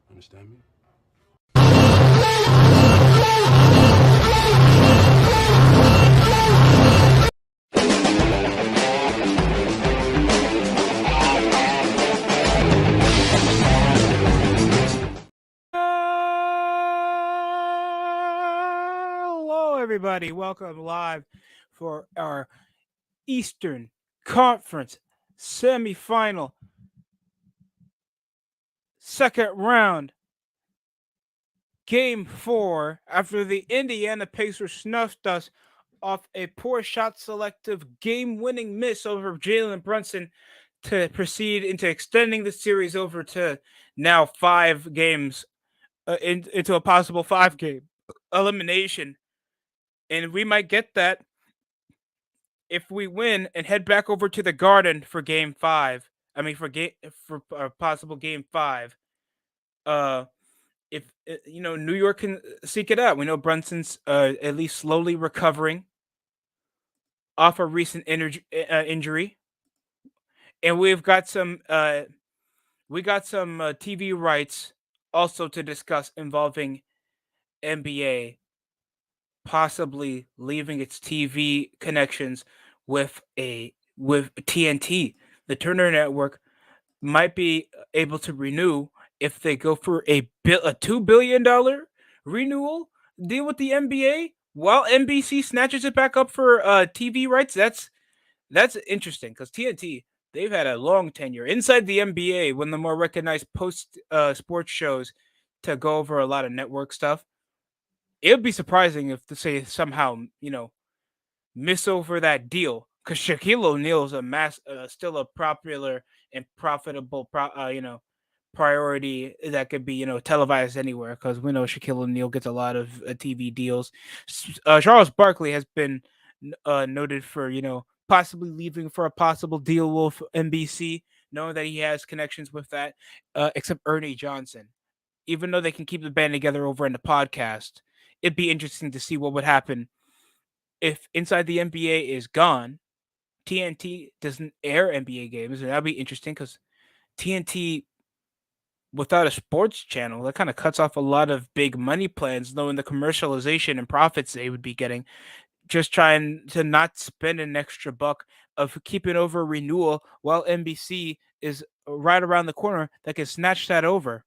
Understand me? Hello, everybody. Welcome live for our Eastern Conference semifinal, second round, game 4. After the Indiana Pacers snuffed us off a poor shot selective game winning miss over Jalen Brunson to proceed into extending the series over to now 5 games, into a possible 5 game elimination. And we might get that if we win and head back over to the Garden for Game 5. I mean, for possible Game 5. Uh, if New York can seek it out. We know Brunson's at least slowly recovering off a recent injury, and we got some TV rights also to discuss involving NBA possibly leaving its TV connections with TNT. The Turner Network might be able to renew if they go for a $2 billion renewal deal with the NBA while NBC snatches it back up for TV rights. That's interesting because TNT, they've had a long tenure inside the NBA, one of the more recognized post sports shows to go over a lot of network stuff. It would be surprising if to say somehow miss over that deal because Shaquille O'Neal is still a popular and profitable priority that could be televised anywhere because we know Shaquille O'Neal gets a lot of TV deals. Charles Barkley has been noted for possibly leaving for a possible deal with NBC, knowing that he has connections with that. Except Ernie Johnson, even though they can keep the band together over in the podcast, it'd be interesting to see what would happen if Inside the NBA is gone. TNT doesn't air NBA games, and that'd be interesting because TNT without a sports channel that kind of cuts off a lot of big money plans, knowing the commercialization and profits they would be getting. Just trying to not spend an extra buck of keeping over renewal while NBC is right around the corner that can snatch that over.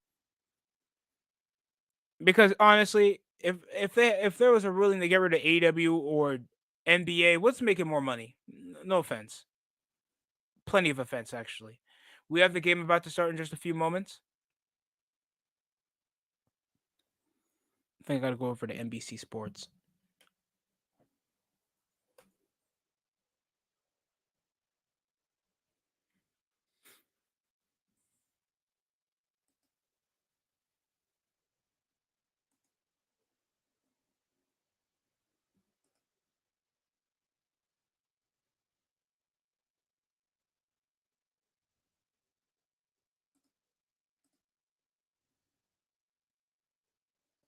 Because honestly, if there was a ruling to get rid of AW or NBA, what's making more money? No offense, plenty of offense actually. We have the game about to start in just a few moments. I think I gotta go over to NBC Sports.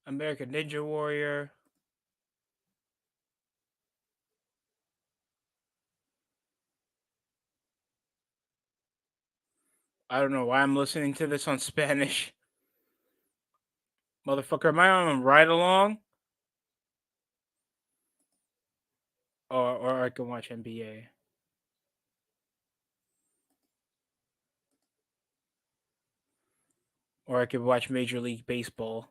American Ninja Warrior. I don't know why I'm listening to this on Spanish. Motherfucker, am I on ride along? Or I can watch NBA. Or I could watch Major League Baseball.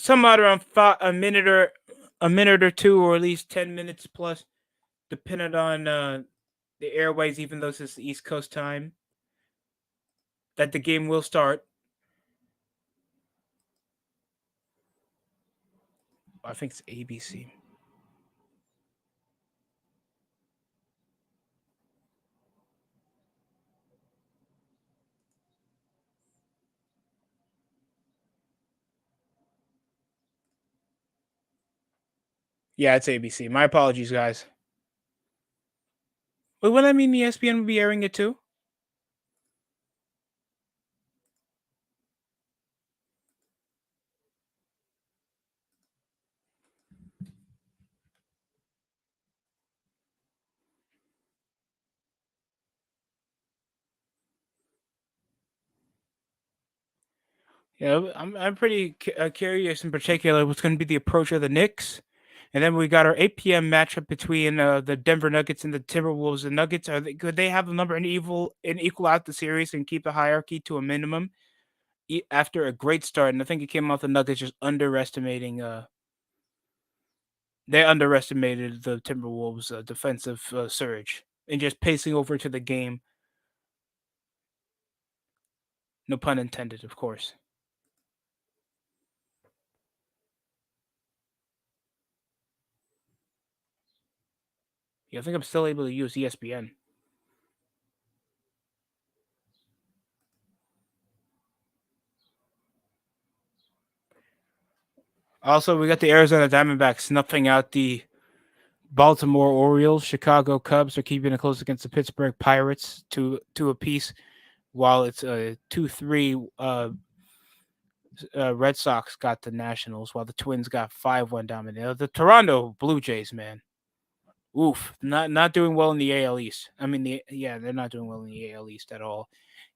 Some odd around a minute or two, or at least 10 minutes plus, depending on the airways. Even though this is East Coast time, that the game will start. I think it's ABC. Yeah, it's ABC. My apologies, guys. But would that mean ESPN will be airing it too? Yeah, I'm pretty curious in particular what's going to be the approach of the Knicks. And then we got our 8 p.m. matchup between the Denver Nuggets and the Timberwolves. The Nuggets could they have a number and equal out the series and keep the hierarchy to a minimum after a great start? And I think it came off the Nuggets just underestimating. They underestimated the Timberwolves' defensive surge and just pacing over to the game. No pun intended, of course. Yeah, I think I'm still able to use ESPN. Also, we got the Arizona Diamondbacks snuffing out the Baltimore Orioles. Chicago Cubs are keeping it close against the Pittsburgh Pirates to a piece, while it's a 2-3. Red Sox got the Nationals, while the Twins got 5-1 dominant. The Toronto Blue Jays, man, oof, not doing well in the AL East. I mean, they're not doing well in the AL East at all.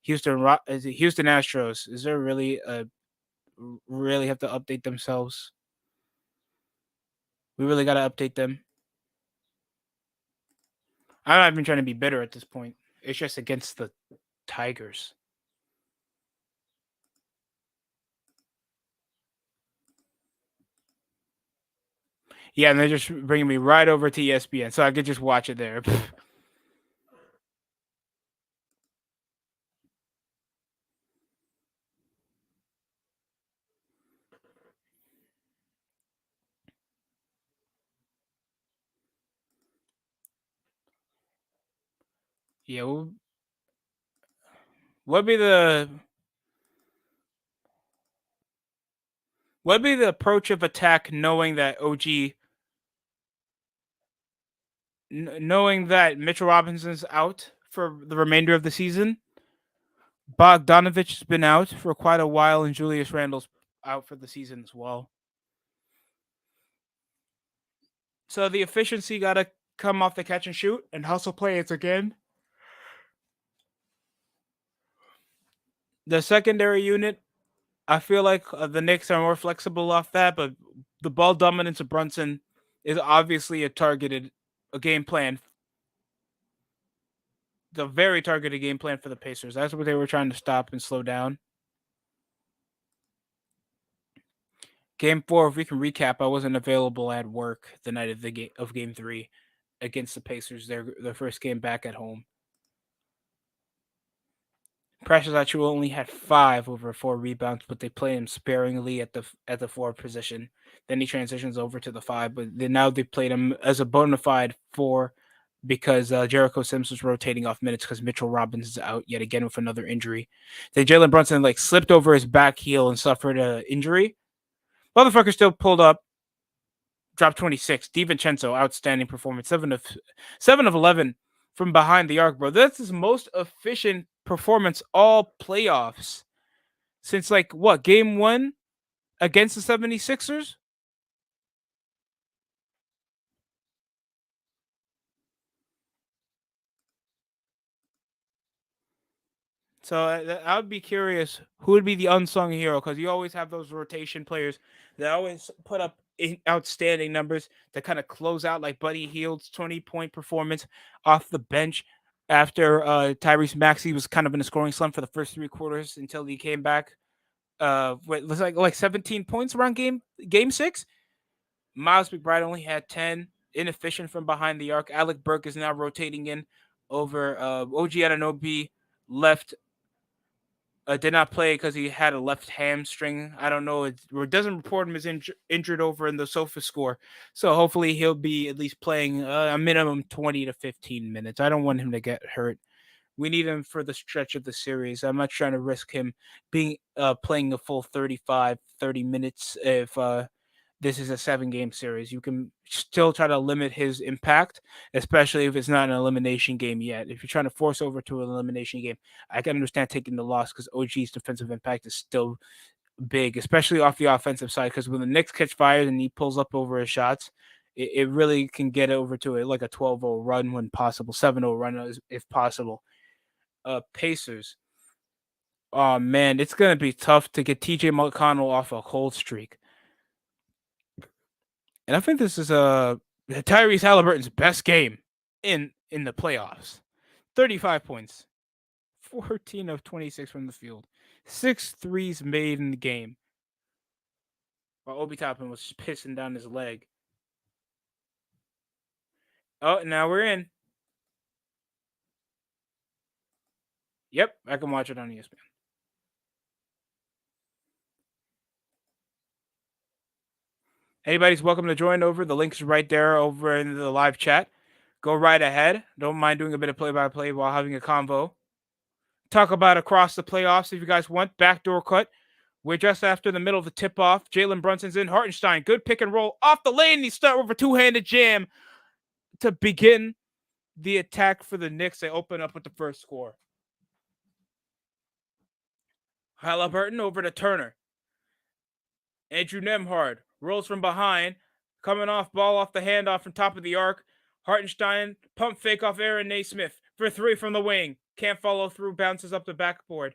Houston Astros. Is there really have to update themselves? We really got to update them. I'm not even trying to be bitter at this point. It's just against the Tigers. Yeah, and they're just bringing me right over to ESPN, so I could just watch it there. Yeah, what be the what be the approach of attack, knowing that knowing that Mitchell Robinson's out for the remainder of the season? Bogdanovich has been out for quite a while, and Julius Randle's out for the season as well. So the efficiency got to come off the catch and shoot and hustle play. It's again the secondary unit. I feel like the Knicks are more flexible off that, but the ball dominance of Brunson is obviously a game plan, the very targeted game plan for the Pacers. That's what they were trying to stop and slow down. Game 4, if we can recap, I wasn't available at work the night of the game 3 against the Pacers. Their first game back at home. Precious Achiuwa only had 5 over 4 rebounds, but they play him sparingly at the 4 position. Then he transitions over to the 5, but now they played him as a bona fide 4 because Jericho Sims was rotating off minutes because Mitchell Robbins is out yet again with another injury. Then Jalen Brunson slipped over his back heel and suffered an injury. Motherfucker still pulled up, dropped 26. DiVincenzo, outstanding performance, 7 of 11 from behind the arc, bro. That's his most efficient performance all playoffs since game 1 against the 76ers. So I would be curious who would be the unsung hero, because you always have those rotation players that always put up outstanding numbers to kind of close out, like Buddy Hield's 20-point performance off the bench after Tyrese Maxey was kind of in a scoring slump for the first 3 quarters until he came back. It was like 17 points around game 6. Miles McBride only had 10. Inefficient from behind the arc. Alec Burke is now rotating in over OG Anunoby. Left did not play because he had a left hamstring. I don't know. It doesn't report him as injured over in the sofa score. So hopefully he'll be at least playing a minimum 20 to 15 minutes. I don't want him to get hurt. We need him for the stretch of the series. I'm not trying to risk him being playing a full 35, 30 minutes if this is a 7 game series. You can still try to limit his impact, especially if it's not an elimination game yet. If you're trying to force over to an elimination game, I can understand taking the loss because OG's defensive impact is still big, especially off the offensive side. Because when the Knicks catch fire and he pulls up over his shots, it really can get over to it like a 12-0 run when possible, 7-0 run if possible. Pacers. Oh man, it's gonna be tough to get TJ McConnell off a cold streak. And I think this is Tyrese Halliburton's best game in the playoffs. 35 points, 14 of 26 from the field, 6 threes made in the game. While Obi Toppin was pissing down his leg. Oh, now we're in. Yep, I can watch it on ESPN. Anybody's welcome to join over. The link's right there over in the live chat. Go right ahead. Don't mind doing a bit of play-by-play while having a convo. Talk about across the playoffs if you guys want. Backdoor cut. We're just after the middle of the tip-off. Jalen Brunson's in. Hartenstein, good pick and roll. Off the lane, he start with a two-handed jam to begin the attack for the Knicks. They open up with the first score. Halliburton over to Turner. Andrew Nemhard rolls from behind, coming off ball off the handoff from top of the arc. Hartenstein pump fake off Aaron Naismith for three from the wing. Can't follow through, bounces up the backboard.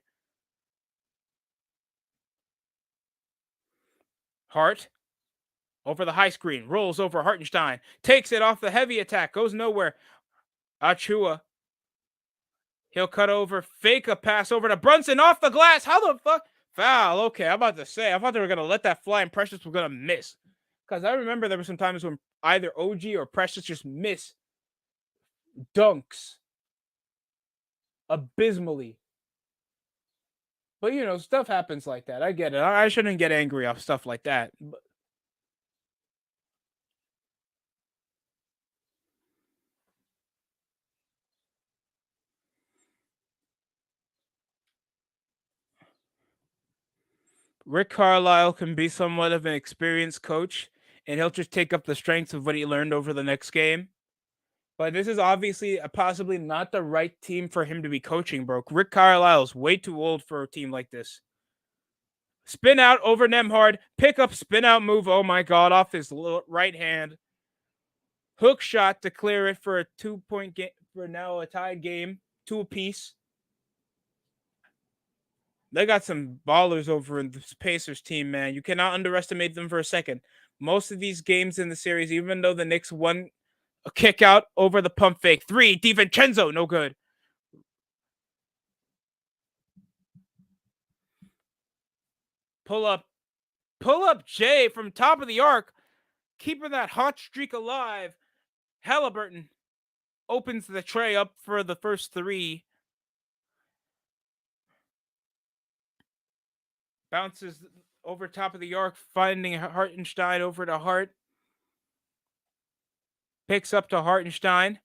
Hart over the high screen, rolls over Hartenstein, takes it off the heavy attack, goes nowhere. Achua. He'll cut over, fake a pass over to Brunson off the glass. How the fuck? Foul. Okay, I'm about to say. I thought they were going to let that fly and Precious was going to miss. Because I remember there were some times when either OG or Precious just miss dunks abysmally. But, you know, stuff happens like that. I get it. I shouldn't get angry off stuff like that. But Rick Carlisle can be somewhat of an experienced coach, and he'll just take up the strengths of what he learned over the next game. But this is obviously possibly not the right team for him to be coaching, bro. Rick Carlisle's way too old for a team like this. Spin out over Nemhard. Pick up, spin out move. Oh my God, off his right hand. Hook shot to clear it for a 2-point game. For now a tied game, 2 apiece. They got some ballers over in the Pacers team, man. You cannot underestimate them for a second. Most of these games in the series, even though the Knicks won a kick out over the pump fake. 3, DiVincenzo, no good. Pull up Jay from top of the arc, keeping that hot streak alive. Halliburton opens the tray up for the first 3. Bounces over top of the arc, finding Hartenstein over to Hart. Picks up to Hartenstein.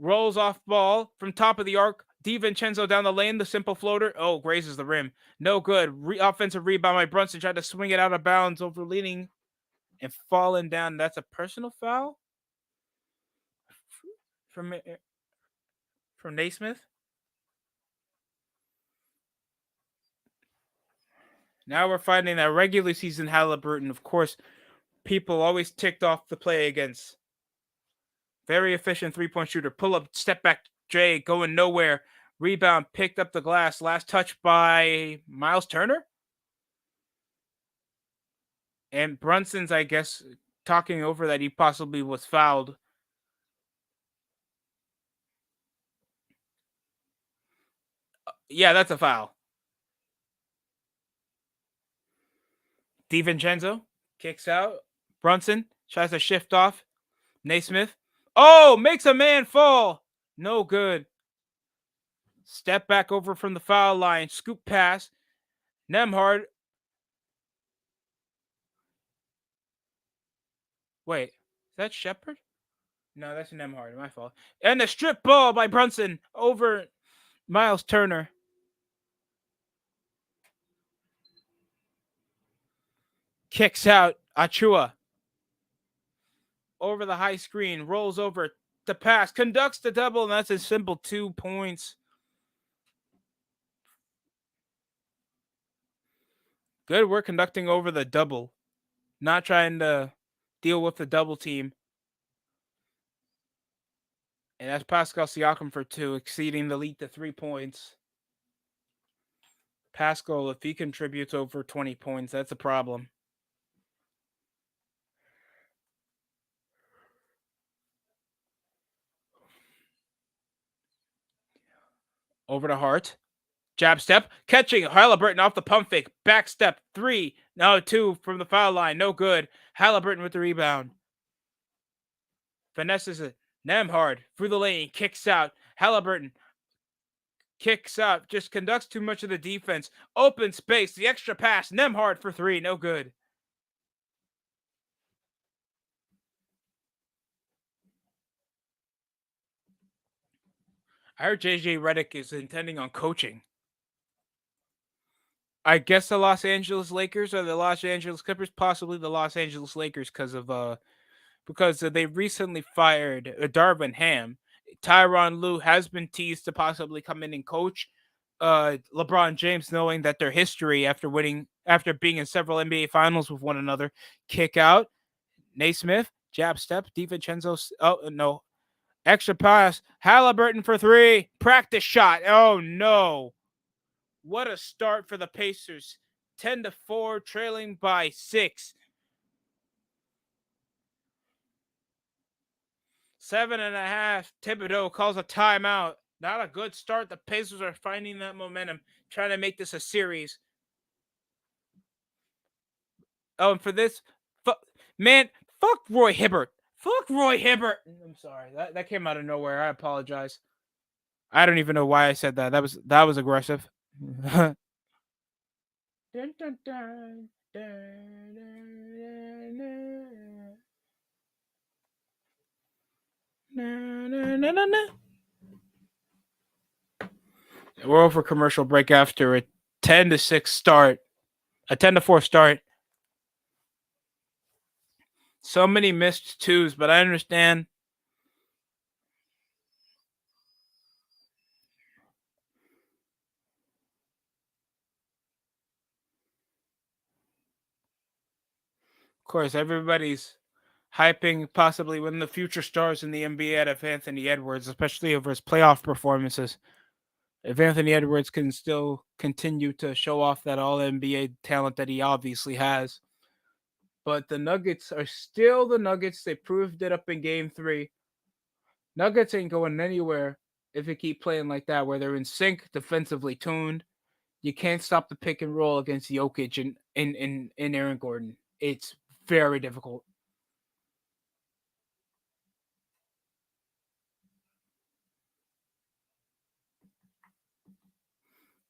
Rolls off ball from top of the arc. DiVincenzo down the lane, the simple floater. Oh, grazes the rim. No good. Offensive rebound by Brunson. Tried to swing it out of bounds, overleaning and falling down. That's a personal foul from Naismith. Now we're finding that regular season Halliburton, of course, people always ticked off the play against. Very efficient 3-point shooter. Pull up, step back, Jay going nowhere. Rebound, picked up the glass. Last touch by Miles Turner. And Brunson's, I guess, talking over that he possibly was fouled. Yeah, that's a foul. DiVincenzo kicks out. Brunson tries to shift off. Naismith. Oh, makes a man fall. No good. Step back over from the foul line. Scoop pass. Nemhard. Wait, is that Shepard? No, that's Nemhard. My fault. And the strip ball by Brunson over Miles Turner. Kicks out Achua. Over the high screen. Rolls over the pass. Conducts the double, and that's a simple 2 points. Good work conducting over the double. Not trying to deal with the double team. And that's Pascal Siakam for 2, exceeding the lead to 3 points. Pascal, if he contributes over 20 points, that's a problem. Over to Hart. Jab step. Catching Halliburton off the pump fake. Back step. 3. No, 2 from the foul line. No good. Halliburton with the rebound. Finesses it. Nemhard through the lane. Kicks out. Halliburton kicks out. Just conducts too much of the defense. Open space. The extra pass. Nemhard for 3. No good. I heard JJ Redick is intending on coaching. I guess the Los Angeles Lakers or the Los Angeles Clippers, possibly the Los Angeles Lakers, because they recently fired Darvin Ham. Tyronn Lue has been teased to possibly come in and coach. LeBron James, knowing that their history after being in several NBA Finals with one another, kick out. Naismith, jab step, DiVincenzo. Oh no, extra pass. Halliburton for 3. Practice shot. Oh no. What a start for the Pacers. 10-4, trailing by 6. 7.5. Thibodeau calls a timeout. Not a good start. The Pacers are finding that momentum, trying to make this a series. Oh, and for this, man, fuck Roy Hibbert. Fuck Roy Hibbert. I'm sorry. That came out of nowhere. I apologize. I don't even know why I said that. That was aggressive. Dun, dun, dun, We're over commercial break after a 10-6 start, a 10-4 start. So many missed twos, but I understand. Of course, everybody's hyping possibly one of the future stars in the NBA out of Anthony Edwards, especially over his playoff performances. If Anthony Edwards can still continue to show off that all NBA talent that he obviously has. But the Nuggets are still the Nuggets. They proved it up in game 3. Nuggets ain't going anywhere if they keep playing like that, where they're in sync, defensively tuned. You can't stop the pick and roll against Jokic and Aaron Gordon. It's very difficult.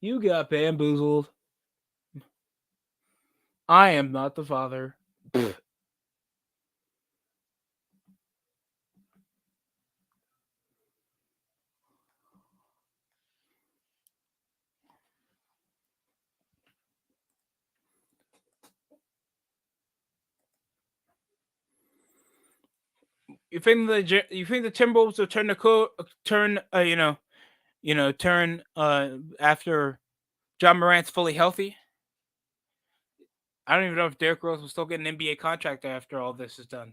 You got bamboozled. I am not the father. You think the Timberwolves will turn after John Morant's fully healthy? I don't even know if Derrick Rose will still get an NBA contract after all this is done.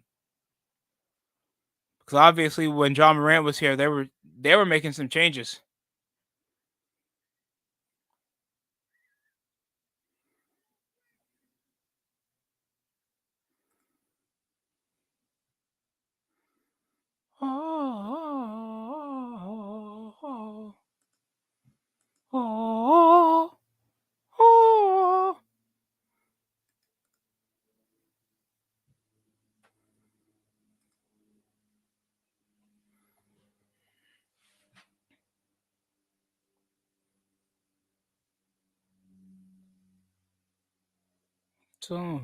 Because obviously, when John Morant was here, they were making some changes. Oh, oh, oh, oh. So,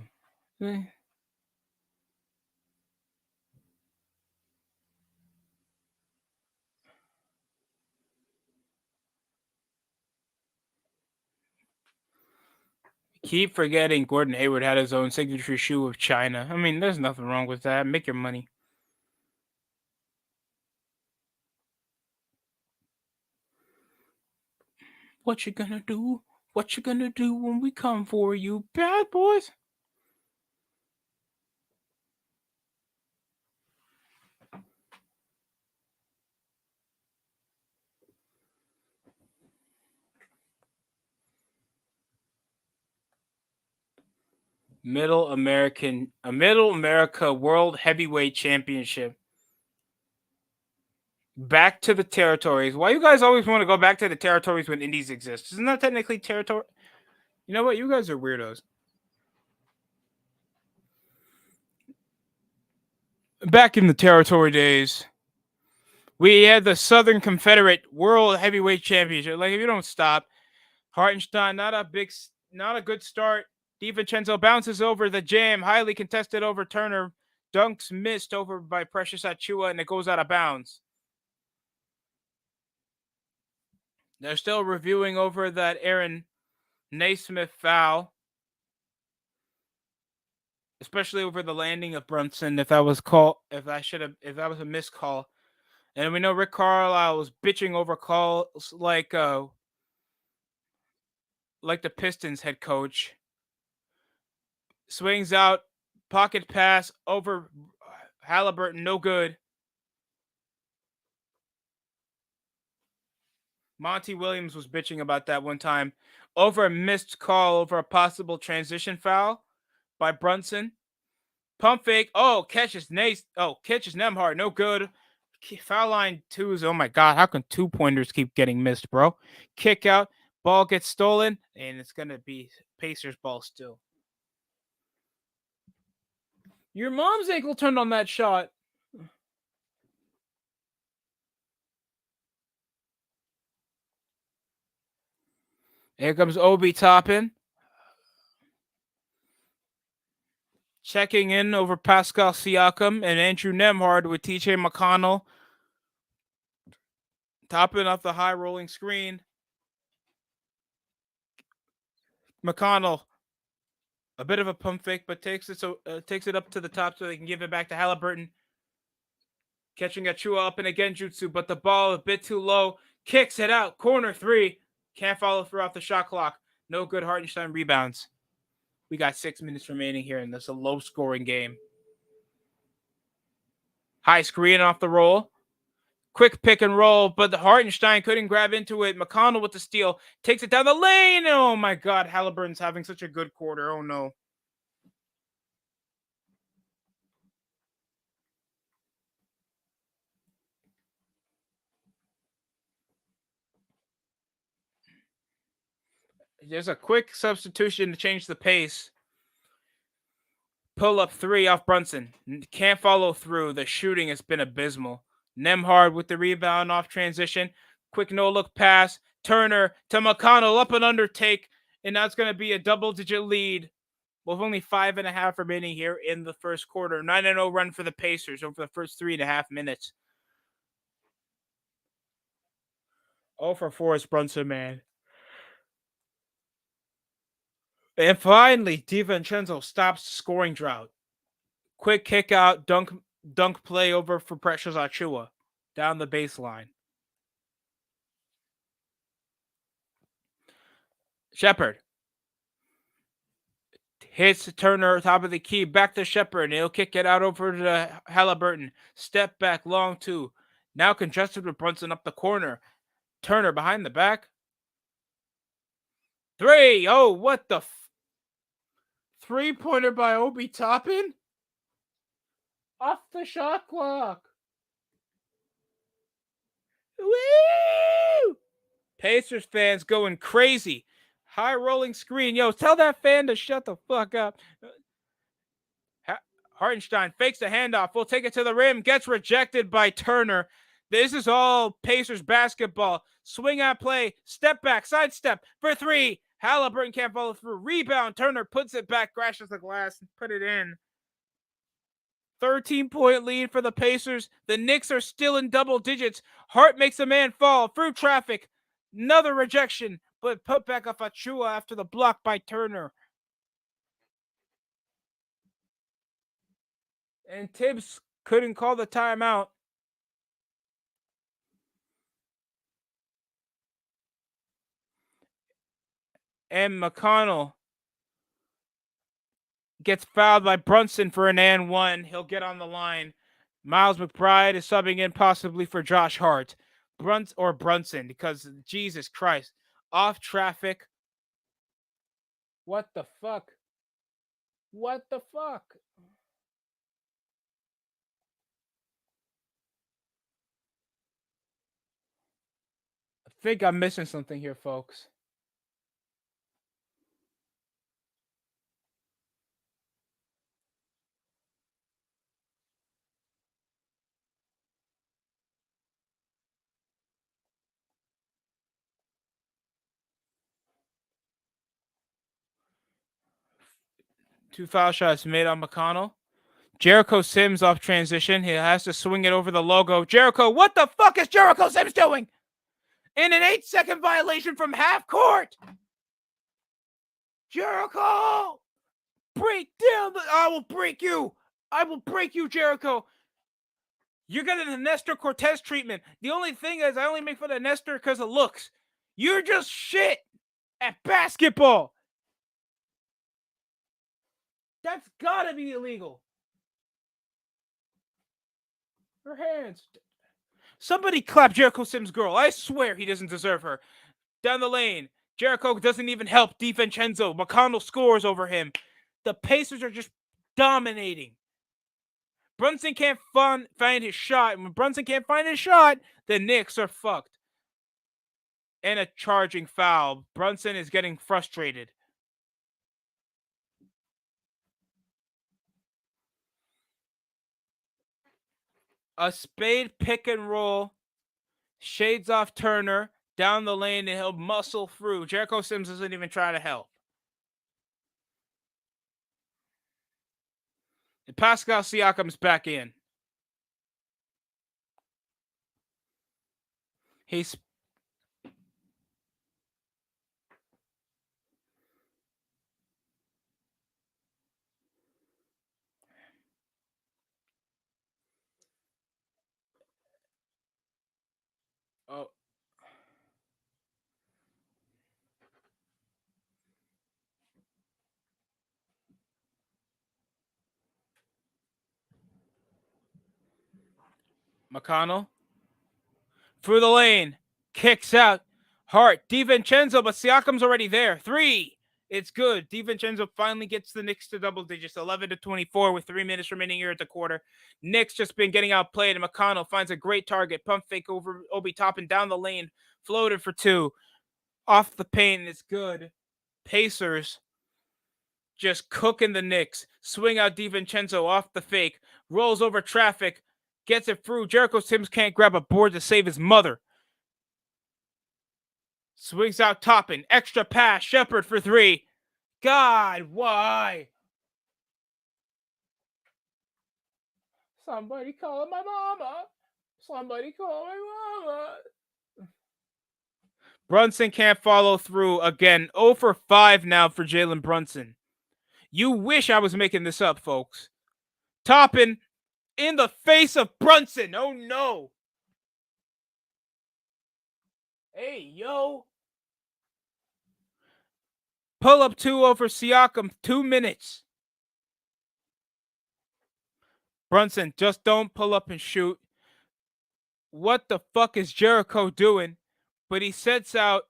keep forgetting Gordon Hayward had his own signature shoe with China. I mean, there's nothing wrong with that. Make your money. What you gonna do? What you gonna do when we come for you, bad boys? Middle America World Heavyweight Championship. Back to the territories. Why you guys always want to go back to the territories when indies exist? Isn't that technically territory? You know what? You guys are weirdos. Back in the territory days, we had the Southern Confederate World Heavyweight Championship. Like, if you don't stop, Hartenstein, not a good start. DiVincenzo bounces over the jam, highly contested over Turner. Dunks missed over by Precious Achua, and it goes out of bounds. They're still reviewing over that Aaron Naismith foul, especially over the landing of Brunson. If that was a missed call. And we know Rick Carlisle was bitching over calls like the Pistons head coach. Swings out, pocket pass over Halliburton, no good. Monty Williams was bitching about that one time over a missed call over a possible transition foul by Brunson. Pump fake. Catches Nemhard. No good. Foul line twos. Oh my God. How can 2-pointers keep getting missed, bro? Kick out. Ball gets stolen. And it's going to be Pacers ball still. Your mom's ankle turned on that shot. Here comes Obi Toppin. Checking in over Pascal Siakam and Andrew Nemhard with TJ McConnell. Topping off the high rolling screen. McConnell, a bit of a pump fake, but takes it up to the top so they can give it back to Halliburton. Catching Achua up and again jutsu, but the ball a bit too low. Kicks it out. Corner three. Can't follow throughout the shot clock. No good. Hartenstein rebounds. We got 6 minutes remaining here, and this is a low-scoring game. High screen off the roll. Quick pick and roll, but the Hartenstein couldn't grab into it. McConnell with the steal. Takes it down the lane. Oh, my God. Halliburton's having such a good quarter. Oh, no. There's a quick substitution to change the pace. Pull up three off Brunson. Can't follow through. The shooting has been abysmal. Nemhard with the rebound off transition. Quick no-look pass. Turner to McConnell up and undertake. And that's going to be a double-digit lead with only 5.5 remaining here in the first quarter. 9-0 run for the Pacers over the first 3.5 minutes. 0 for 4 is Brunson, man. And finally, DiVincenzo stops the scoring drought. Quick kick out, dunk play over for Precious Achua down the baseline. Shepard hits Turner, top of the key, back to Shepard, and he'll kick it out over to Halliburton. Step back, long two. Now congested with Brunson up the corner. Turner behind the back. Three. Oh, what the 3-pointer by Obi Toppin? Off the shot clock. Woo! Pacers fans going crazy. High rolling screen. Yo, tell that fan to shut the fuck up. Hartenstein fakes the handoff. We'll take it to the rim. Gets rejected by Turner. This is all Pacers basketball. Swing out play. Step back. Sidestep for three. Halliburton can't follow through. Rebound. Turner puts it back. Crashes the glass and put it in. 13-point lead for the Pacers. The Knicks are still in double digits. Hart makes a man fall through traffic. Another rejection, but put back off Achua after the block by Turner. And Tibbs couldn't call the timeout. And McConnell gets fouled by Brunson for an and one. He'll get on the line. Miles McBride is subbing in possibly for Josh Hart. Brunson, because Jesus Christ. Off traffic. What the fuck? What the fuck? I think I'm missing something here, folks. Two foul shots made on McConnell. Jericho Sims off transition. He has to swing it over the logo. Jericho, what the fuck is Jericho Sims doing? In an 8-second violation from half court. Jericho! Break down the. I will break you. I will break you, Jericho. You're getting the Nestor Cortez treatment. The only thing is, I only make fun of Nestor because of looks. You're just shit at basketball. That's gotta be illegal. Her hands. Somebody clap Jericho Sims' girl. I swear he doesn't deserve her. Down the lane. Jericho doesn't even help DiVincenzo. McConnell scores over him. The Pacers are just dominating. Brunson can't find his shot. And when Brunson can't find his shot, the Knicks are fucked. And a charging foul. Brunson is getting frustrated. A spade pick and roll. Shades off Turner. Down the lane and he'll muscle through. Jericho Sims doesn't even try to help. And Pascal Siakam's back in. He's oh. McConnell through the lane, kicks out. Hart, DiVincenzo, but Siakam's already there. 3. It's good. DiVincenzo finally gets the Knicks to double digits, 11-24 with 3 minutes remaining here at the quarter. Knicks just been getting outplayed, and McConnell finds a great target. Pump fake over Obi Toppin down the lane, floated for 2. Off the paint, it's good. Pacers just cooking the Knicks. Swing out DiVincenzo off the fake, rolls over traffic, gets it through. Jericho Sims can't grab a board to save his mother. Swings out Toppin. Extra pass. Shepard for 3. God, why? Somebody call my mama. Somebody call my mama. Brunson can't follow through again. 0 for 5 now for Jalen Brunson. You wish I was making this up, folks. Toppin in the face of Brunson. Oh, no. Hey, yo. Pull up 2 over Siakam. 2 minutes. Brunson, just don't pull up and shoot. What the fuck is Jericho doing? But he sets out.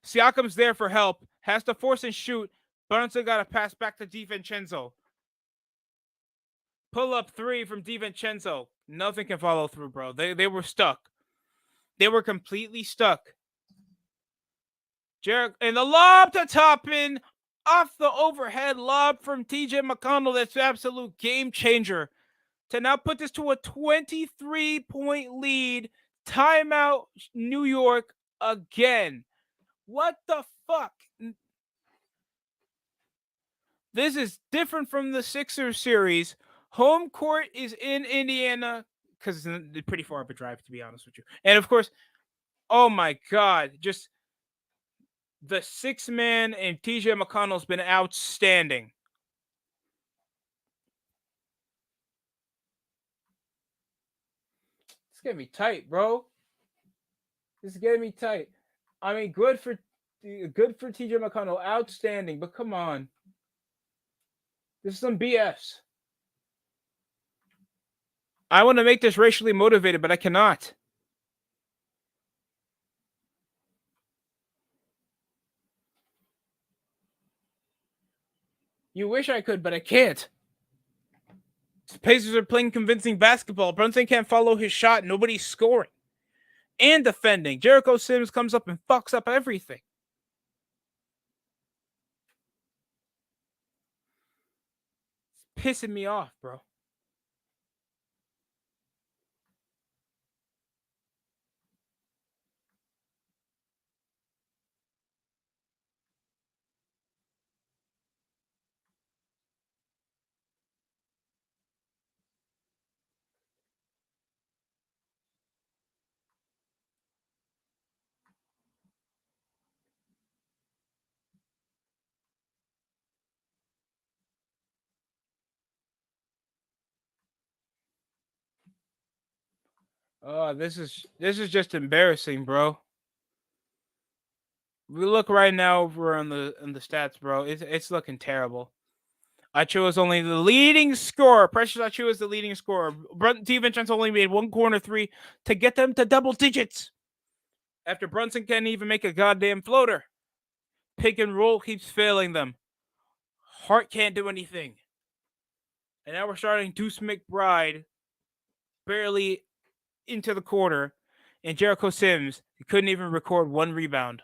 Siakam's there for help. Has to force and shoot. Brunson got to pass back to DiVincenzo. Pull up 3 from DiVincenzo. Nothing can follow through, bro. They were stuck. They were completely stuck. And the lob to Toppin off the overhead lob from TJ McConnell. That's absolute game changer to now put this to a 23-point lead. Timeout, New York again. What the fuck? This is different from the Sixers series. Home court is in Indiana because it's pretty far of a drive, to be honest with you. And of course, oh my God, just the 6-man and TJ McConnell's been outstanding. It's getting me tight, bro. This is getting me tight. I mean, good for TJ McConnell, outstanding. But come on, this is some BS. I want to make this racially motivated, but I cannot. You wish I could, but I can't. Pacers are playing convincing basketball. Brunson can't follow his shot. Nobody's scoring and defending. Jericho Sims comes up and fucks up everything. It's pissing me off, bro. Oh, this is just embarrassing, bro. We look right now over on the stats, bro. It's looking terrible. Achua is only the leading scorer. Precious Achua is the leading scorer. DiVincenzo only made one corner three to get them to double digits. After Brunson can't even make a goddamn floater. Pick and roll keeps failing them. Hart can't do anything. And now we're starting Deuce McBride barely into the corner. And Jericho Sims couldn't even record one rebound.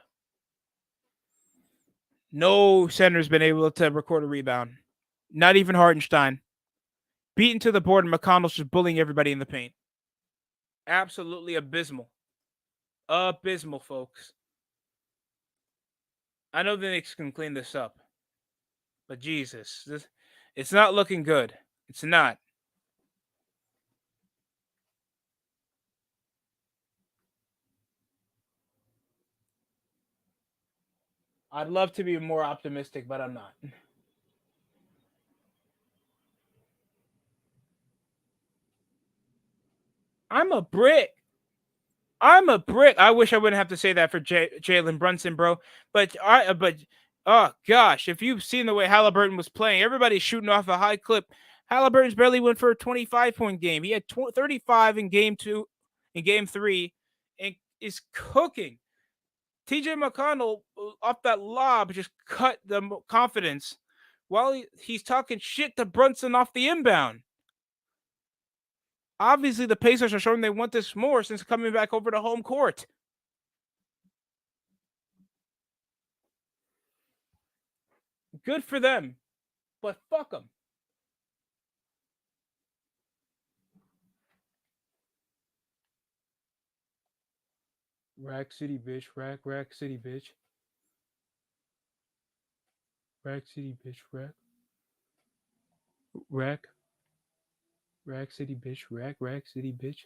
No center's been able to record a rebound. Not even Hartenstein. Beaten to the board, and McConnell's just bullying everybody in the paint. Absolutely abysmal. Abysmal, folks. I know the Knicks can clean this up. But Jesus, it's not looking good. It's not. I'd love to be more optimistic, but I'm not. I'm a brick. I'm a brick. I wish I wouldn't have to say that for Jalen Brunson, bro. But oh gosh, if you've seen the way Halliburton was playing, everybody's shooting off a high clip. Halliburton's barely went for a 25-point game. He had 35 in game two, in game three, and is cooking. TJ McConnell off that lob just cut the confidence while he's talking shit to Brunson off the inbound. Obviously, the Pacers are showing they want this more since coming back over to home court. Good for them, but fuck them. Rack City, bitch. Rack City, bitch. Rack City, bitch. Rack, Rack City, bitch. Rack City, bitch.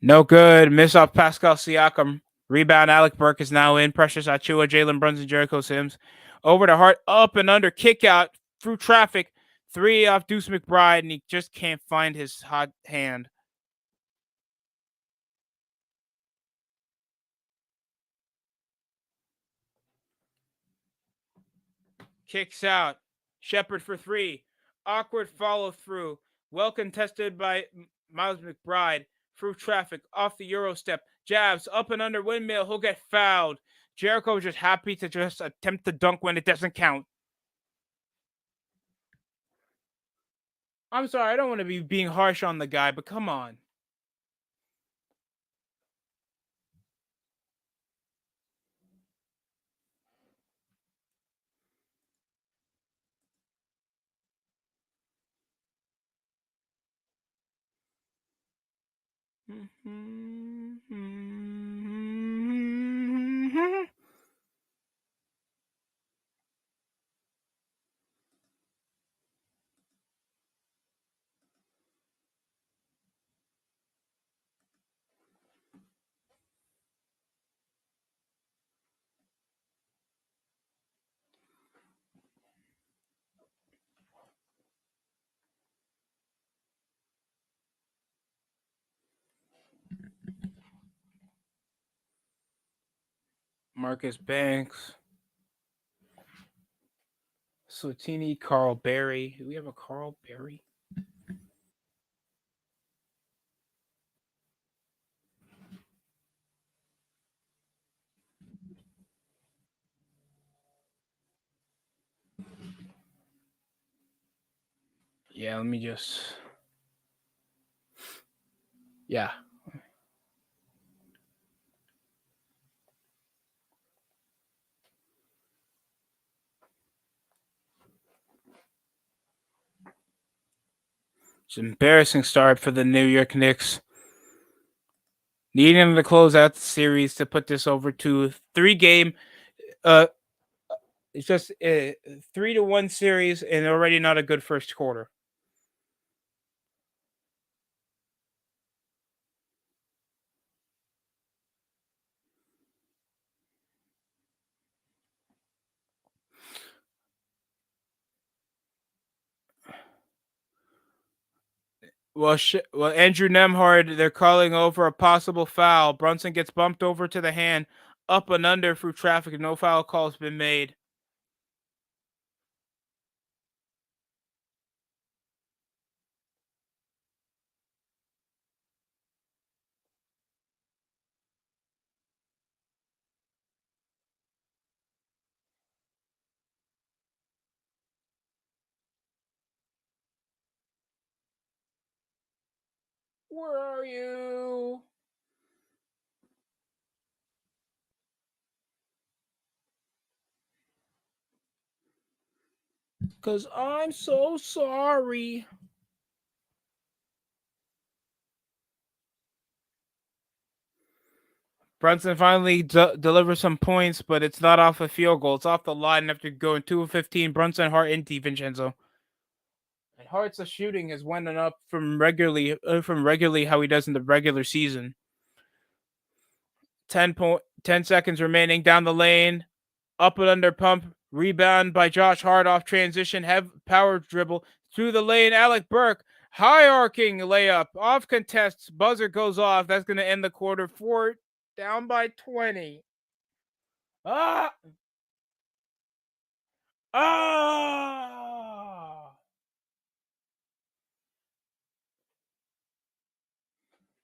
No good. Miss off Pascal Siakam. Rebound. Alec Burke is now in. Precious Achua, Jalen Brunson, Jericho Sims. Over to Hart. Up and under. Kick out through traffic. Three off Deuce McBride, and he just can't find his hot hand. Kicks out. Shepard for three. Awkward follow through. Well contested by Miles McBride. Through traffic. Off the Euro step. Jabs. Up and under windmill. He'll get fouled. Jericho just happy to just attempt to dunk when it doesn't count. I'm sorry. I don't want to be being harsh on the guy, but come on. Marcus Banks. Sotini, Carl Berry. Do we have a Carl Berry? Yeah, let me just. Yeah. It's an embarrassing start for the New York Knicks. Needing to close out the series to put this over to 3 game. Uh, it's just a 3-1 series and already not a good first quarter. Well, Andrew Nemhard, they're calling over a possible foul. Brunson gets bumped over to the hand, up and under through traffic. No foul call's been made. Where are you? Because I'm so sorry. Brunson finally delivers some points, but it's not off a field goal. It's off the line after going 2 of 15. Brunson, Hart, and DiVincenzo. And Hart's shooting has went up from regularly how he does in the regular season. 10 seconds remaining down the lane. Up and under pump. Rebound by Josh Hart off transition. Have power dribble through the lane. Alec Burke. High arcing layup. Off contests. Buzzer goes off. That's going to end the quarter. 4 down by 20. Ah! Ah!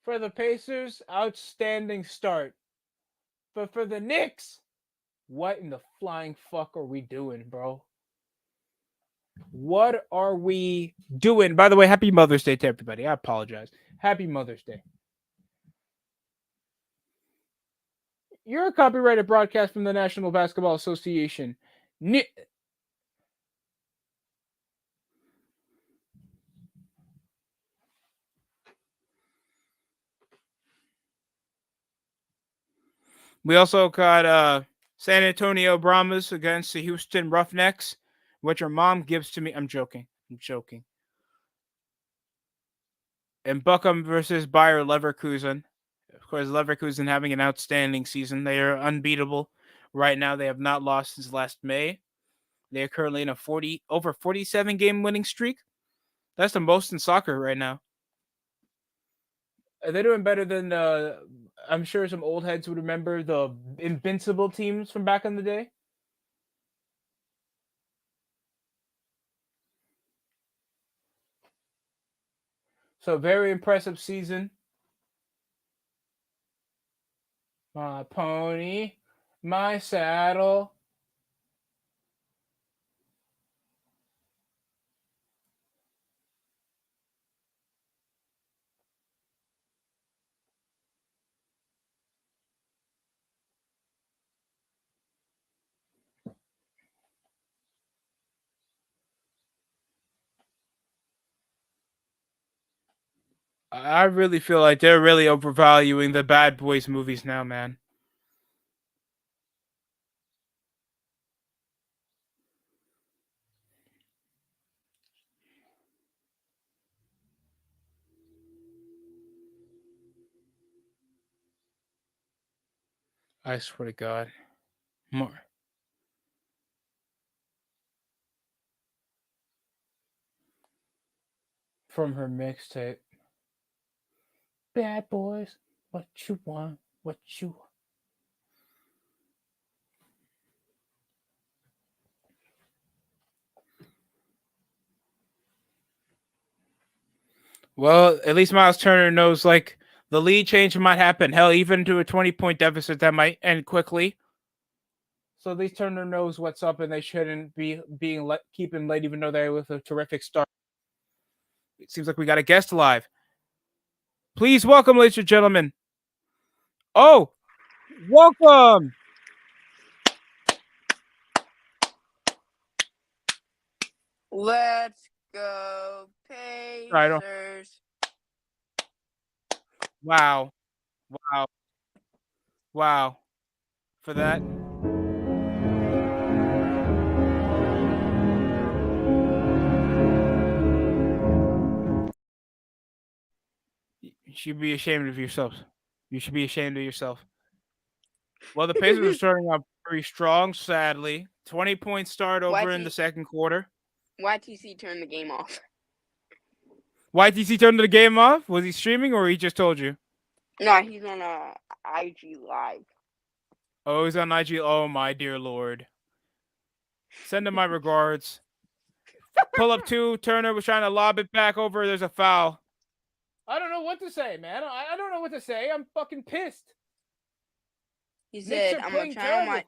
For the Pacers, outstanding start. But for the Knicks, what in the flying fuck are we doing, bro? What are we doing? By the way, happy Mother's Day to everybody. I apologize. Happy Mother's Day. You're a copyrighted broadcast from the National Basketball Association. We also got San Antonio Brahmas against the Houston Roughnecks, which her mom gives to me. I'm joking. And Buckham versus Bayer Leverkusen. Of course, Leverkusen having an outstanding season. They are unbeatable right now. They have not lost since last May. They are currently in a over 47 game winning streak. That's the most in soccer right now. They're doing better than I'm sure some old heads would remember the invincible teams from back in the day. So very impressive season. My pony, my saddle. I really feel like they're really overvaluing the Bad Boys movies now, man. I swear to God. More from her mixtape. Bad Boys, what you want, what you want. Well, at least Miles Turner knows like the lead change might happen. Hell, even to a 20-point deficit that might end quickly. So at least Turner knows what's up, and they shouldn't be being keeping late, even though they're with a terrific start. It seems like we got a guest live. Please welcome, ladies and gentlemen. Oh, welcome. Let's go Pacers. Wow. Wow. Wow. For that. You should be ashamed of yourself. You should be ashamed of yourself. Well, the Pacers are starting off very strong, sadly. 20-point start over in the second quarter. YTC turned the game off. YTC turned the game off? Was he streaming or he just told you? No, he's on IG Live. Oh, he's on IG. Oh, my dear Lord. Send him my regards. Pull up 2. Turner was trying to lob it back over. There's a foul. I don't know what to say, man. I don't know what to say. I'm fucking pissed. He said, I'm gonna channel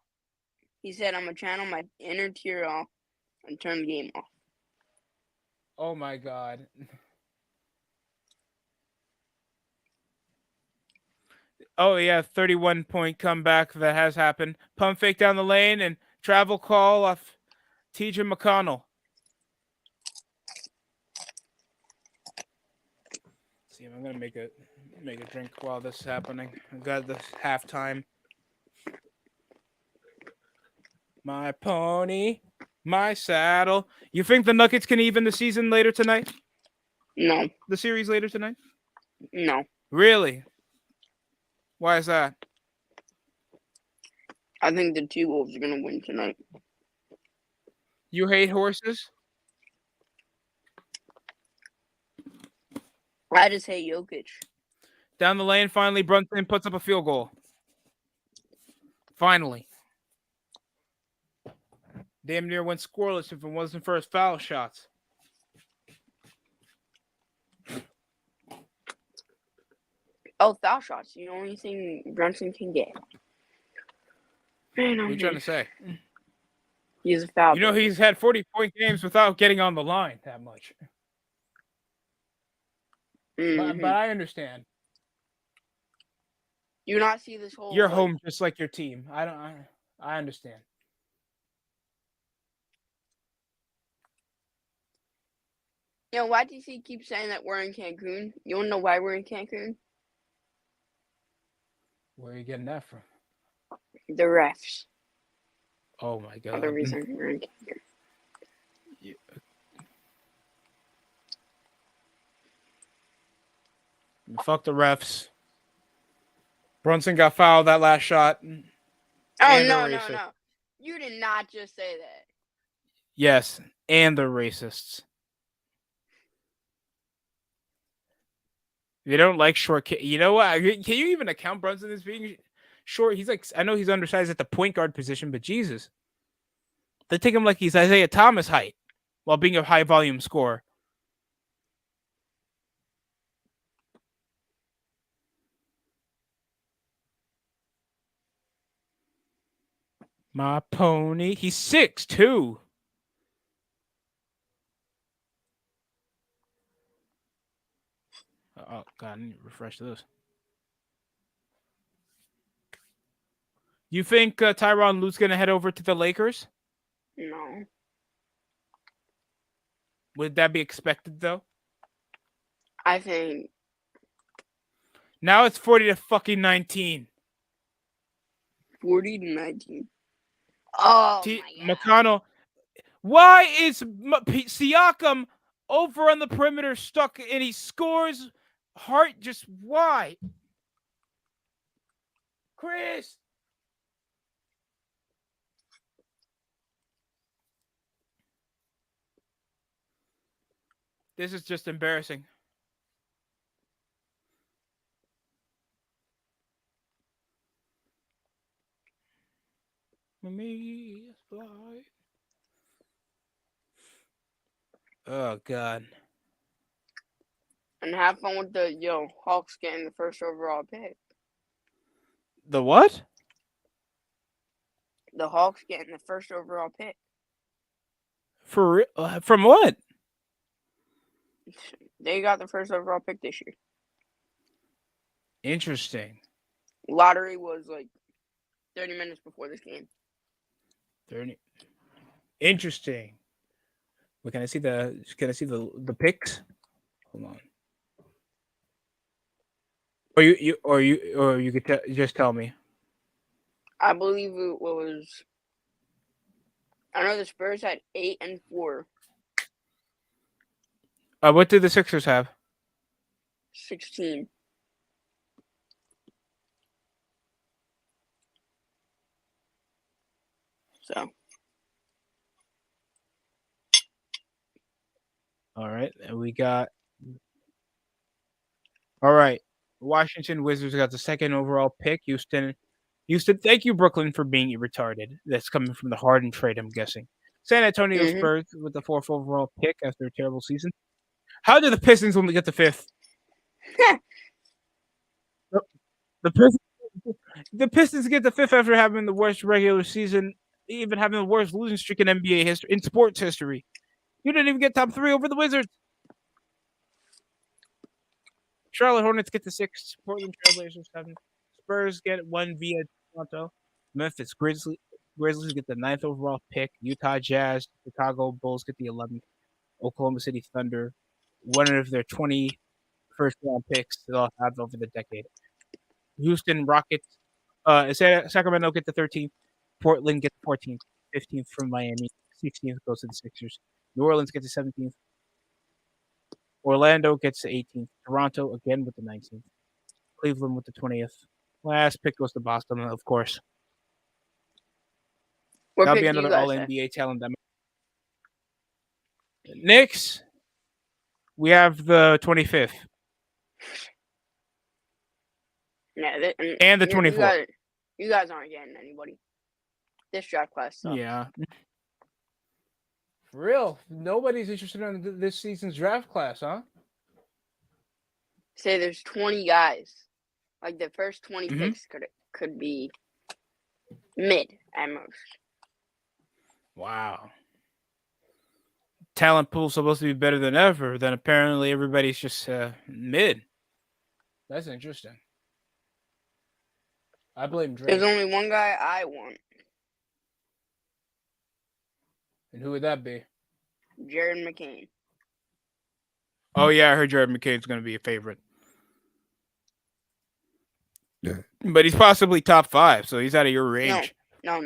my inner Tyrell and turn the game off. Oh my god. Oh yeah, 31-point comeback that has happened. Pump fake down the lane and travel call off TJ McConnell. See, I'm gonna make a drink while this is happening. I've got this halftime. My pony, my saddle. You think the Nuggets can even the season later tonight? No. The series later tonight? No. Really? Why is that? I think the T-Wolves are gonna win tonight. You hate horses? I just hate Jokic. Down the lane, finally, Brunson puts up a field goal. Finally. Damn near went scoreless if it wasn't for his foul shots. Oh, foul shots. The only thing Brunson can get. Man, what are you trying to say? He's a foul. You know, he's had 40-point games without getting on the line that much. Mm-hmm. But I understand. You not see this whole... You're home just like your team. I understand. You know, YTC keeps saying that we're in Cancun. You want to know why we're in Cancun? Where are you getting that from? The refs. Oh my god. Other reason we're in Cancun. Yeah. Fuck the refs. Brunson got fouled that last shot. Oh, no. You did not just say that. Yes, and they're racists. They don't like short. You know what? Can you even account Brunson as being short? He's like, I know he's undersized at the point guard position, but Jesus. They take him like he's Isaiah Thomas height while being a high volume scorer. My pony. He's 6'2". Oh, God, I need to refresh this. You think Tyronn Lue's going to head over to the Lakers? No. Would that be expected, though? I think... Now it's 40-19. 40-19. Oh, my God. McConnell. Why is Siakam over on the perimeter stuck and he scores? Hart, just why? Chris. This is just embarrassing. Me fly. Oh God. And have fun with the Hawks getting the first overall pick. The what? The Hawks getting the first overall pick. From what? They got the first overall pick this year. Interesting. Lottery was like 30 minutes before this game. 30. Interesting. Well, can I see the picks? Hold on. Or you could just tell me. I believe it was. I know the Spurs had 8 and 4. What did the Sixers have? 16. So. All right, and we got. All right, Washington Wizards got the second overall pick. Houston, thank you, Brooklyn, for being retarded. That's coming from the Harden trade, I'm guessing. San Antonio Mm-hmm. Spurs with the fourth overall pick after a terrible season. How did the Pistons only get the fifth? The Pistons, the Pistons get the fifth after having the worst regular season, even having the worst losing streak in NBA history, in sports history. You didn't even get top 3 over the Wizards. Charlotte Hornets get the 6th. Portland Trailblazers 7th. Spurs get 1 via Toronto. Memphis Grizzlies get the 9th overall pick. Utah Jazz, Chicago Bulls get the 11th. Oklahoma City Thunder, one of their 20 first round picks they'll have over the decade. Houston Rockets, Sacramento get the 13th. Portland get the 14th. 15th from Miami. 16th goes to the Sixers. New Orleans gets the 17th. Orlando gets the 18th. Toronto again with the 19th. Cleveland with the 20th. Last pick goes to Boston, of course. What That'll pick be do you another guys All have? NBA talent. Knicks, we have the 25th Yeah, and the 24th. You guys aren't getting anybody. This draft class sucks. Yeah. For real, nobody's interested in this season's draft class, huh? Say there's 20 guys. Like the first 20 picks could be mid at most. Wow. Talent pool supposed to be better than ever. Then apparently everybody's just mid. That's interesting. I blame Drake. There's only one guy I want. And who would that be? Jared McCain. Oh yeah, I heard Jared McCain's going to be a favorite. Yeah. But he's possibly top 5, so he's out of your range. No.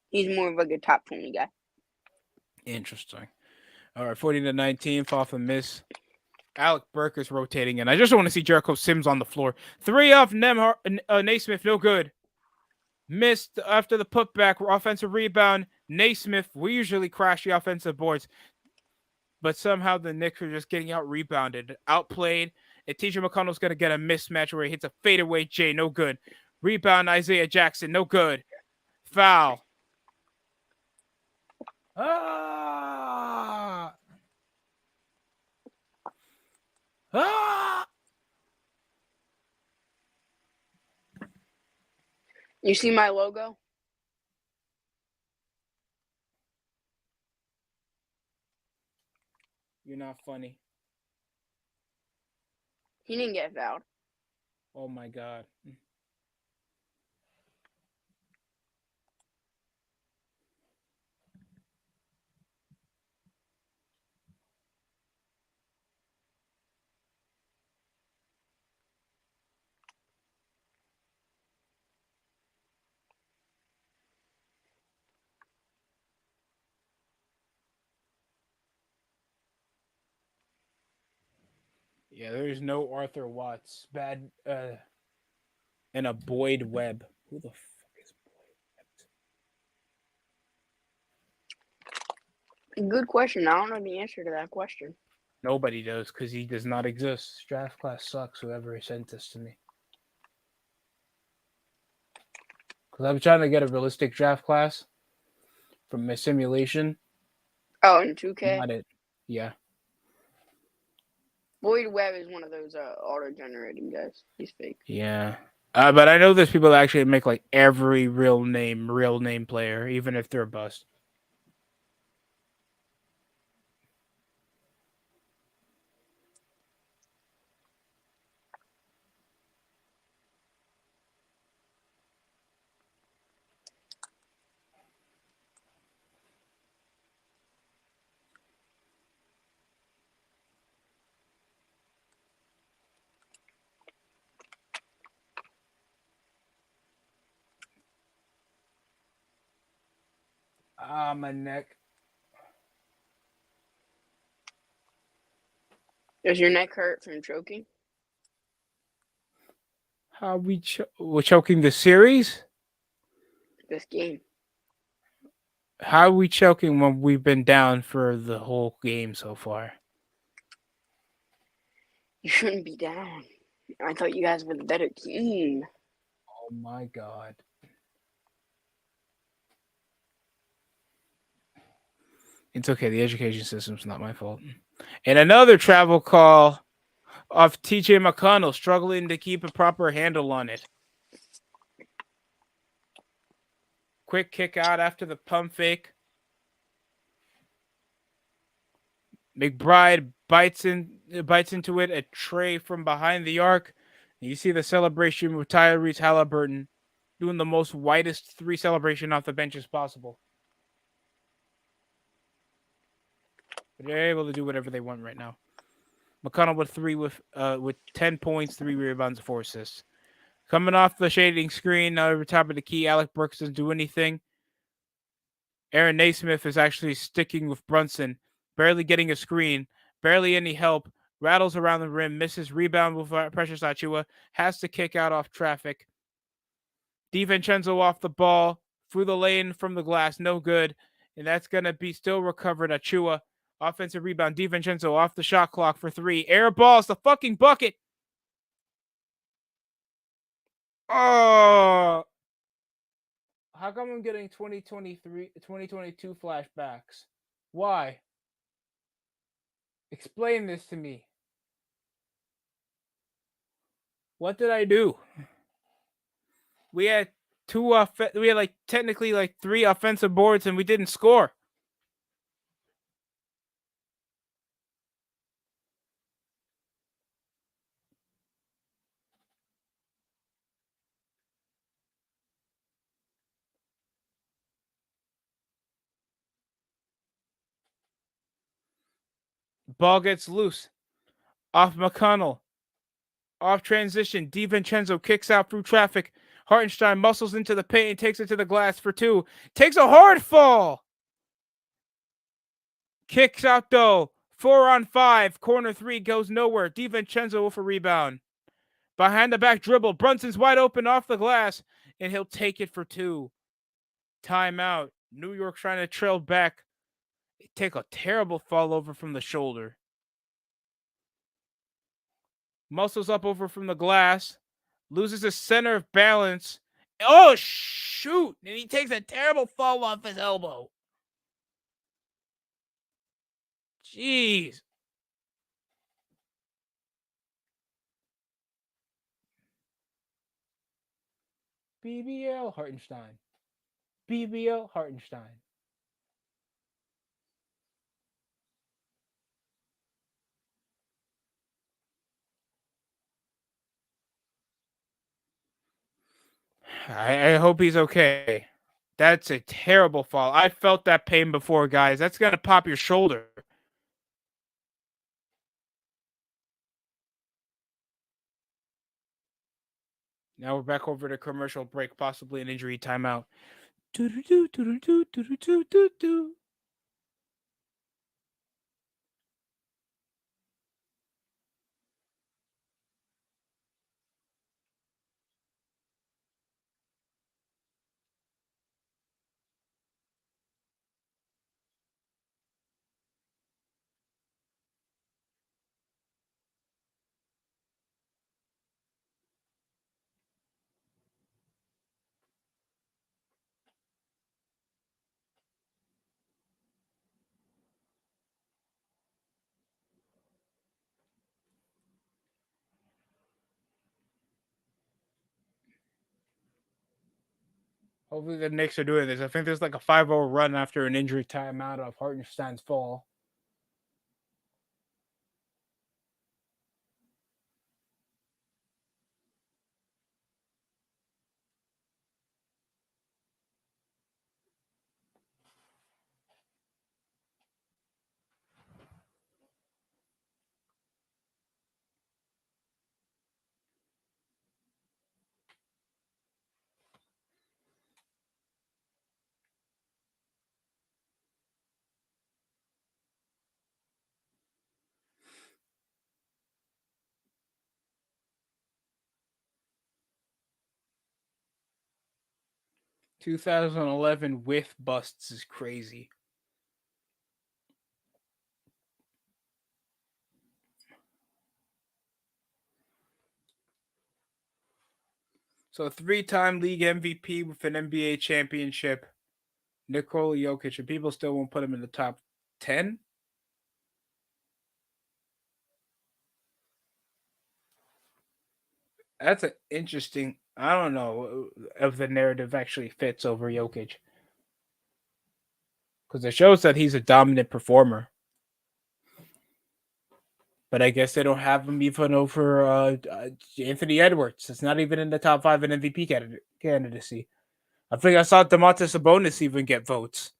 He's more of like a top 20 guy. Interesting. All right, 40-19, off a miss. Alec Burke is rotating in. I just want to see Jericho Sims on the floor. 3 off Naismith, no good. Missed after the putback, offensive rebound. Naismith, we usually crash the offensive boards, but somehow the Knicks are just getting out-rebounded, outplayed. And TJ McConnell's going to get a mismatch where he hits a fadeaway J, no good. Rebound, Isaiah Jackson, no good. Foul. Ah! Ah! You see my logo? You're not funny. He didn't get fouled. Oh my God. Yeah, there's no Arthur Watts. Bad and a Boyd Webb. Who the fuck is Boyd? Good question. I don't know the answer to that question. Nobody does, because he does not exist. Draft class sucks, whoever sent this to me. Because I'm trying to get a realistic draft class from my simulation. Oh, in 2K? Not it. Yeah. Boyd Webb is one of those auto-generating guys. He's fake. Yeah. But I know there's people that actually make like every real name player, even if they're a bust. Ah, my neck. Does your neck hurt from choking? How we're choking the series? This game. How are we choking when we've been down for the whole game so far? You shouldn't be down. I thought you guys were the better team. Oh my god. It's okay. The education system's not my fault. And another travel call of TJ McConnell struggling to keep a proper handle on it. Quick kick out after the pump fake. McBride bites into it, a tray from behind the arc. You see the celebration with Tyrese Halliburton doing the most whitest three celebration off the bench as possible. But they're able to do whatever they want right now. McConnell with 10 points, 3 rebounds, 4 assists. Coming off the shading screen, now over top of the key, Alec Burks doesn't do anything. Aaron Naismith is actually sticking with Brunson, barely getting a screen, barely any help, rattles around the rim, misses rebound with Precious Achua, has to kick out off traffic. DiVincenzo off the ball, through the lane from the glass, no good. And that's going to be still recovered. Achua, offensive rebound. DiVincenzo off the shot clock for 3. Air balls, the fucking bucket. Oh, how come I'm getting 2022 flashbacks? Why? Explain this to me. What did I do? We had we had like technically like 3 offensive boards and we didn't score. Ball gets loose. Off McConnell. Off transition. DiVincenzo kicks out through traffic. Hartenstein muscles into the paint and takes it to the glass for 2. Takes a hard fall. Kicks out though. 4 on 5. Corner 3 goes nowhere. DiVincenzo with a rebound. Behind the back dribble. Brunson's wide open off the glass. And he'll take it for 2. Timeout. New York trying to trail back. Take a terrible fall over from the shoulder. Muscles up over from the glass. Loses his center of balance. Oh, shoot. And he takes a terrible fall off his elbow. Jeez. BBL Hartenstein. BBL Hartenstein. I hope he's okay. That's a terrible fall. I felt that pain before, guys. That's going to pop your shoulder. Now we're back over to commercial break, possibly an injury timeout. Hopefully the Knicks are doing this. I think there's like a 5-0 run after an injury timeout of Hartenstein's fall. 2011 with busts is crazy. So, three-time league MVP with an NBA championship, Nikola Jokic, and people still won't put him in the top 10. That's an interesting. I don't know if the narrative actually fits over Jokic because it shows that he's a dominant performer. But I guess they don't have him even over Anthony Edwards. It's not even in the top five in MVP candidacy. I think I saw Domantas Sabonis even get votes.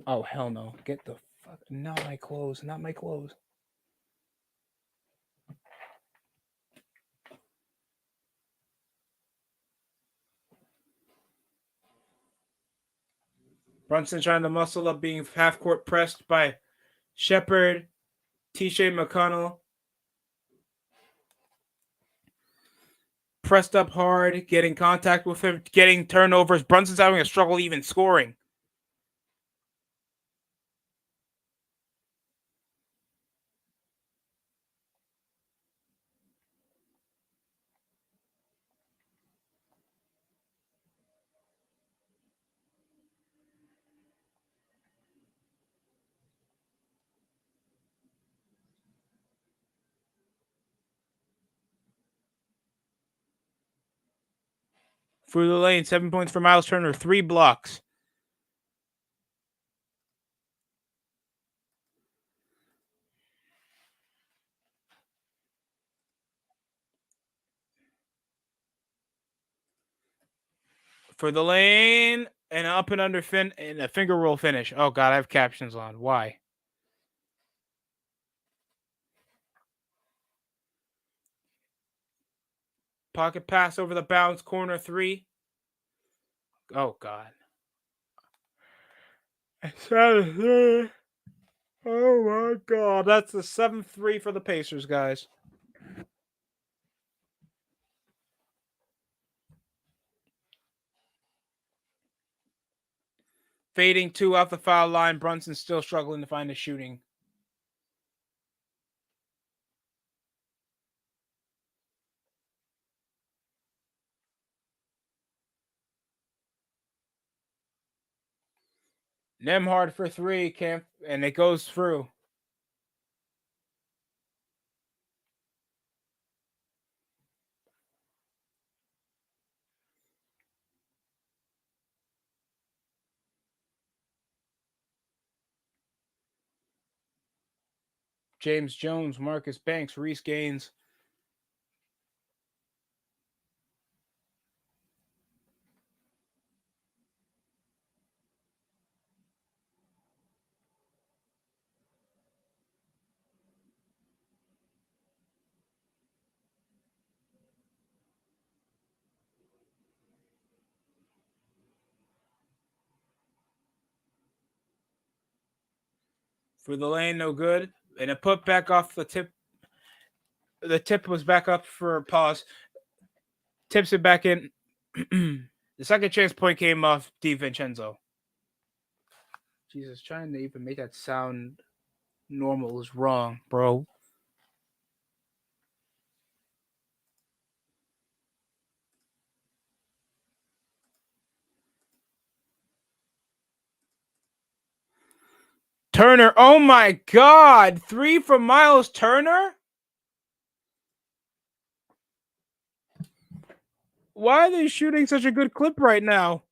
Oh hell no! Get the fuck! Not my clothes! Not my clothes! Brunson trying to muscle up, being half court pressed by Shepard, T.J. McConnell. Pressed up hard, getting contact with him, getting turnovers. Brunson's having a struggle even scoring. Through the lane, 7 points for Miles Turner, 3 blocks. For the lane, and up and under fin and a finger roll finish. Oh god, I have captions on. Why? Pocket pass over the bounce, corner 3. Oh god. Oh my god, that's the 7-3 for the Pacers, guys. Fading 2 off the foul line. Brunson still struggling to find the shooting. Nemhard for 3, and it goes through. James Jones, Marcus Banks, Reese Gaines. For the lane, no good. And a put back off the tip. The tip was back up for pause. Tips it back in. The second chance point came off DiVincenzo. Jesus, trying to even make that sound normal is wrong, bro. Turner, oh my god, 3 from Miles Turner? Why are they shooting such a good clip right now?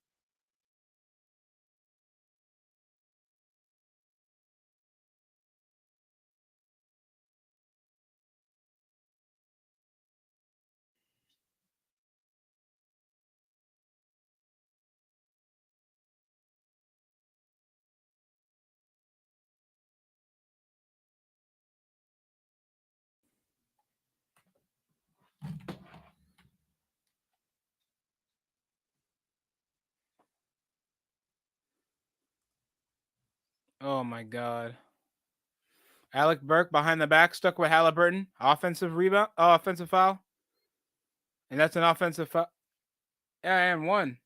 Oh my god. Alec Burke behind the back, stuck with Halliburton. Offensive rebound, offensive foul. And that's an offensive foul. Yeah, and one.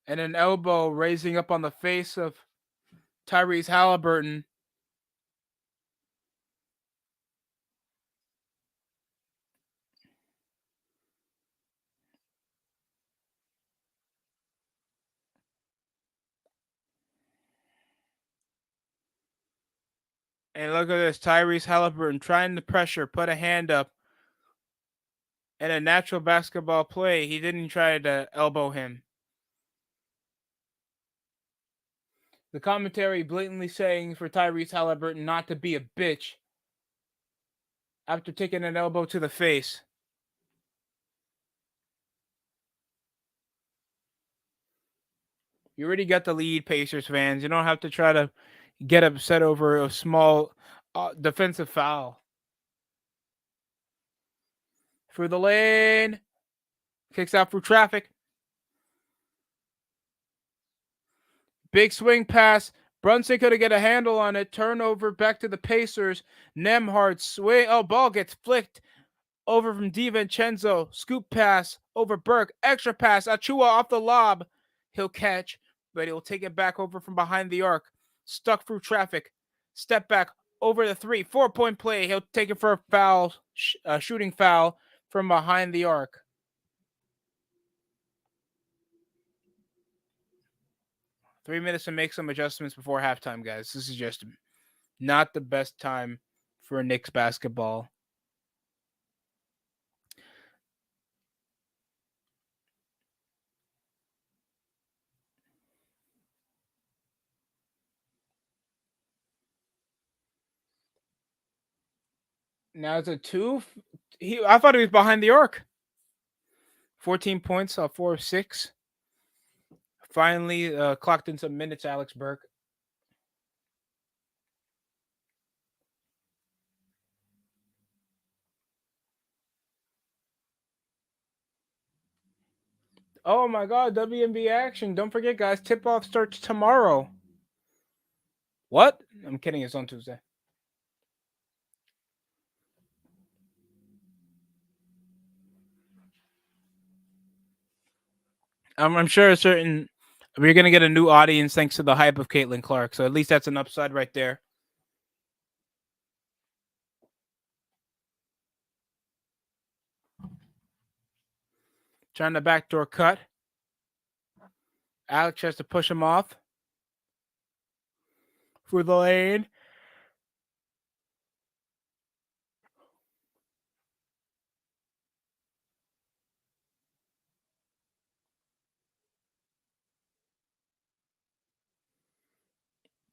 And an elbow raising up on the face of Tyrese Halliburton. And look at this, Tyrese Halliburton trying to pressure, put a hand up. In a natural basketball play, he didn't try to elbow him. The commentary blatantly saying for Tyrese Halliburton not to be a bitch after taking an elbow to the face. You already got the lead, Pacers fans. You don't have to try to get upset over a small defensive foul. Through the lane. Kicks out through traffic. Big swing pass. Brunson could have get a handle on it. Turnover back to the Pacers. Nembhard swing. Oh, ball gets flicked over from DiVincenzo. Scoop pass over Burke. Extra pass. Achua off the lob. He'll catch, but he'll take it back over from behind the arc. Stuck through traffic. Step back over the 3. 4-point play. He'll take it for a foul, shooting foul from behind the arc. 3 minutes to make some adjustments before halftime, guys. This is just not the best time for Knicks basketball. Now it's a 2. I thought he was behind the arc. 14 points, 4 of 6. Finally clocked in some minutes, Alex Burke. Oh my God, WNBA action. Don't forget, guys, tip-off starts tomorrow. What? I'm kidding, it's on Tuesday. I'm sure we're going to get a new audience thanks to the hype of Caitlin Clark. So at least that's an upside right there. Trying to backdoor cut. Alex has to push him off. For the lane.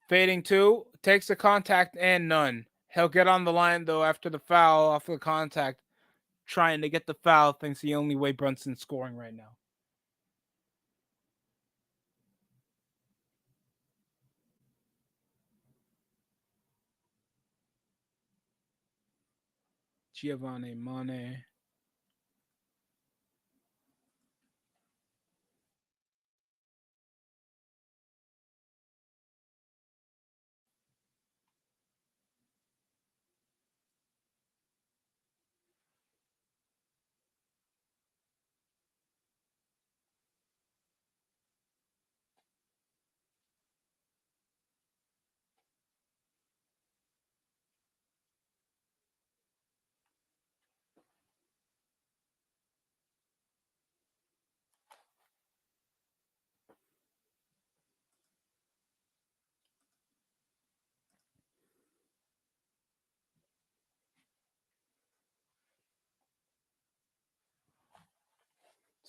Fading 2. Takes the contact and none. He'll get on the line, though, after the foul off the contact. Trying to get the foul. Thinks the only way Brunson's scoring right now. Giovanni Mane.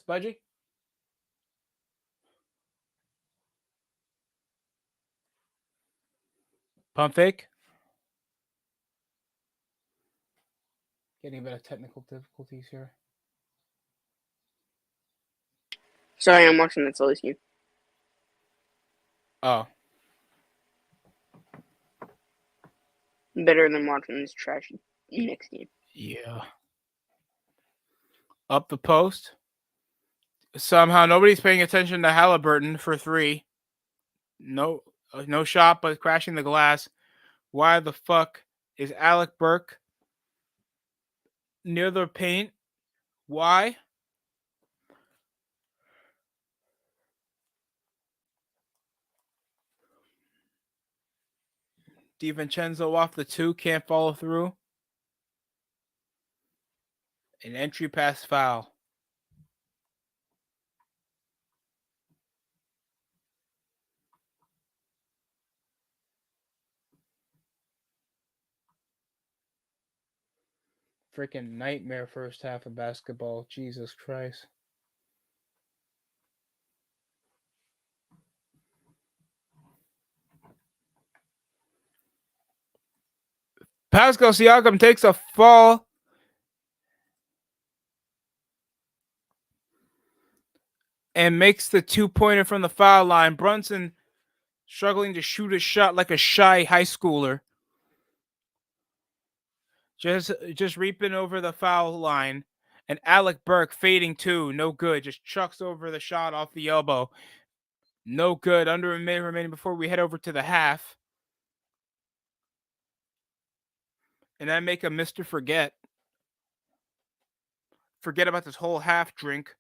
Spudgy? Pump fake? Getting a bit of technical difficulties here. Sorry, I'm watching the Phillies game. Oh. Better than watching this trashy Knicks game. Yeah. Up the post. Somehow nobody's paying attention to Halliburton for 3. No shot, but crashing the glass. Why the fuck is Alec Burke near the paint? Why? DiVincenzo off the 2, can't follow through. An entry pass foul. Freaking nightmare first half of basketball. Jesus Christ. Pascal Siakam takes a fall and makes the 2-pointer from the foul line. Brunson struggling to shoot a shot like a shy high schooler. Just reaping over the foul line. And Alec Burke fading 2. No good. Just chucks over the shot off the elbow. No good. Under a minute remaining before we head over to the half. And I make a Mr. Forget. Forget about this whole half drink.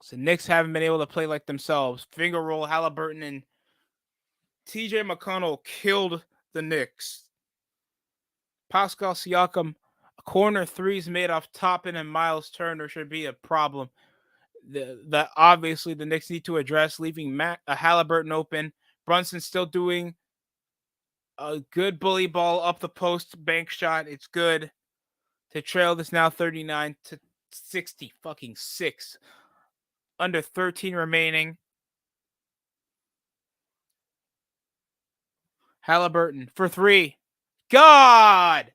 So Knicks haven't been able to play like themselves. Finger roll, Halliburton, and TJ McConnell killed the Knicks. Pascal Siakam, corner threes made off Toppin and Miles Turner should be a problem. That obviously the Knicks need to address, leaving Halliburton open. Brunson still doing a good bully ball up the post, bank shot. It's good to trail this now 39-60 fucking 6. Under 13 remaining. Halliburton for 3. God!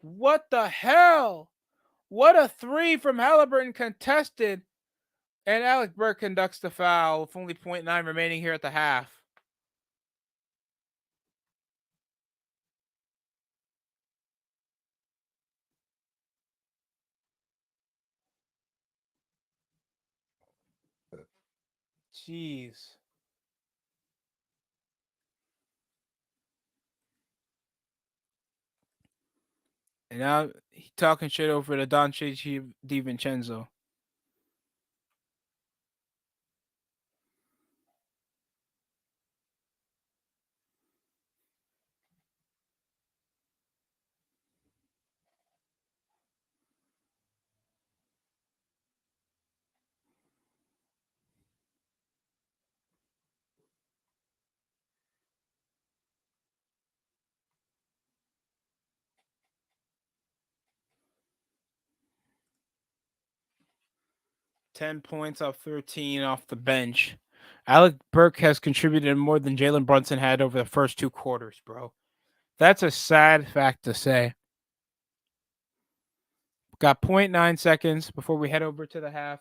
What the hell? What a 3 from Halliburton contested. And Alec Burke conducts the foul with only 0.9 remaining here at the half. Jeez. And now he's talking shit over to Donche DiVincenzo. $10 points off 13 off the bench. Alec Burke has contributed more than Jalen Brunson had over the first 2 quarters, bro. That's a sad fact to say. Got 0.9 seconds before we head over to the half.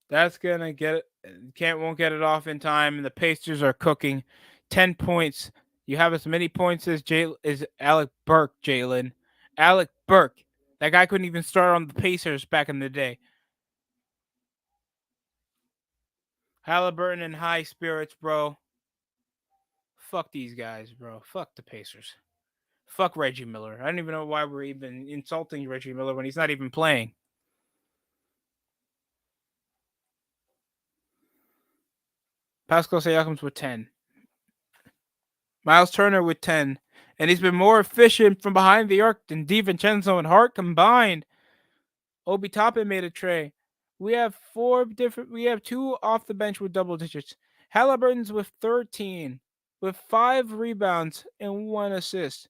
That's gonna get it. Won't get it off in time. And the Pacers are cooking. 10 points. You have as many points as Alec Burke, Jalen. Alec Burke. That guy couldn't even start on the Pacers back in the day. Halliburton in high spirits, bro. Fuck these guys, bro. Fuck the Pacers. Fuck Reggie Miller. I don't even know why we're even insulting Reggie Miller when he's not even playing. Pascal Siakam's with 10. Miles Turner with 10. And he's been more efficient from behind the arc than DiVincenzo and Hart combined. Obi Toppin made a tray. We have 2 off the bench with double digits. Halliburton's with 13, with 5 rebounds and 1 assist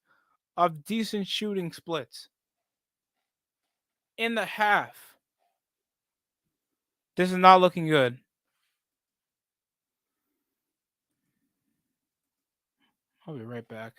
of decent shooting splits. In the half. This is not looking good. I'll be right back.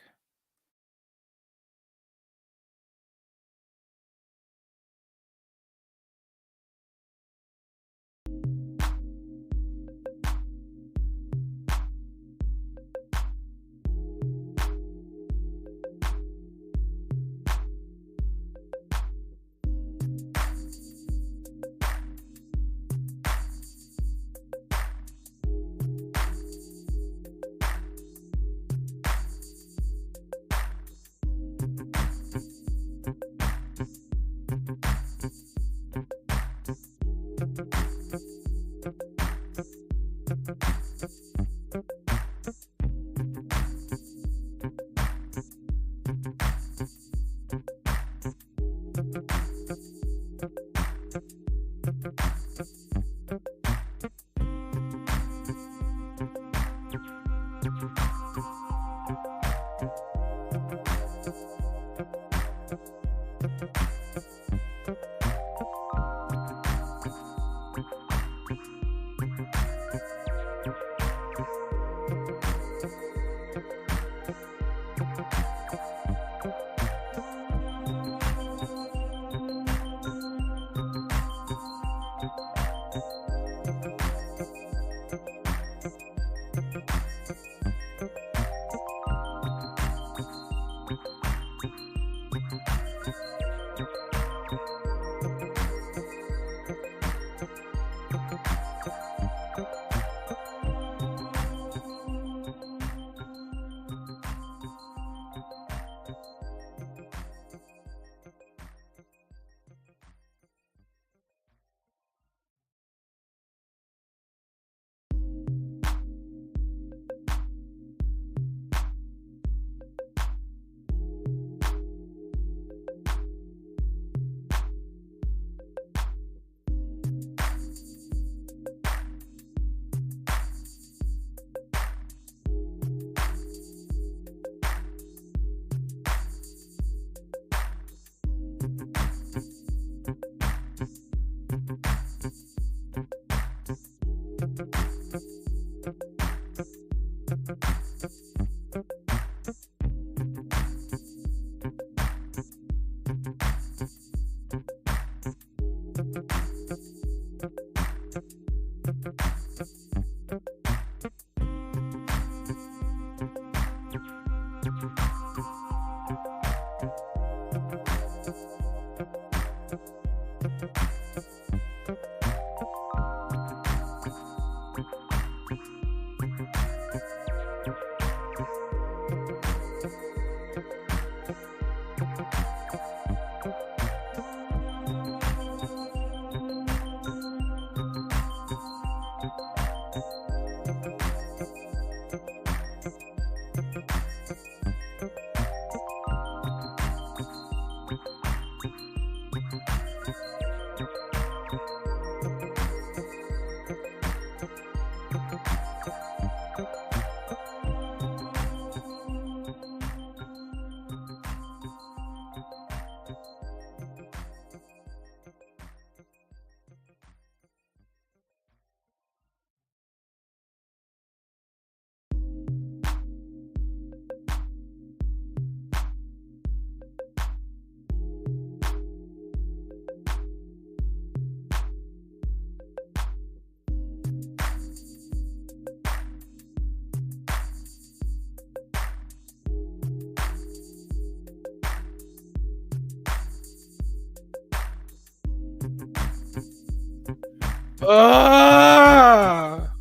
Ah!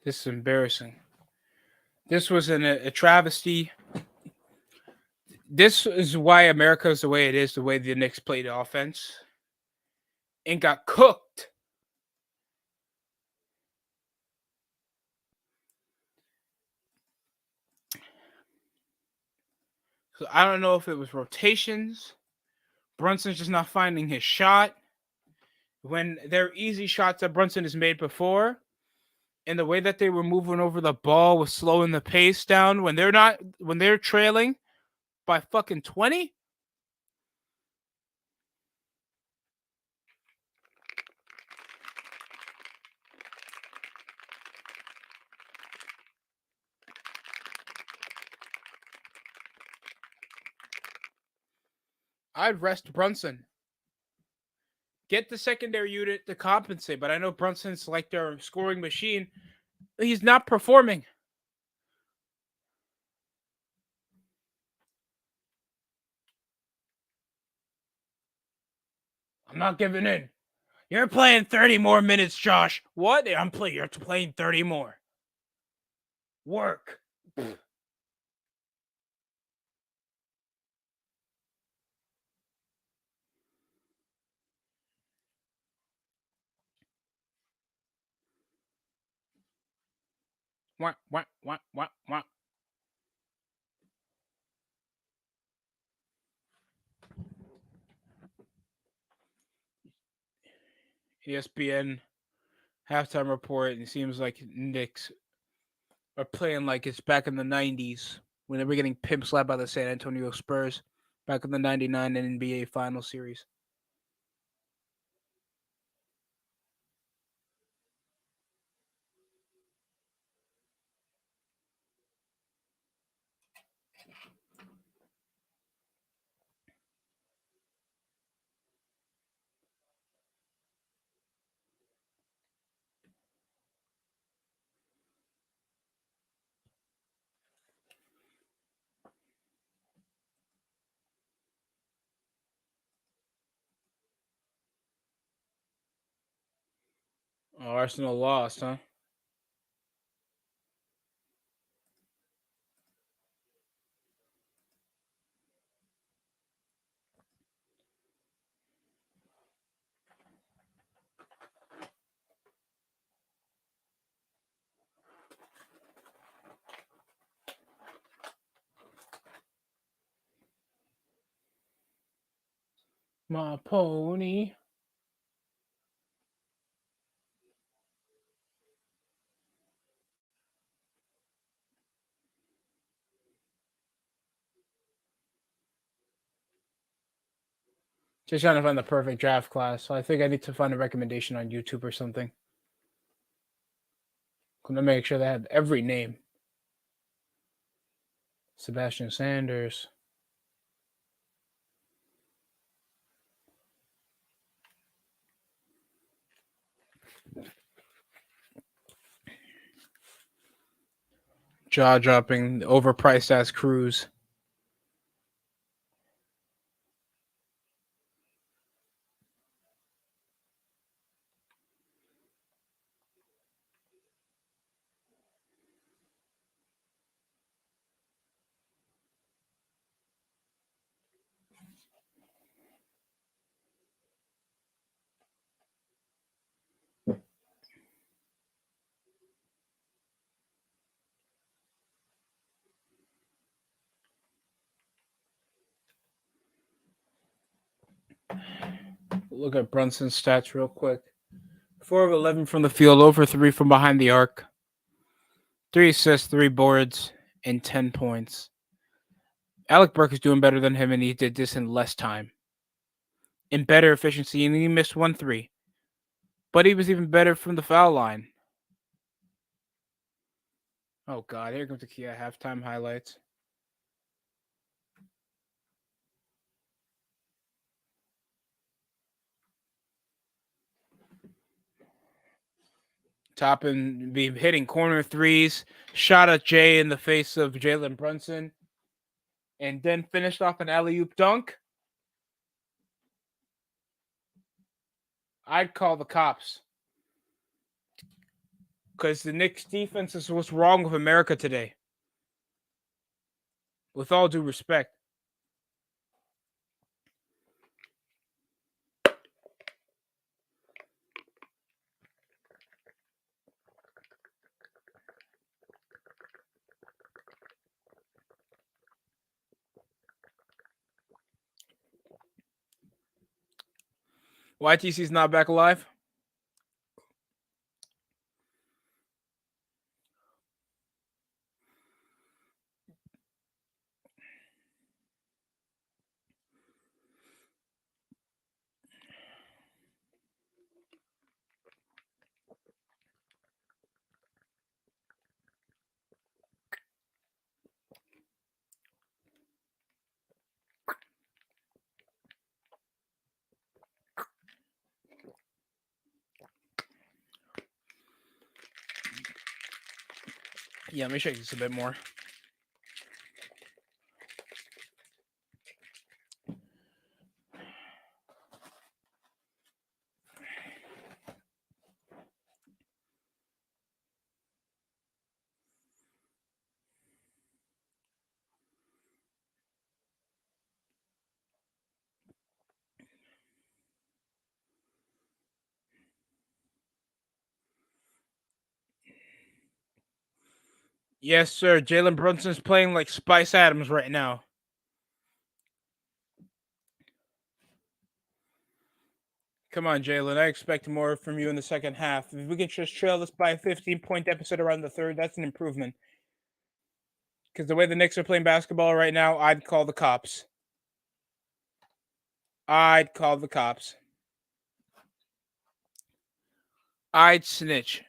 This is embarrassing. This was a travesty. This is why America is the way it is, the way the Knicks played offense and got cooked. So I don't know if it was rotations. Brunson's just not finding his shot. When there are easy shots that Brunson has made before, and the way that they were moving over the ball was slowing the pace down when they're trailing by fucking 20. I'd rest Brunson. Get the secondary unit to compensate, but I know Brunson's like their scoring machine. He's not performing. I'm not giving in. You're playing 30 more minutes, Josh. What? You're playing 30 more. Work. Wah. ESPN halftime report, and it seems like Knicks are playing like it's back in the '90s when they were getting pimp slapped by the San Antonio Spurs back in the '99 NBA Final Series. Oh, Arsenal lost, huh? My pony. Just trying to find the perfect draft class. So I think I need to find a recommendation on YouTube or something. I'm gonna make sure they have every name. Sebastian Sanders. Jaw dropping, overpriced ass Cruz. Look at Brunson's stats real quick. 4 of 11 from the field, over 3 from behind the arc. 3 assists, 3 boards, and 10 points. Alec Burke is doing better than him, and he did this in less time. In better efficiency, and he missed 1 3. But he was even better from the foul line. Oh, God. Here comes the Kia halftime highlights. Toppin be hitting corner threes, shot at Jay in the face of Jalen Brunson, and then finished off an alley-oop dunk. I'd call the cops. Because the Knicks defense is what's wrong with America today. With all due respect. YTC's not back alive. Yeah, let me shake this a bit more. Yes, sir. Jalen Brunson's playing like Spice Adams right now. Come on, Jalen. I expect more from you in the second half. If we can just trail this by a 15-point deficit around the third, that's an improvement. Because the way the Knicks are playing basketball right now, I'd call the cops. I'd call the cops. I'd snitch.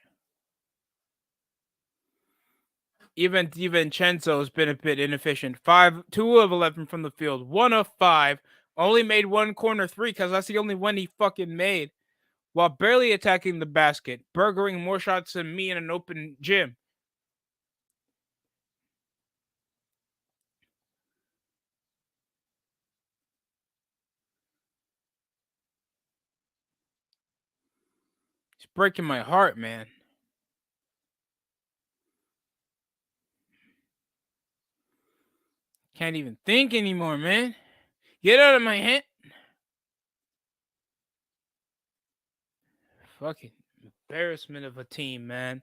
Even DiVincenzo's been a bit inefficient. 2 of 11 from the field, 1 of 5. Only made one corner three because that's the only one he fucking made. While barely attacking the basket, burgering more shots than me in an open gym. It's breaking my heart, man. Can't even think anymore, man. Get out of my head. Fucking embarrassment of a team, man.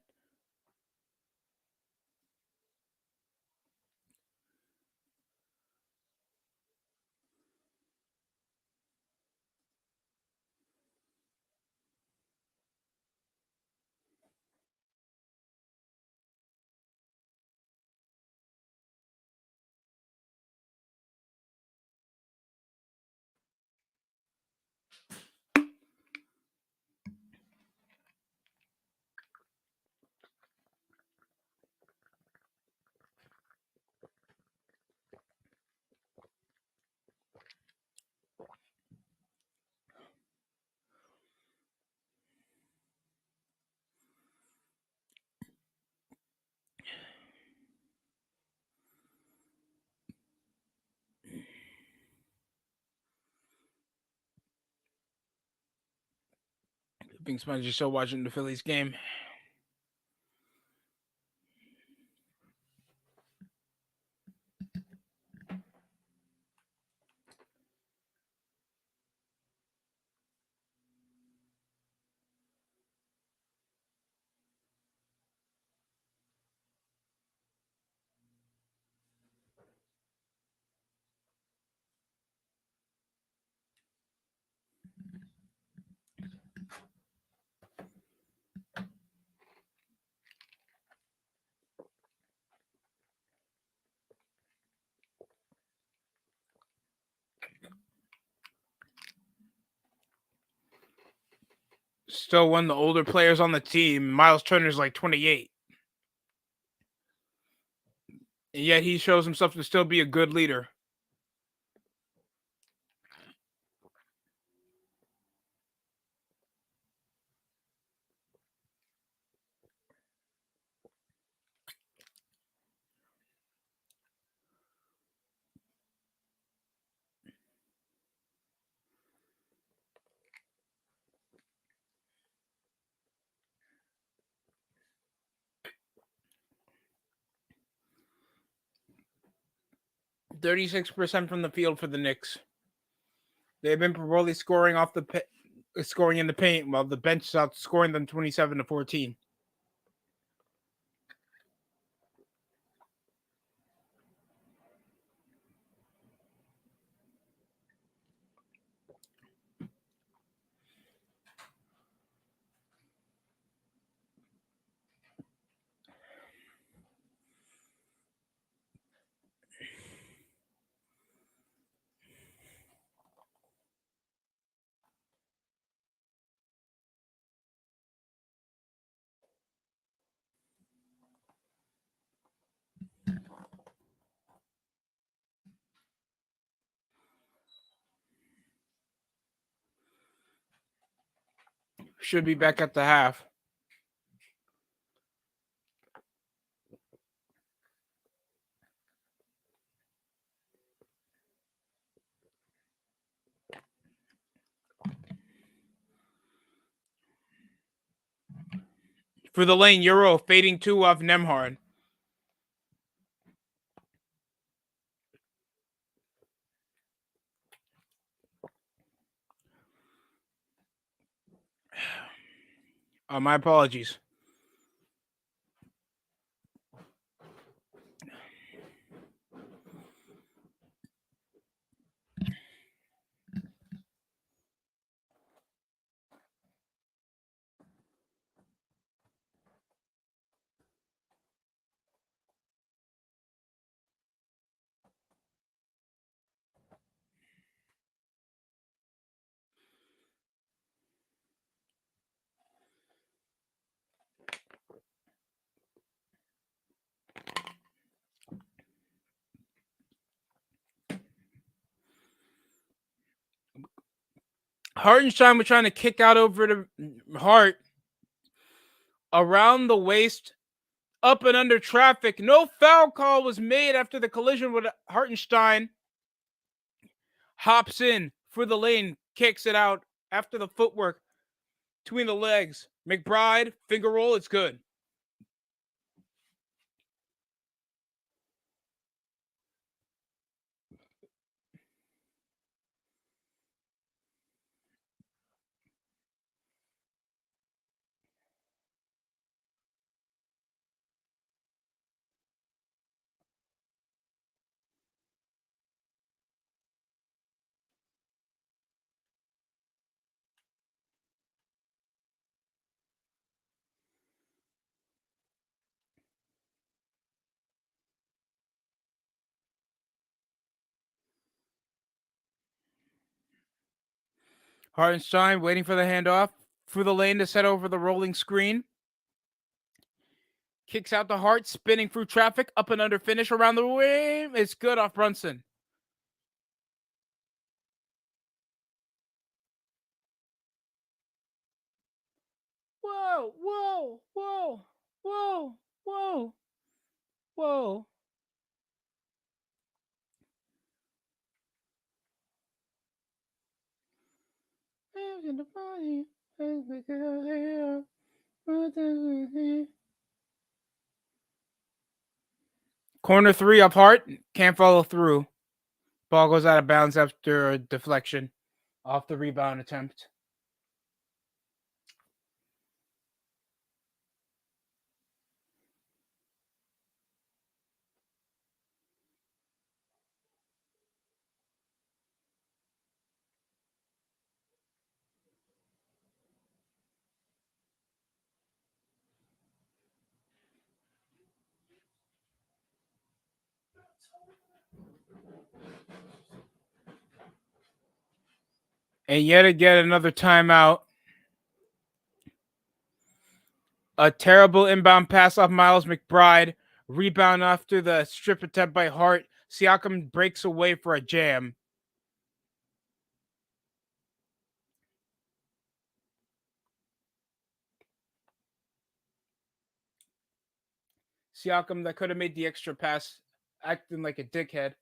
Being spongy, still watching the Phillies game. Still one of the older players on the team. Miles Turner's like 28. And yet he shows himself to still be a good leader. %36% from the field for the Knicks. They've been probably scoring scoring in the paint, while the bench is outscoring them 27-14. Should be back at the half. For the lane, Euro fading 2 off Nemhard. My apologies. Hartenstein was trying to kick out over the Hart, around the waist, up and under traffic. No foul call was made after the collision with Hartenstein. Hops in for the lane, kicks it out after the footwork between the legs. McBride, finger roll, it's good. Hartenstein waiting for the handoff through the lane to set over the rolling screen. Kicks out the Hart, spinning through traffic, up and under finish around the rim. It's good off Brunson. Whoa, whoa, whoa, whoa, whoa, whoa. In the body, corner three up Hart, can't follow through. Ball goes out of bounds after a deflection off the rebound attempt. And yet again, another timeout. A terrible inbound pass off Miles McBride. Rebound after the strip attempt by Hart. Siakam breaks away for a jam. Siakam that could have made the extra pass, acting like a dickhead.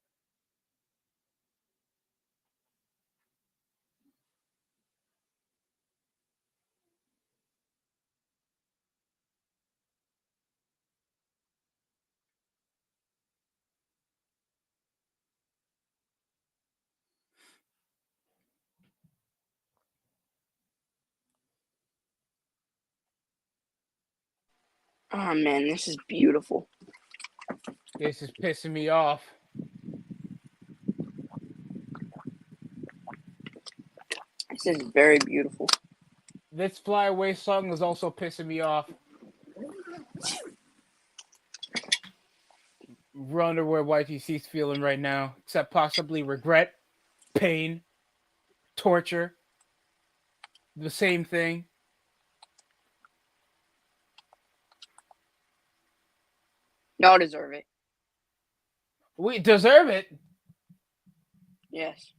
Oh man, this is beautiful. This is pissing me off. This is very beautiful. This Fly Away song is also pissing me off. Wonder where YTC's feeling right now, except possibly regret, pain, torture. The same thing. Y'all deserve it. We deserve it. Yes.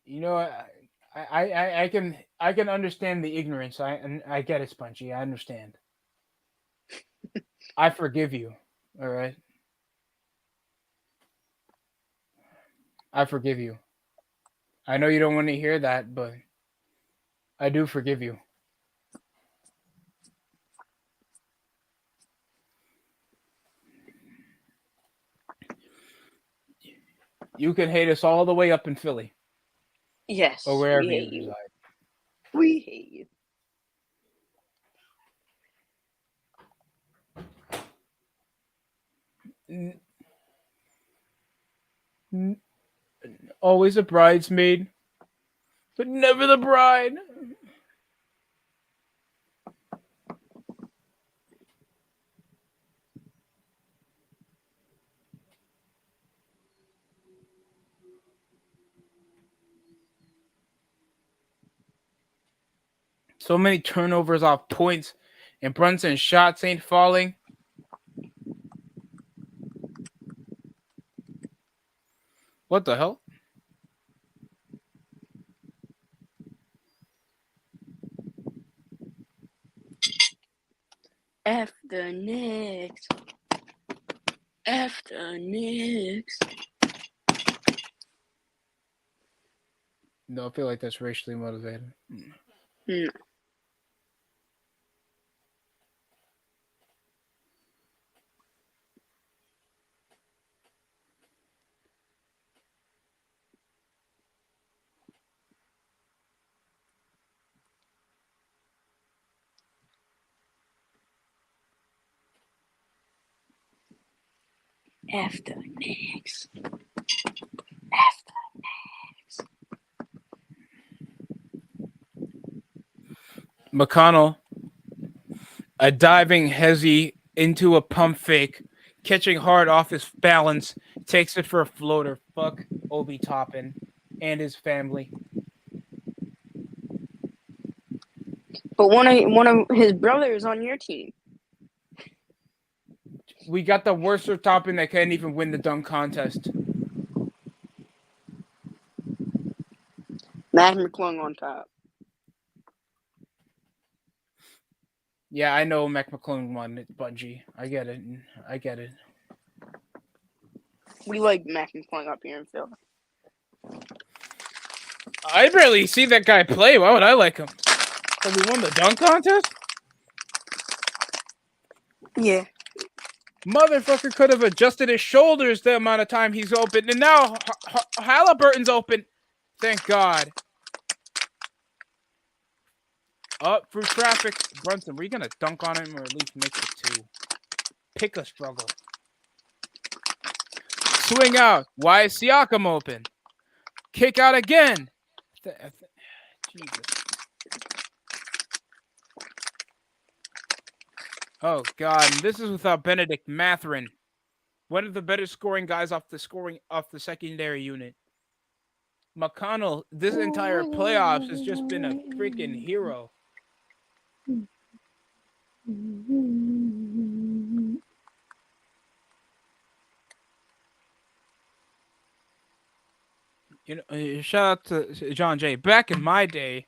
You know, I can understand the ignorance. I get it, Spongy. I understand. I forgive you. All right. I forgive you. I know you don't want to hear that, but I do forgive you. You can hate us all the way up in Philly. Yes. Or wherever we hate you reside. We hate you. Always a bridesmaid, but never the bride. So many turnovers off points, and Brunson's shots ain't falling. What the hell? F the Knicks. F the Knicks. No, I feel like that's racially motivated. No. F the Knicks. F the Knicks. McConnell, a diving hezzy into a pump fake, catching hard off his balance, takes it for a floater. Fuck Obi Toppin and his family. But one of his brothers on your team. We got the worst of Toppin that can't even win the dunk contest. Mac McClung on top. Yeah, I know Mac McClung won it, Bungie. I get it. I get it. We like Mac McClung up here in Philly. I barely see that guy play. Why would I like him? So we won the dunk contest? Yeah. Motherfucker could have adjusted his shoulders the amount of time he's open. And now Halliburton's open. Thank God. Up through traffic. Brunson, were you going to dunk on him or at least make it two? Pick a struggle. Swing out. Why is Siakam open? Kick out again. Jesus. Oh God! And this is without Benedict Mathurin, one of the better scoring guys off the secondary unit. McConnell, this entire playoffs has just been a freaking hero. You know, shout out to John Jay. Back in my day,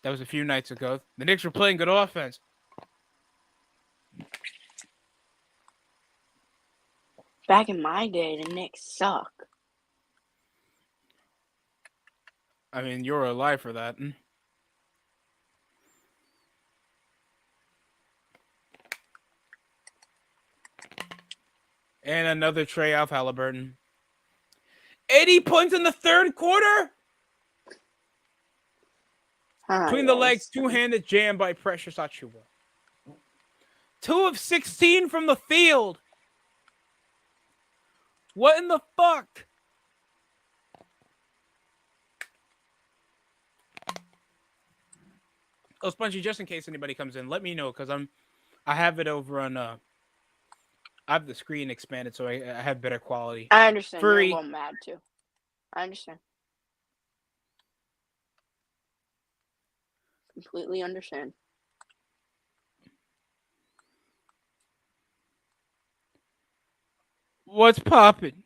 that was a few nights ago. The Knicks were playing good offense. Back in my day, the Knicks suck. I mean, you're alive for that. And another tray off Halliburton. 80 points in the third quarter? Between the legs, two-handed jam by Precious Achiuwa. 2 of 16 from the field. What in the fuck? Oh, Spongy, just in case anybody comes in, let me know because I have it over on I have the screen expanded so I have better quality. I understand. You're a little mad too. I understand. Completely understand. What's poppin'?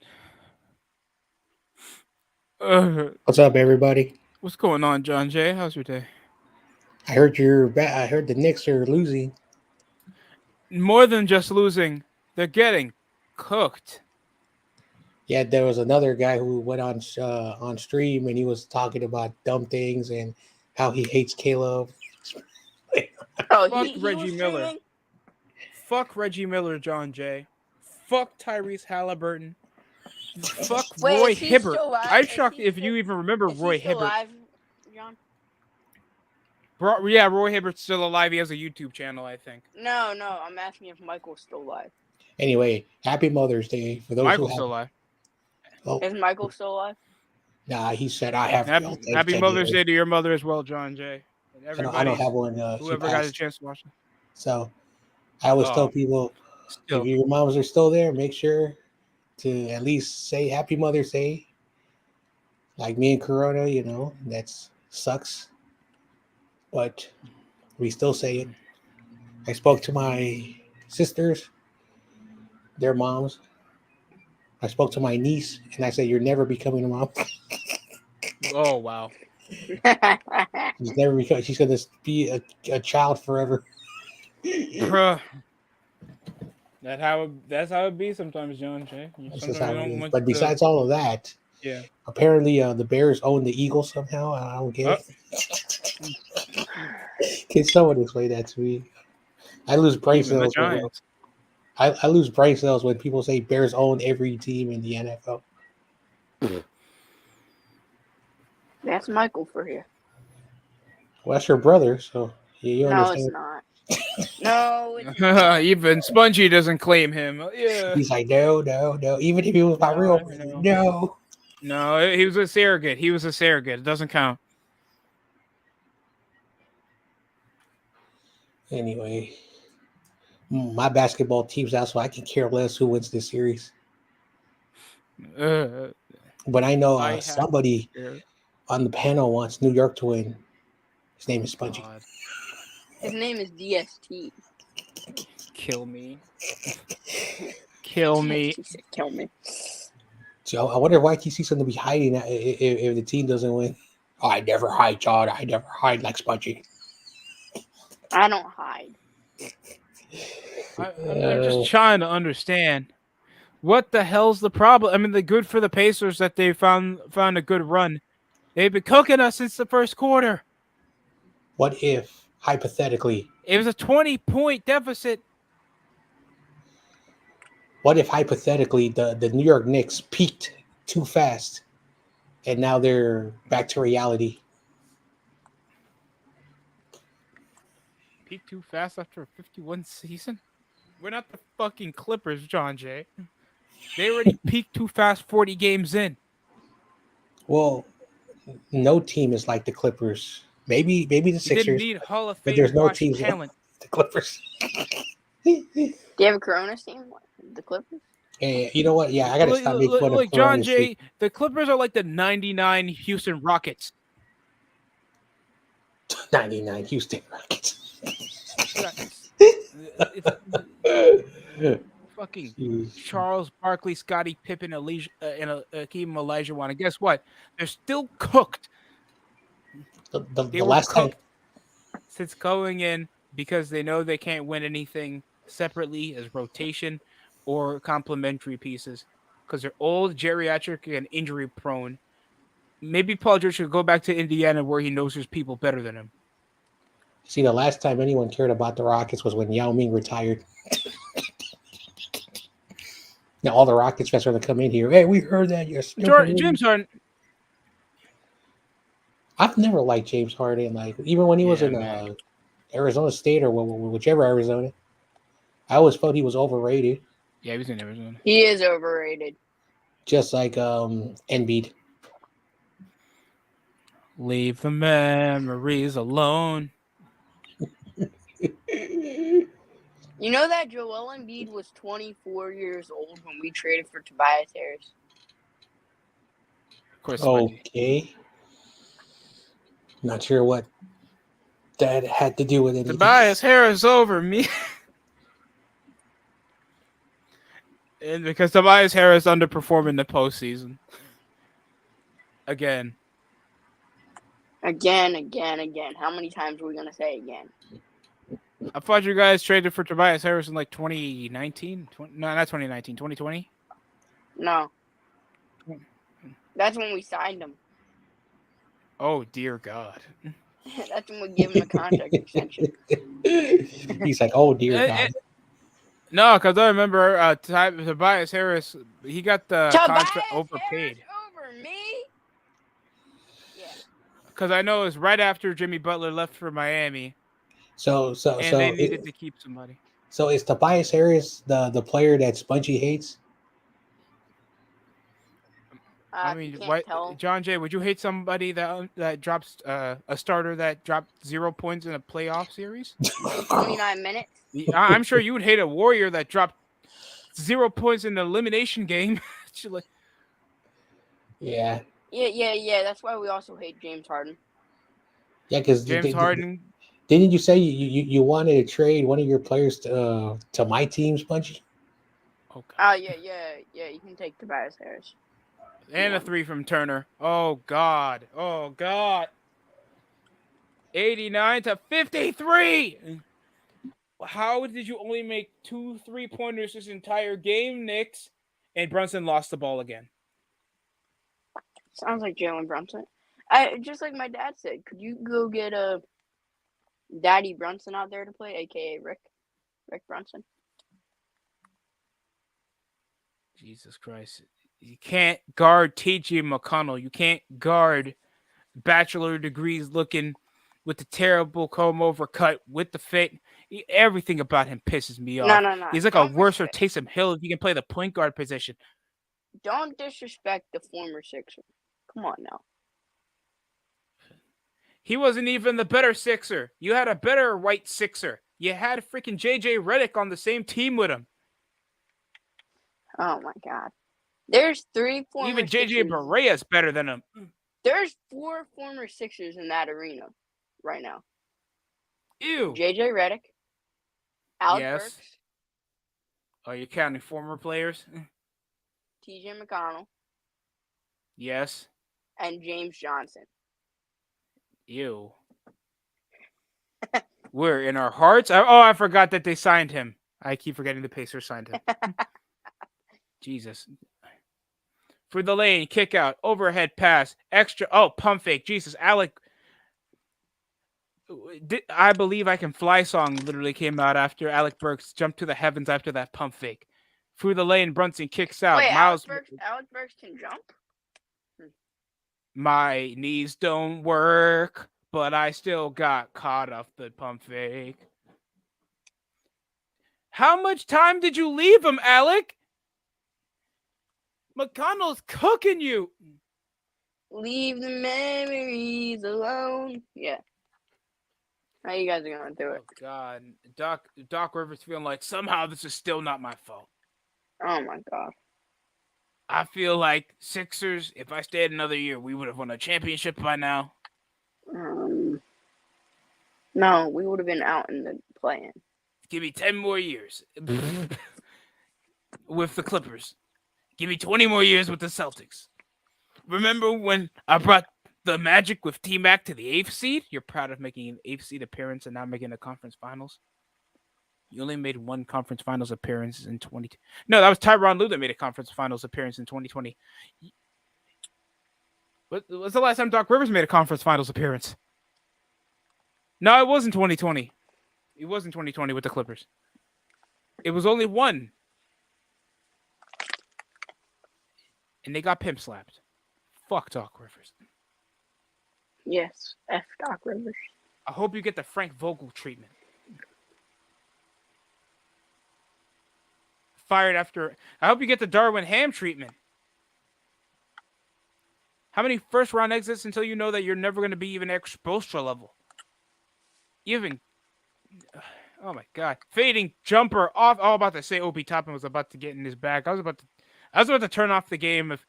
What's up, everybody? What's going on, John Jay? How's your day? I heard I heard the Knicks are losing. More than just losing, they're getting cooked. Yeah, there was another guy who went on stream and he was talking about dumb things and how he hates Caleb. Oh, Fuck he Reggie was Miller. streaming? Fuck Reggie Miller, John Jay. Fuck Tyrese Halliburton. Fuck Wait, Roy is he Hibbert. still live? I'm Is shocked he if still- you even remember Is Roy he still Hibbert. live, John? Yeah, Roy Hibbert's still alive. He has a YouTube channel, I think. No. I'm asking if Michael's still live. Anyway, happy Mother's Day for those Michael's who still alive. Oh, Is Michael still alive? nah, he said I have Happy Mother's Day to your mother as well, John Jay. And I everybody, don't have one. whoever got a chance to watch it. So I always tell people, if your moms are still there, make sure to at least say Happy Mother's Day. Like me and Corona, you know, that's sucks. But we still say it. I spoke to my sisters, their moms. I spoke to my niece, and I said, "You're never becoming a mom." Oh wow! She's never become. She's gonna be a child forever. Bruh. That's how it be sometimes, John Jay. That's just Sometimes you how it don't is. want But to. besides all of that, Yeah. apparently the Bears own the Eagles somehow. I don't get it. Can someone explain that to me? I lose brain Even the cells when Giants. I lose brain cells when people say Bears own every team in the NFL. That's Michael for you. Well, that's your brother, so you No, it's understand. not. No, it's not. Even Spongy doesn't claim him. Yeah. He's like, no. Even if he was my real brother, no. No, he was a surrogate. It doesn't count. Anyway, my basketball team's out, so I can care less who wins this series. But I know somebody on the panel wants New York to win. His name is Spongy. God. His name is DST. Kill me. Kill me. He said, kill me. So I wonder why TC's going to be hiding if the team doesn't win. Oh, I never hide, John. I never hide like Spongy. I don't hide. I'm just trying to understand. What the hell's the problem? I mean, the good for the Pacers that they found a good run. They've been cooking us since the first quarter. What if, hypothetically, it was a 20-point deficit? What if, hypothetically, the New York Knicks peaked too fast and now they're back to reality? Peaked too fast after a 51 season? We're not the fucking Clippers, John Jay. They already peaked too fast 40 games in. Well, no team is like the Clippers. Maybe the Sixers. Didn't need Hall of Fame but there's no watch teams talent. like the Clippers. Do you have a Coronas team? The Clippers? Hey, you know what? Yeah, I gotta stop making fun of John Coronas. Jay, the Clippers are like the 99 Houston Rockets. 99 Houston Rockets. It's fucking Charles Barkley, Scottie Pippen, and Akeem Olajuwon. And guess what? They're still cooked. The last time since going in because they know they can't win anything separately as rotation or complementary pieces because they're old, geriatric, and injury prone. Maybe Paul George should go back to Indiana where he knows his people better than him. See, the last time anyone cared about the Rockets was when Yao Ming retired. Now all the Rockets fans are going to come in here. Hey, we heard that you're James Harden. I've never liked James Harden. Like even when he was in Arizona State or whichever Arizona, I always felt he was overrated. Yeah, he was in Arizona. He is overrated. Just like Embiid. Leave the memories alone. You know that Joel Embiid was 24 years old when we traded for Tobias Harris? Of course. Okay. Not sure what that had to do with anything. Tobias Harris over me. And because Tobias Harris underperformed in the postseason. Again. Again. How many times are we going to say again? I thought you guys traded for Tobias Harris in like 2019. No, not 2019. 2020? No. That's when we signed him. Oh, dear God. That's when we gave him a contract extension. He's like, oh, dear God. No, because I remember Tobias Harris, he got the contract overpaid. Over me? Yeah. Because I know it was right after Jimmy Butler left for Miami. They needed to keep somebody. So is Tobias Harris the player that Spongy hates? I mean, John Jay, would you hate somebody that drops a starter that dropped 0 points in a playoff series? 29 minutes. I'm sure you would hate a Warrior that dropped 0 points in the elimination game. Yeah. Yeah. That's why we also hate James Harden. Yeah, because James Harden. Didn't you say you wanted to trade one of your players to my team, Spongy? Oh, yeah. You can take Tobias Harris. And a 3 from Turner. Oh, God. 89 to 53. how did you only make 2 3-pointers this entire game, Knicks? And Brunson lost the ball again. Sounds like Jalen Brunson. Just like my dad said, could you go get a Daddy Brunson out there to play, aka Rick Brunson? Jesus Christ. You can't guard TJ McConnell. You can't guard bachelor degrees looking with the terrible comb over cut with the fit. Everything about him pisses me off. No. He's like a worse Taysom Hill if he can play the point guard position. Don't disrespect the former Sixer. Come on now. He wasn't even the better Sixer. You had a better white Sixer. You had freaking JJ Redick on the same team with him. Oh my God. There's 3 former Even JJ Sixers. Barea is better than him. There's 4 former Sixers in that arena right now. Ew. JJ Redick, Alec Yes. Burks, Are you counting former players? TJ McConnell, Yes. and James Johnson. Ew. We're in our hearts. I forgot that they signed him. I keep forgetting the Pacers signed him. Jesus. For the lane, kick out, overhead pass, extra. Oh, pump fake. Jesus, Alec. I believe I can fly song literally came out after Alec Burks jumped to the heavens after that pump fake. Through the lane, Brunson kicks out. Wait, Miles. Alec Burks can jump? My knees don't work, but I still got caught off the pump fake. How much time did you leave him, Alec? McConnell's cooking you. Leave the memories alone. Yeah. How you guys are gonna do it? Oh God, Doc Rivers feeling like somehow this is still not my fault. Oh my God. I feel like Sixers, if I stayed another year, we would have won a championship by now. No, we would have been out in the play-in. Give me 10 more years with the Clippers. Give me 20 more years with the Celtics. Remember when I brought the Magic with T-Mac to the 8th seed? You're proud of making an 8th seed appearance and not making the conference finals? You only made one conference finals appearance in 20. No, that was Tyronn Lue that made a conference finals appearance in 2020. What's the last time Doc Rivers made a conference finals appearance? No, it wasn't 2020. It wasn't 2020 with the Clippers. It was only one. And they got pimp slapped. Fuck Doc Rivers. Yes, F Doc Rivers. I hope you get the Frank Vogel treatment. Fired after. I hope you get the Darwin Ham treatment. How many first round exits until you know that you're never going to be even exposure level? Even. Oh my God. Fading jumper off. Oh, about to say Obi Toppin was about to get in his bag. I was about to turn off the game if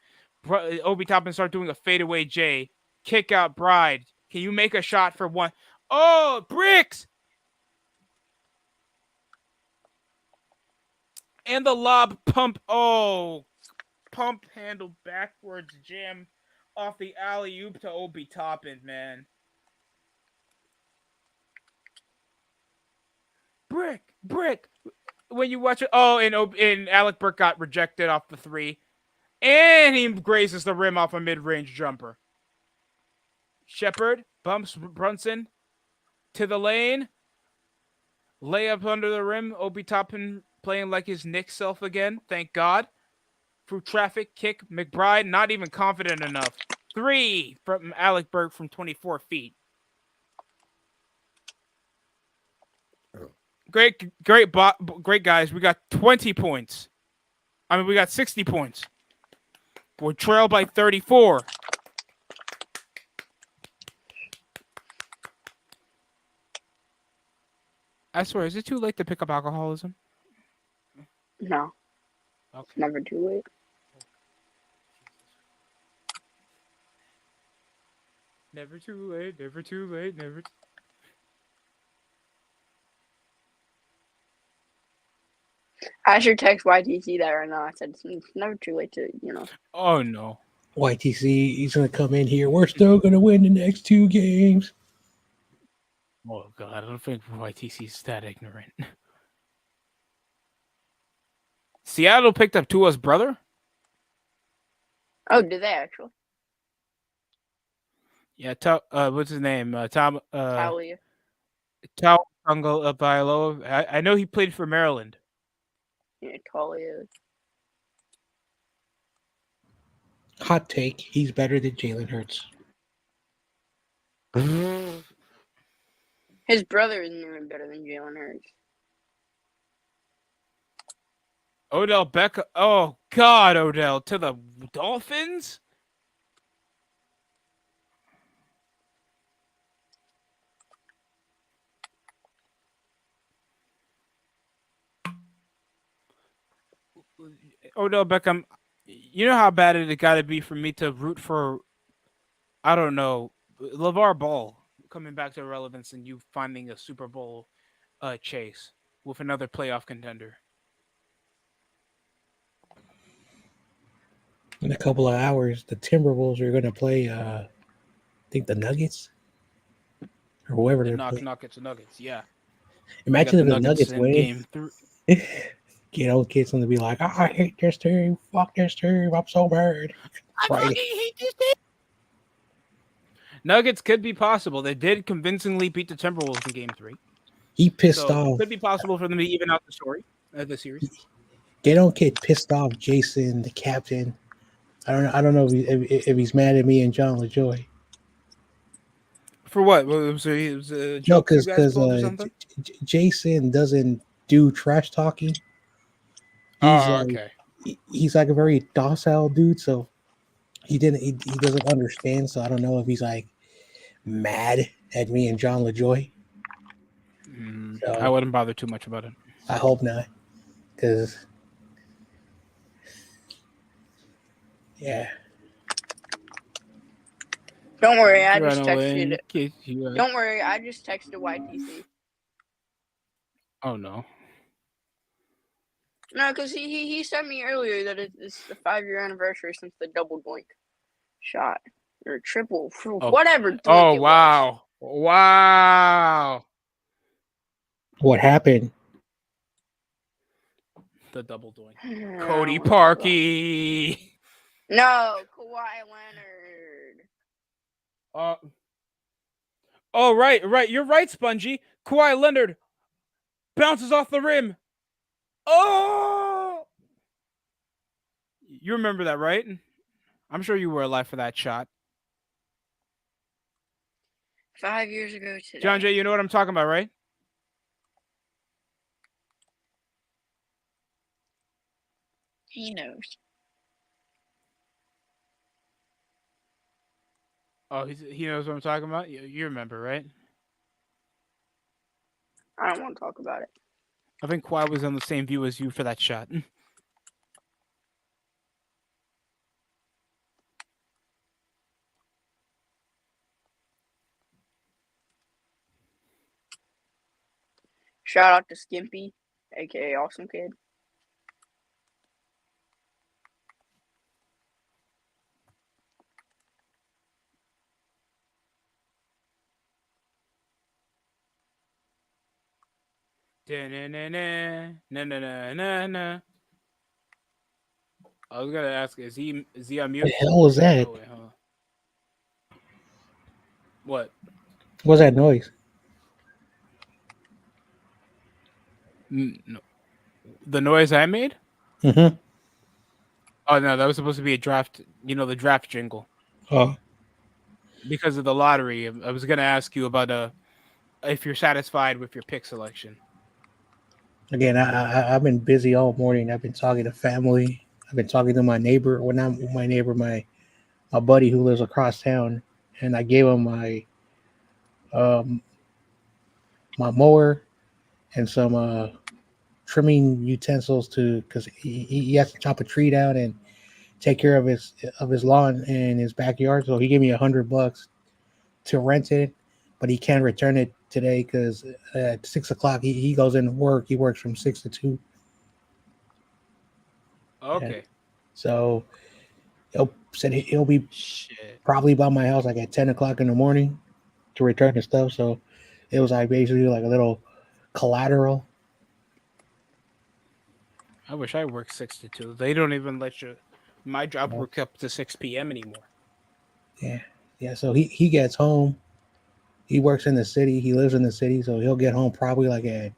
Obi Toppin started doing a fadeaway J. Kick out Bride. Can you make a shot for one? Oh, bricks! And the lob pump. Oh, pump handle backwards jam off the alley-oop to Obi Toppin, man. Brick. When you watch it, and Alec Burke got rejected off the 3. And he grazes the rim off a mid-range jumper. Shepard bumps Brunson to the lane. Layup under the rim. Obi Toppin playing like his Knicks self again. Thank God. Through traffic, kick. McBride not even confident enough. 3 from Alec Burke from 24 feet. Great guys. We got 20 points. We got 60 points. We're trailed by 34. I swear, is it too late to pick up alcoholism? No. Okay. It's never too late. Never too late, never too late, never. I should text YTC that right now. I said it's never too late to, Oh, no. YTC, he's going to come in here. We're still going to win the next 2 games. Oh, God. I don't think YTC is that ignorant. Seattle picked up Tua's brother. Oh, did they actually? Yeah, what's his name? Tom. Talia. Tal Bailoa. I know he played for Maryland. Yeah, Talia. Hot take: he's better than Jalen Hurts. His brother isn't even better than Jalen Hurts. Odell Beckham. Oh God, Odell to the Dolphins. Odell Beckham. You know how bad it got to be for me to root for, I don't know, LeVar Ball coming back to relevance and you finding a Super Bowl chase with another playoff contender. In a couple of hours, the Timberwolves are going to play. I think the Nuggets or whoever The they're playing. Nuggets. Yeah. Imagine if the Nuggets in win. game 3. Kids going to be like, I hate this team. Fuck this team. I'm so mad. I fucking hate this team. Nuggets could be possible. They did convincingly beat the Timberwolves in game 3. He pissed off. It could be possible for them to even out the series. They don't get pissed off. Jason, the captain. I don't know if he's mad at me and John LaJoy. For what? It was a No, joke you guys pulled or something? Jason doesn't do trash talking. He's okay. He's like a very docile dude, so he doesn't understand. So I don't know if he's like mad at me and John LaJoy. So, I wouldn't bother too much about it. I hope not, because yeah. Don't worry, I just texted. Don't worry, I just texted YTC. Oh no. No, because he sent me earlier that it's the 5-year anniversary since the double doink shot or triple, whatever. Oh wow! Wow! What happened? The double doink. Cody Parkey. No, Kawhi Leonard. Oh right. You're right, Spongy. Kawhi Leonard bounces off the rim. Oh! You remember that, right? I'm sure you were alive for that shot. 5 years ago today. John Jay, you know what I'm talking about, right? He knows. Oh, he knows what I'm talking about? You remember, right? I don't want to talk about it. I think Kawhi was on the same view as you for that shot. Shout out to Skimpy, aka Awesome Kid. I was gonna ask, is he on mute? What the hell was that? Oh, wait, hold on. What? What's that noise? No. The noise I made? Mm-hmm. Oh no, that was supposed to be a draft. You know, the draft jingle. Oh. Because of the lottery, I was gonna ask you about if you're satisfied with your pick selection. Again, I've been busy all morning. I've been talking to family. I've been talking to my neighbor. Well, not my neighbor, my buddy who lives across town, and I gave him my mower and some trimming utensils because he has to chop a tree down and take care of his lawn in his backyard. So he gave me $100 to rent it, but he can't return it today because at 6:00 he goes into work. He works from 6 to 2. Okay. And so he'll be probably by my house like at 10:00 in the morning to return the stuff. So it was like basically like a little collateral. I wish I worked 6 to 2. They don't even let you. My job Yeah. work up to 6 p.m. anymore. Yeah. Yeah. So he gets home. He works in the city. He lives in the city, so he'll get home probably like at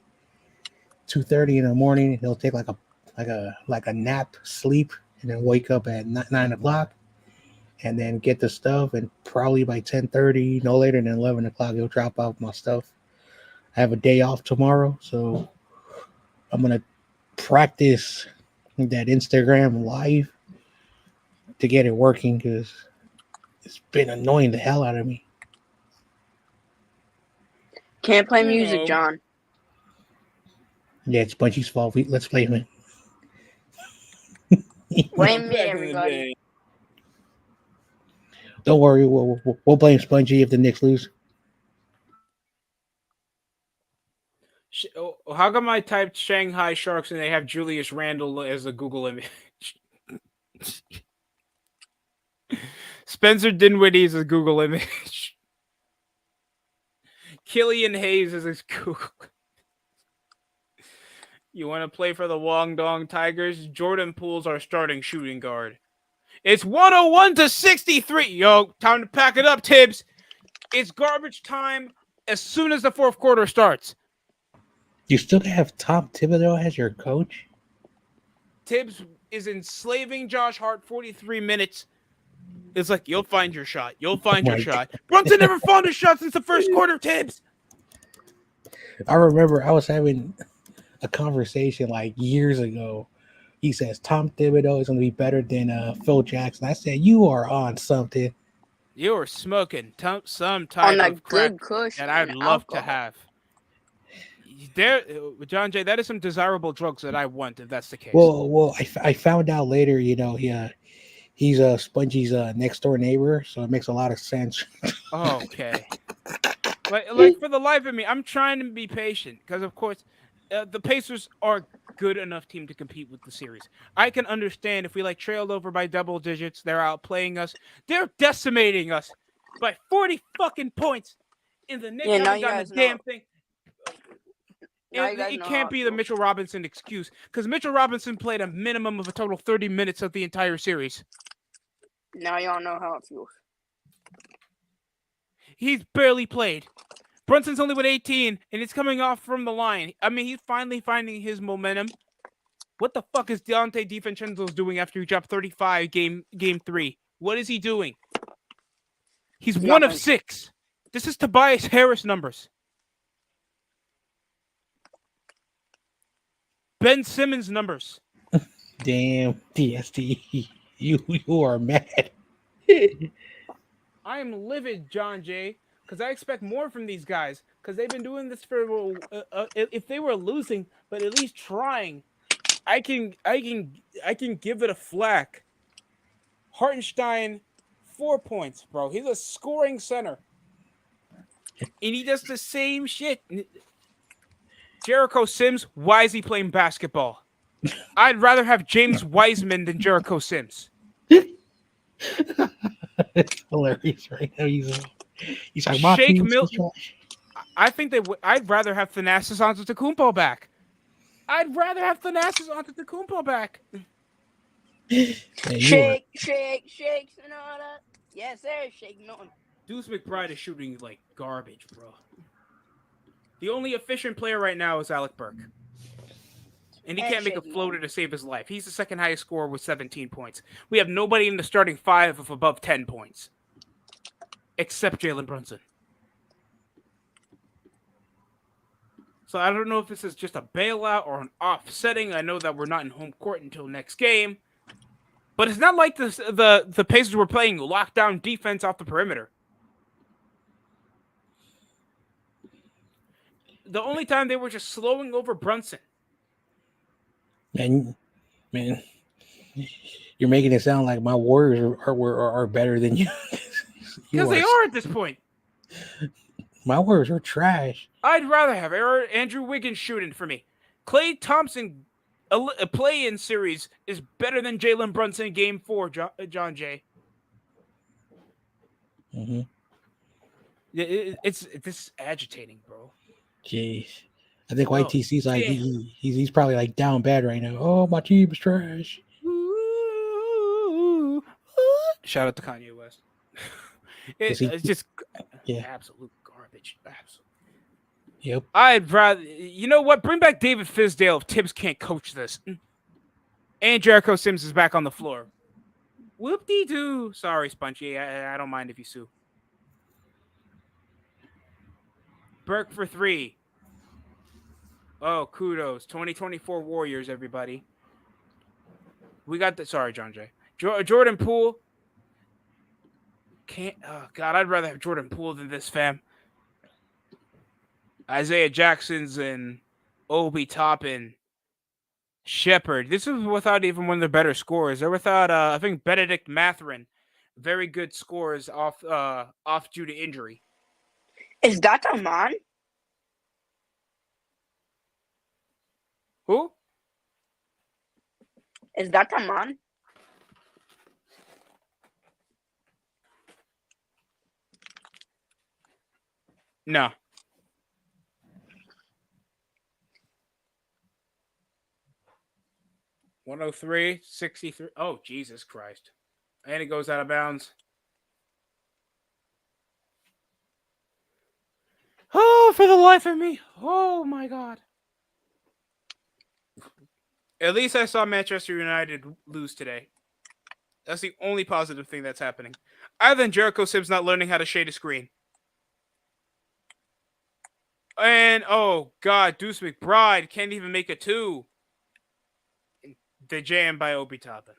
2:30 in the morning. He'll take like a nap, sleep, and then wake up at 9 o'clock, and then get the stuff. And probably by 10:30, no later than 11 o'clock, he'll drop off my stuff. I have a day off tomorrow, so I'm gonna practice that Instagram live to get it working because it's been annoying the hell out of me. Can't play You music, know, John. Yeah, it's Bungie's fault. Let's blame him. Blame me, back in the everybody. day. Don't worry, we'll blame Spongy if the Knicks lose. How come I typed Shanghai Sharks and they have Julius Randle as a Google image? Spencer Dinwiddie is a Google image. Killian Hayes is his Google. You want to play for the Guangdong Tigers? Jordan Poole's our starting shooting guard. It's 101 to 63. Yo, time to pack it up, Tibbs. It's garbage time as soon as the fourth quarter starts. You still have Tom Thibodeau as your coach? Tibbs is enslaving Josh Hart 43 minutes. It's like, you'll find your shot. You'll find your shot. Brunson never found a shot since the first quarter, Tibbs. I remember I was having a conversation like years ago. He says Tom Thibodeau is going to be better than Phil Jackson. I said, you are on something. You're smoking some On type that of crack good kush that I'd and love to alcohol. have. There, John Jay, that is some desirable drugs that I want if that's the case. Well, I found out later, he's Spongy's next door neighbor, so it makes a lot of sense. Okay. Like for the life of me, I'm trying to be patient because, of course, the Pacers are good enough team to compete with the series. I can understand if we trailed over by double digits, they're outplaying us. They're decimating us by 40 fucking points, and the Knicks Yeah, now haven't you done a guys know. damn thing. Now you guys It know can't how be it the feels. Mitchell Robinson excuse because Mitchell Robinson played a minimum of a total 30 minutes of the entire series. Now y'all know how it feels. He's barely played. Brunson's only with 18, and it's coming off from the line. I mean, he's finally finding his momentum. What the fuck is Dante DiVincenzo's doing after he dropped 35 game 3? What is he doing? He's Nothing. 1 of 6. This is Tobias Harris numbers. Ben Simmons numbers. Damn, DSD, you are mad. I am livid, John Jay, because I expect more from these guys because they've been doing this for. If they were losing, but at least trying, I can give it a flack. Hartenstein, 4 points, bro. He's a scoring center, and he does the same shit. Jericho Sims, why is he playing basketball? I'd rather have James Wiseman than Jericho Sims. It's hilarious right now. He's like, my Shake team's Milton. trash. I think I'd rather have Thanasis Antetokounmpo back. I'd rather have Thanasis Antetokounmpo back. Man, Shake, Sonata. Yes, sir. Shake Milton. Deuce McBride is shooting like garbage, bro. The only efficient player right now is Alec Burke. And he can't make a floater to save his life. He's the second highest scorer with 17 points. We have nobody in the starting 5 of above 10 points. Except Jalen Brunson. So I don't know if this is just a bailout or an offsetting. I know that we're not in home court until next game. But it's not like the Pacers were playing lockdown defense off the perimeter. The only time they were just slowing over Brunson. Man, you're making it sound like my Warriors are better than you. Because they are at this point. My Warriors are trash. I'd rather have Andrew Wiggins shooting for me. Klay Thompson, a play-in series, is better than Jalen Brunson Game 4, John Jay. Mm-hmm. It's agitating, bro. Jeez. I think YTC's like he's probably like down bad right now. Oh, my team is trash. Shout out to Kanye West. It's just absolute garbage. Absolute. Yep. I'd rather, you know what? Bring back David Fizdale if Tibbs can't coach this. And Jericho Sims is back on the floor. Whoop-dee-doo. Sorry, Spongy. I don't mind if you sue. Burke for 3. Oh, kudos. 2024 Warriors, everybody. We got the... Sorry, John Jay. Jordan Poole. Can't... Oh, God, I'd rather have Jordan Poole than this, fam. Isaiah Jackson's and Obi Toppin. Shepard. This is without even one of the better scorers. They're without, I think, Benedict Mathurin. Very good scores off due to injury. Is that a man? Who? Is that a man? No. $103, 63. Oh, Jesus Christ. And it goes out of bounds. Oh, for the life of me. Oh, my God. At least I saw Manchester United lose today. That's the only positive thing that's happening. Other than Jericho Sims not learning how to shade a screen. And, oh, God, Deuce McBride can't even make a 2. The jam by Obi Toppin.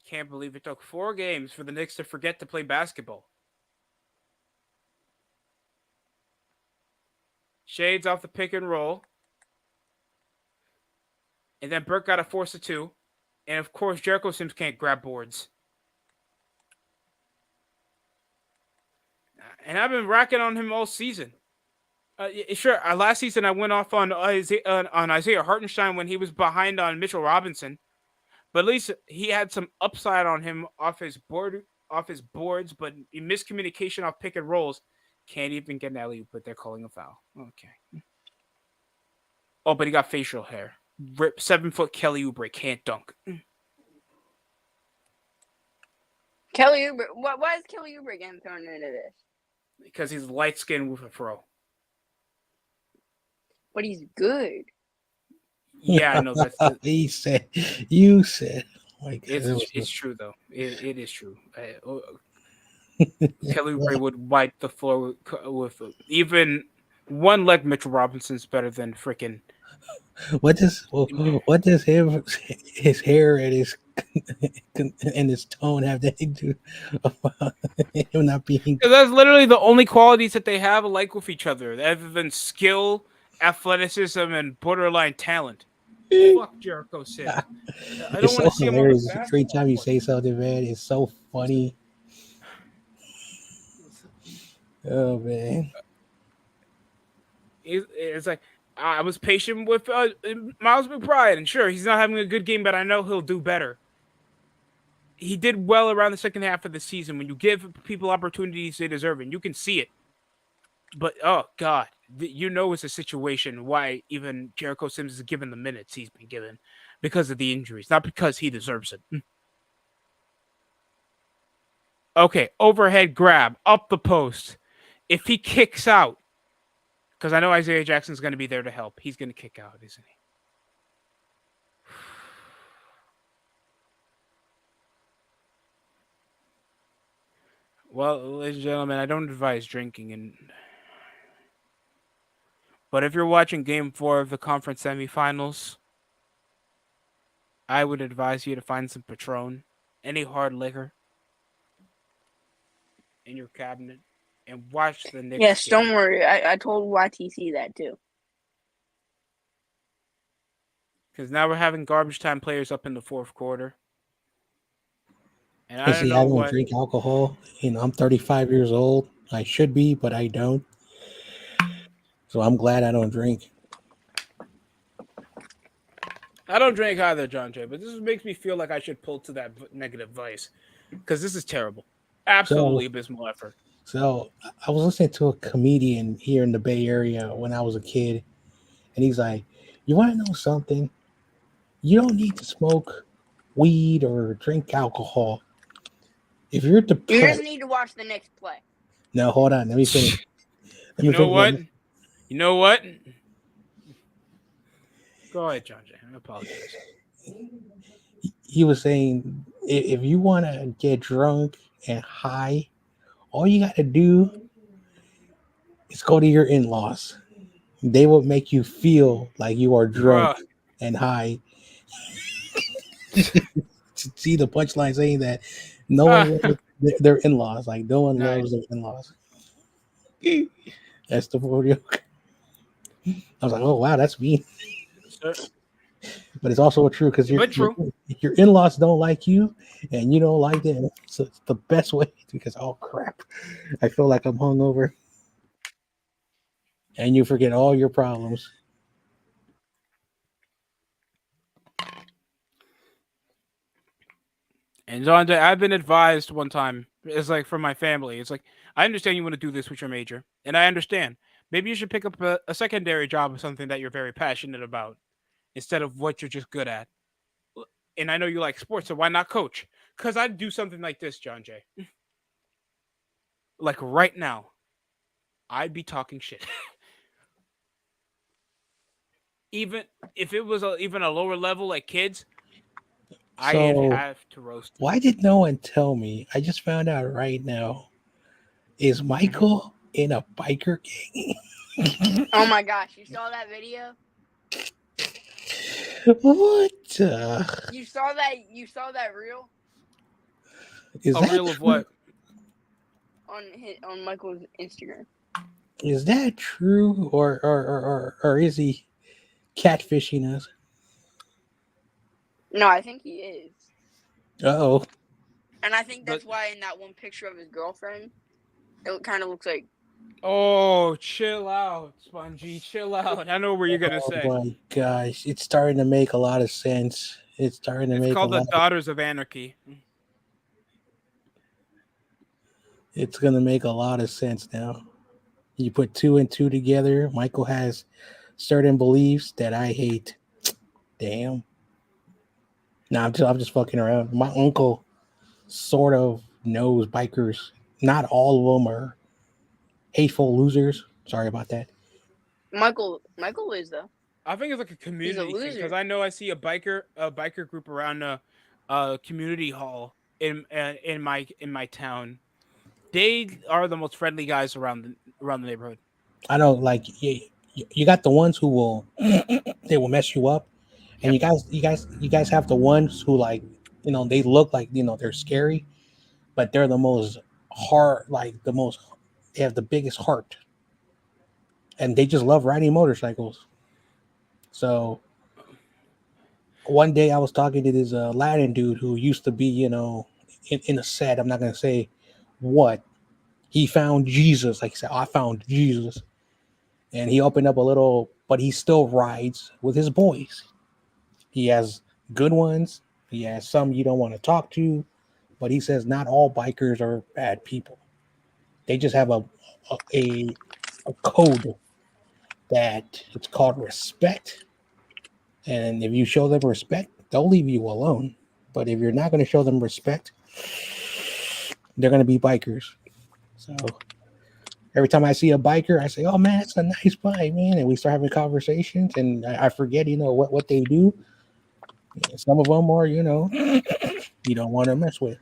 Can't believe it took 4 games for the Knicks to forget to play basketball. Shades off the pick and roll. And then Burke got a force of 2. And, of course, Jericho Sims can't grab boards. And I've been racking on him all season. Sure, last season I went off on Isaiah Hartenstein when he was behind on Mitchell Robinson, but at least he had some upside on him off his boards, but miscommunication off pick and rolls. Can't even get an alley, but they're calling a foul. Okay. Oh, but he got facial hair. 7-foot Kelly Oubre can't dunk. Kelly Oubre. Why is Kelly Oubre getting thrown into this? Because he's light skinned with a fro. But he's good. Yeah, I know. That's You said. Like, it's true, though. It is true. Kelly Oubre would wipe the floor with even one leg. Mitchell Robinson's better than freaking. What does his hair and his tone have to do about him not being? Because that's literally the only qualities that they have alike with each other, other than skill, athleticism, and borderline talent. Fuck Jericho Sims. I don't want to see him on the basketball Every time you say something, man, it's so funny. Oh man, it's like I was patient with Miles McBride, and sure, he's not having a good game, but I know he'll do better. He did well around the second half of the season. When you give people opportunities they deserve, and you can see it. But, oh, God, it's a situation why even Jericho Sims is given the minutes he's been given because of the injuries, not because he deserves it. Okay, overhead grab, up the post. If he kicks out, because I know Isaiah Jackson's going to be there to help, he's going to kick out, isn't he? Well, ladies and gentlemen, I don't advise drinking, but if you're watching Game 4 of the conference semifinals, I would advise you to find some Patron, any hard liquor, in your cabinet, and watch the Knicks. Yes, game. Don't worry. I told YTC that too. Because now we're having garbage time players up in the fourth quarter. And I don't drink alcohol. I'm 35 years old. I should be, but I don't. So I'm glad I don't drink. I don't drink either, John Jay, but this makes me feel like I should pull to that negative vice. Because this is terrible. Absolutely abysmal effort. So I was listening to a comedian here in the Bay Area when I was a kid, and he's like, "You want to know something? You don't need to smoke weed or drink alcohol. If you're You just depressed, need to watch the Knicks play. no, hold on, let me finish. Let You me know finish. what? You know what? Go ahead, John Jay. I apologize. He was saying if you want to get drunk and high, all you got to do is go to your in-laws. They will make you feel like you are drunk Bruh. and high. See the punchline saying that no one Ah, loves their in-laws. Like no one loves nice. their in-laws. That's the video. I was like, oh wow, that's mean. Sir. But it's also true because But true. your in-laws don't like you and you don't like them. So it's the best way because oh crap, I feel like I'm hungover and you forget all your problems. And John Jay, I've been advised one time, it's like from my family. It's like, I understand you want to do this with your major, and I understand. Maybe you should pick up a secondary job of something that you're very passionate about instead of what you're just good at. And I know you like sports, so why not coach? Because I'd do something like this, John Jay. Like right now, I'd be talking shit. Even if it was even a lower level like kids, I'd So have to roast them. why did no one tell me? I just found out right now. Is Mhm. Michael in a biker gang? Oh my gosh, you saw that video? What You saw that reel is A that reel of true? what? on Michael's Instagram. Is that true, or is he catfishing us? No, I think he is. Oh, And I think But that's why in that one picture of his girlfriend, it kind of looks like. oh, chill out, Spongy. Chill out. I know what you're gonna oh say. my gosh! It's starting to make a lot of sense. It's starting to It's make a called the lot. Daughters of Anarchy. It's gonna make a lot of sense now. You put two and two together. Michael has certain beliefs that I hate. Damn. Nah, I'm just fucking around. My uncle sort of knows bikers. Not all of them are hateful losers. Sorry about that. Michael is though. I think it's like a He's a community thing because loser. I know I see a biker group around a community hall in my town. They are the most friendly guys around the neighborhood. I know, like you got the ones who will they will mess you up, and Yep. you guys have the ones who like they look like they're scary, but they're the most hard, like the most they have the biggest heart, and they just love riding motorcycles. So one day I was talking to this Latin dude who used to be in a set. I'm not gonna say what he found Jesus. Like he said, I found Jesus, and he opened up a little, but he still rides with his boys. He has good ones. He has some you don't want to talk to, but he says not all bikers are bad people. They just have a, a code that it's called respect, and if you show them respect, they'll leave you alone. But if you're not going to show them respect, they're going to be bikers. So every time I see a biker, I say, "Oh man, it's a nice bike, man," and we start having conversations, and I forget, what they do. Some of them are, you don't want to mess with.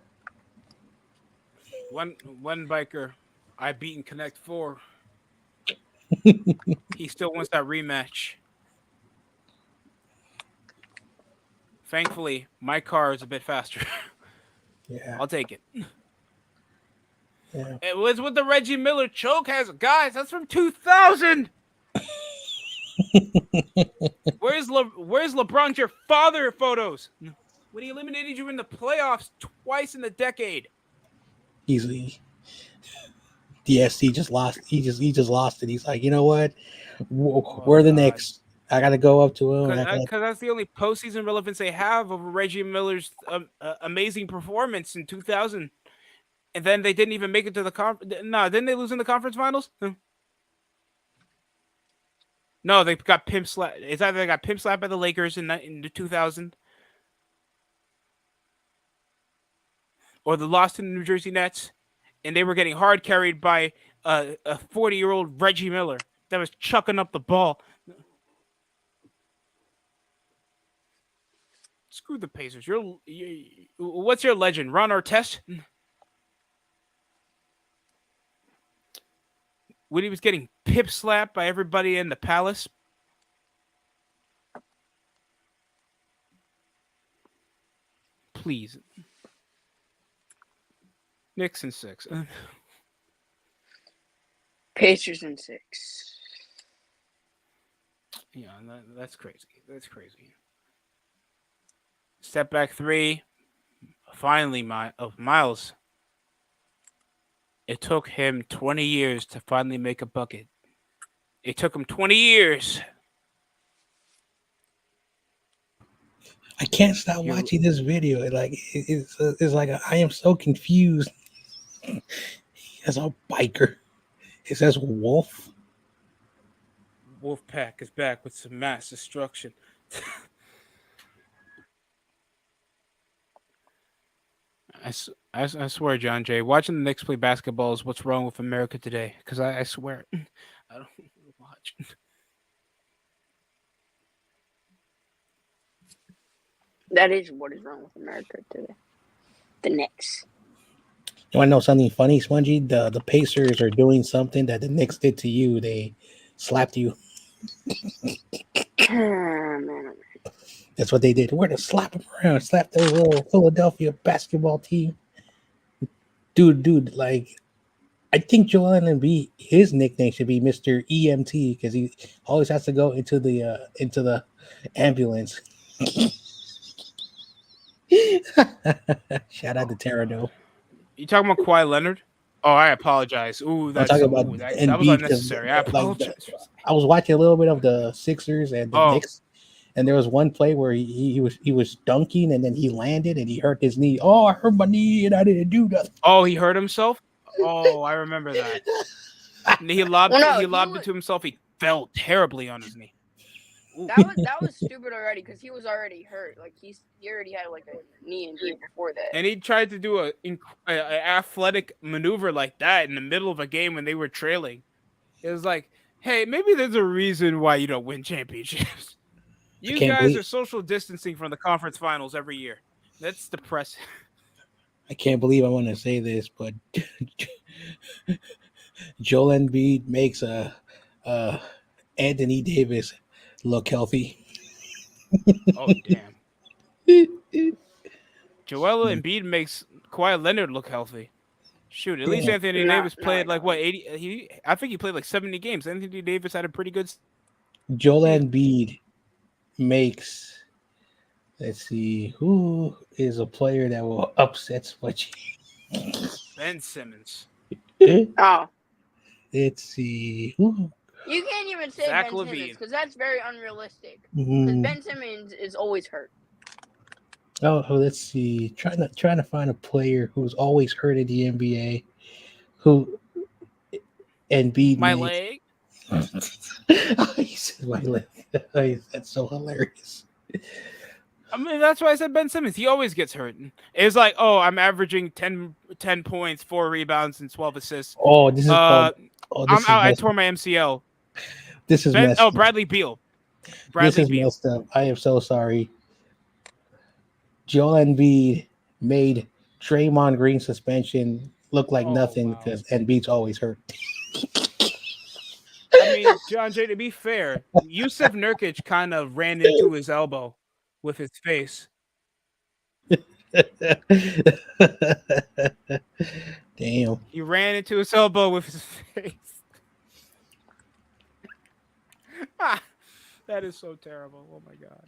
One biker I beat in Connect Four. He still wants that rematch. Thankfully, my car is a bit faster. Yeah, I'll take it. yeah. It was with the Reggie Miller choke has guys. That's from 2000. Where's LeBron's your father photos? When he eliminated you in the playoffs twice in the decade. Easily. Yes, he just lost. He just lost it. He's like, you know what? Oh We're the God. Knicks. I got to go up to him. Because that's the only postseason relevance they have of Reggie Miller's amazing performance in 2000 and then they didn't even make it to the No, didn't they lose in the conference finals? No, they got pimp slapped. It's either they got pimp slapped by the Lakers in the 2000, or the lost to the New Jersey Nets, and they were getting hard carried by a 40-year-old Reggie Miller that was chucking up the ball. Screw the Pacers. What's your legend? Ron Artest? When he was getting pip slapped by everybody in the Palace. Please. Knicks in 6. Pacers in 6. Yeah, that's crazy. That's crazy. Step back 3. Finally, Miles. It took him 20 years to finally make a bucket. It took him 20 years. I can't stop watching this video. It's like I am so confused. As a biker, it says wolf. Wolfpack is back with some mass destruction. I swear, John Jay, watching the Knicks play basketball is what's wrong with America today. Because I swear, I don't watch. That is what is wrong with America today. The Knicks. You want to know something funny, Spongy? The Pacers are doing something that the Knicks did to you. They slapped you. Man. That's what they did. We're to slap them around, slap the little Philadelphia basketball team. Dude, like, I think Joel Embiid, his nickname should be Mr. EMT because he always has to go into the ambulance. Shout out to Terrado. You talking about Kawhi Leonard? Oh, I apologize. Ooh, I'm talking about that was unnecessary. I apologize. I was watching a little bit of the Sixers and the Knicks, and there was one play where he was dunking and then he landed and he hurt his knee. Oh, I hurt my knee and I didn't do nothing. Oh, he hurt himself? Oh, I remember that. And he lobbed it to himself. He fell terribly on his knee. That was stupid already because he was already hurt. Like he already had like a knee injury before that. And he tried to do a athletic maneuver like that in the middle of a game when they were trailing. It was like, hey, maybe there's a reason why you don't win championships. You guys are social distancing from the conference finals every year. That's depressing. I can't believe I want to say this, but Joel Embiid makes Anthony Davis look healthy. Oh, damn. Joel Embiid makes Kawhi Leonard look healthy. Shoot, at least Anthony Davis played like what 80. I think he played like 70 games. Anthony Davis had a pretty good. Joel Embiid makes. Let's see who is a player that will upset Smudgy. Ben Simmons. Oh. Let's see who. You can't even say Ben Simmons because that's very unrealistic. Because Ben Simmons is always hurt. Oh, let's see. Trying to find a player who's always hurt in the NBA. Who Embiid my makes. leg. He said my leg. That's so hilarious. I mean, that's why I said Ben Simmons. He always gets hurt. It's like, oh, I'm averaging 10 points, 4 rebounds, and 12 assists. Oh, this is I'm out. I tore my MCL. This is messed up. Bradley Beal. Messed up. I am so sorry. Joel Embiid made Draymond Green suspension look like nothing because Embiid's always hurt. I mean, John Jay, to be fair, Yusuf Nurkic kind of ran into his elbow with his face. Damn. He ran into his elbow with his face. That is so terrible. Oh my god.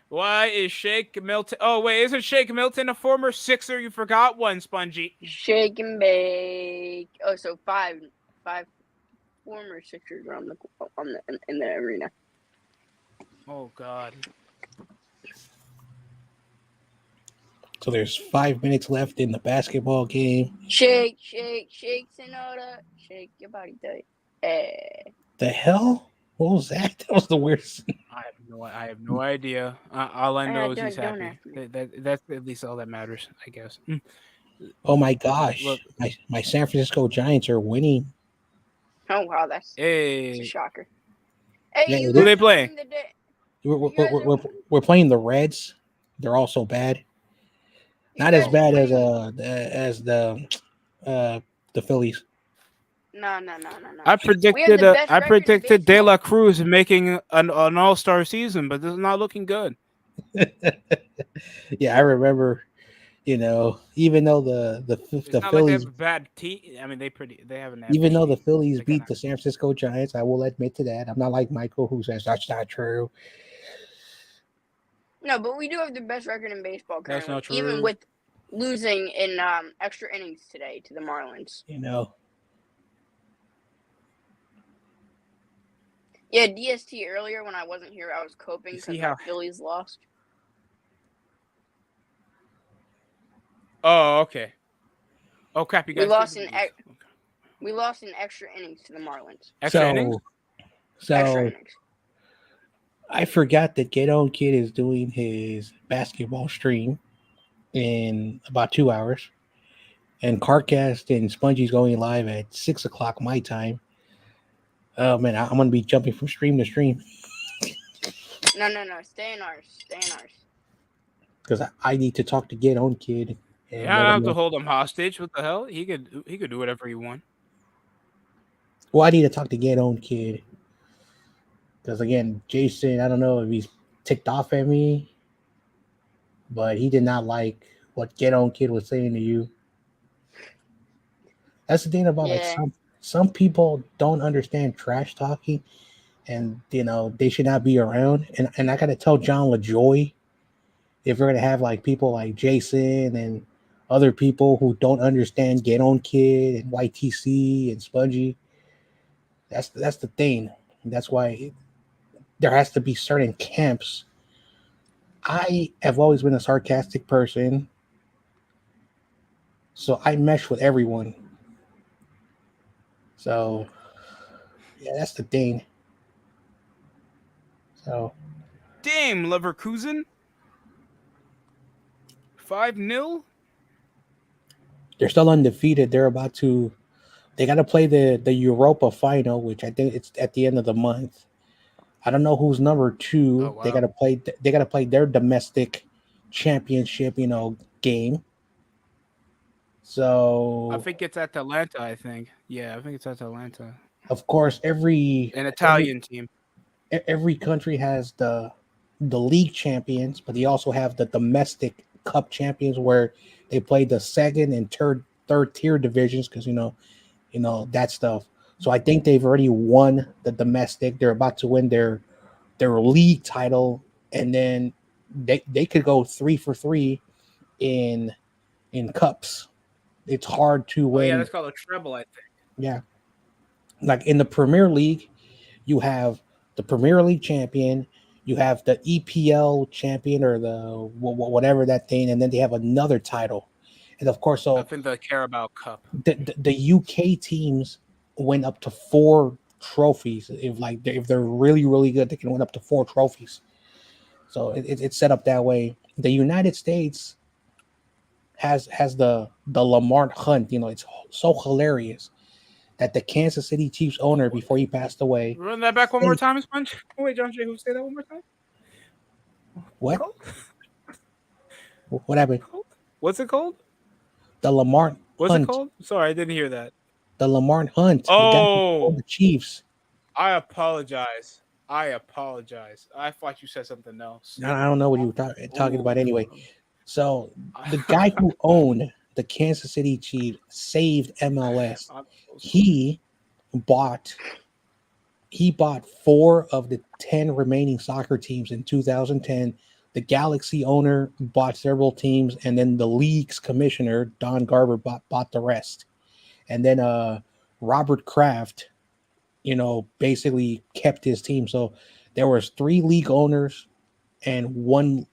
Why is Shake Milton? Oh wait, isn't Shake Milton a former Sixer? You forgot one, Spongy. Shake and bake. Oh, so five former Sixers are in the arena. Oh god. So there's 5 minutes left in the basketball game. Shake, Sonora. Shake your body tight. The hell? What was that? That was the weirdest. I have no idea. All I know is he's Don't happy. ask me. That's at least all that matters, I guess. Oh my gosh. Look, My San Francisco Giants are winning. Oh wow, that's a hey, shocker. Hey, Yeah, you who guys they are playing? winning the day. we're playing the Reds. They're also bad. You Not as guys are bad winning. as the Phillies. No. We have the best I record in predicted De baseball. La Cruz making an All-Star season, but this is not looking good. Yeah, I remember. Even though It's the not like they have Phillies, a bad team. I mean, they have an even average though the team. Phillies They kind beat of. the San Francisco Giants, I will admit to that. I'm not like Michael who says that's not true. No, but we do have the best record in baseball That's currently, not even true. with losing in extra innings today to the Marlins. Yeah, DST earlier when I wasn't here, I was coping because my Phillies lost. Oh, okay. Oh crap! You guys we lost in extra innings to the Marlins. Extra innings. Extra innings. I forgot that Get On Kid is doing his basketball stream in about 2 hours, and Carcast and Spongy's going live at 6 o'clock my time. Oh man, I'm gonna be jumping from stream to stream. No. Stay in ours. Because I need to talk to Get On Kid. And Yeah, I don't have to hold him hostage. What the hell? He could do whatever he wants. Well, I need to talk to Get On Kid. Because again, Jason, I don't know if he's ticked off at me, but he did not like what Get On Kid was saying to you. That's the thing about like some people don't understand trash talking, and they should not be around. And I gotta tell John LaJoy, if we're gonna have like people like Jason and other people who don't understand Get On Kid and YTC and Spongy, that's the thing. That's why there has to be certain camps. I have always been a sarcastic person, so I mesh with everyone. So yeah, that's the thing. So damn, Leverkusen 5-0. They're still undefeated. They got to play the Europa final, which I think it's at the end of the month. I don't know who's number 2. Oh, wow. They got to play their domestic championship, game. So I think it's Atalanta. I think it's Atalanta. Of course, an Italian team. Every country has the league champions, but they also have the domestic cup champions where they play the second and third tier divisions because that stuff. So I think they've already won the domestic. They're about to win their league title, and then they could go 3 for 3 in cups. It's hard to win. Oh yeah, that's called a treble, I think. Yeah, like in the Premier League, you have the Premier League champion, you have the EPL champion or the whatever that thing, and then they have another title. And of course, I think the Carabao Cup. The UK teams went up to 4 trophies. If they're really really good, they can win up to 4 trophies. So it's set up that way. The United States has the Lamar Hunt. It's so hilarious that the Kansas City Chiefs owner, before he passed away, run that back one more time, Sponge. Wait, John Jay, who say that one more time? What? What happened? What's it called? The Lamar What's Hunt. It called? Sorry, I didn't hear that. The Lamar Hunt. Oh, the Chiefs. I apologize. I thought you said something else. I don't know what you were talking about anyway. So the guy who owned the Kansas City Chiefs saved MLS. He bought 4 of the 10 remaining soccer teams in 2010. The Galaxy owner bought several teams, and then the league's commissioner, Don Garber, bought the rest. And then Robert Kraft, basically kept his team. So there was 3 league owners and one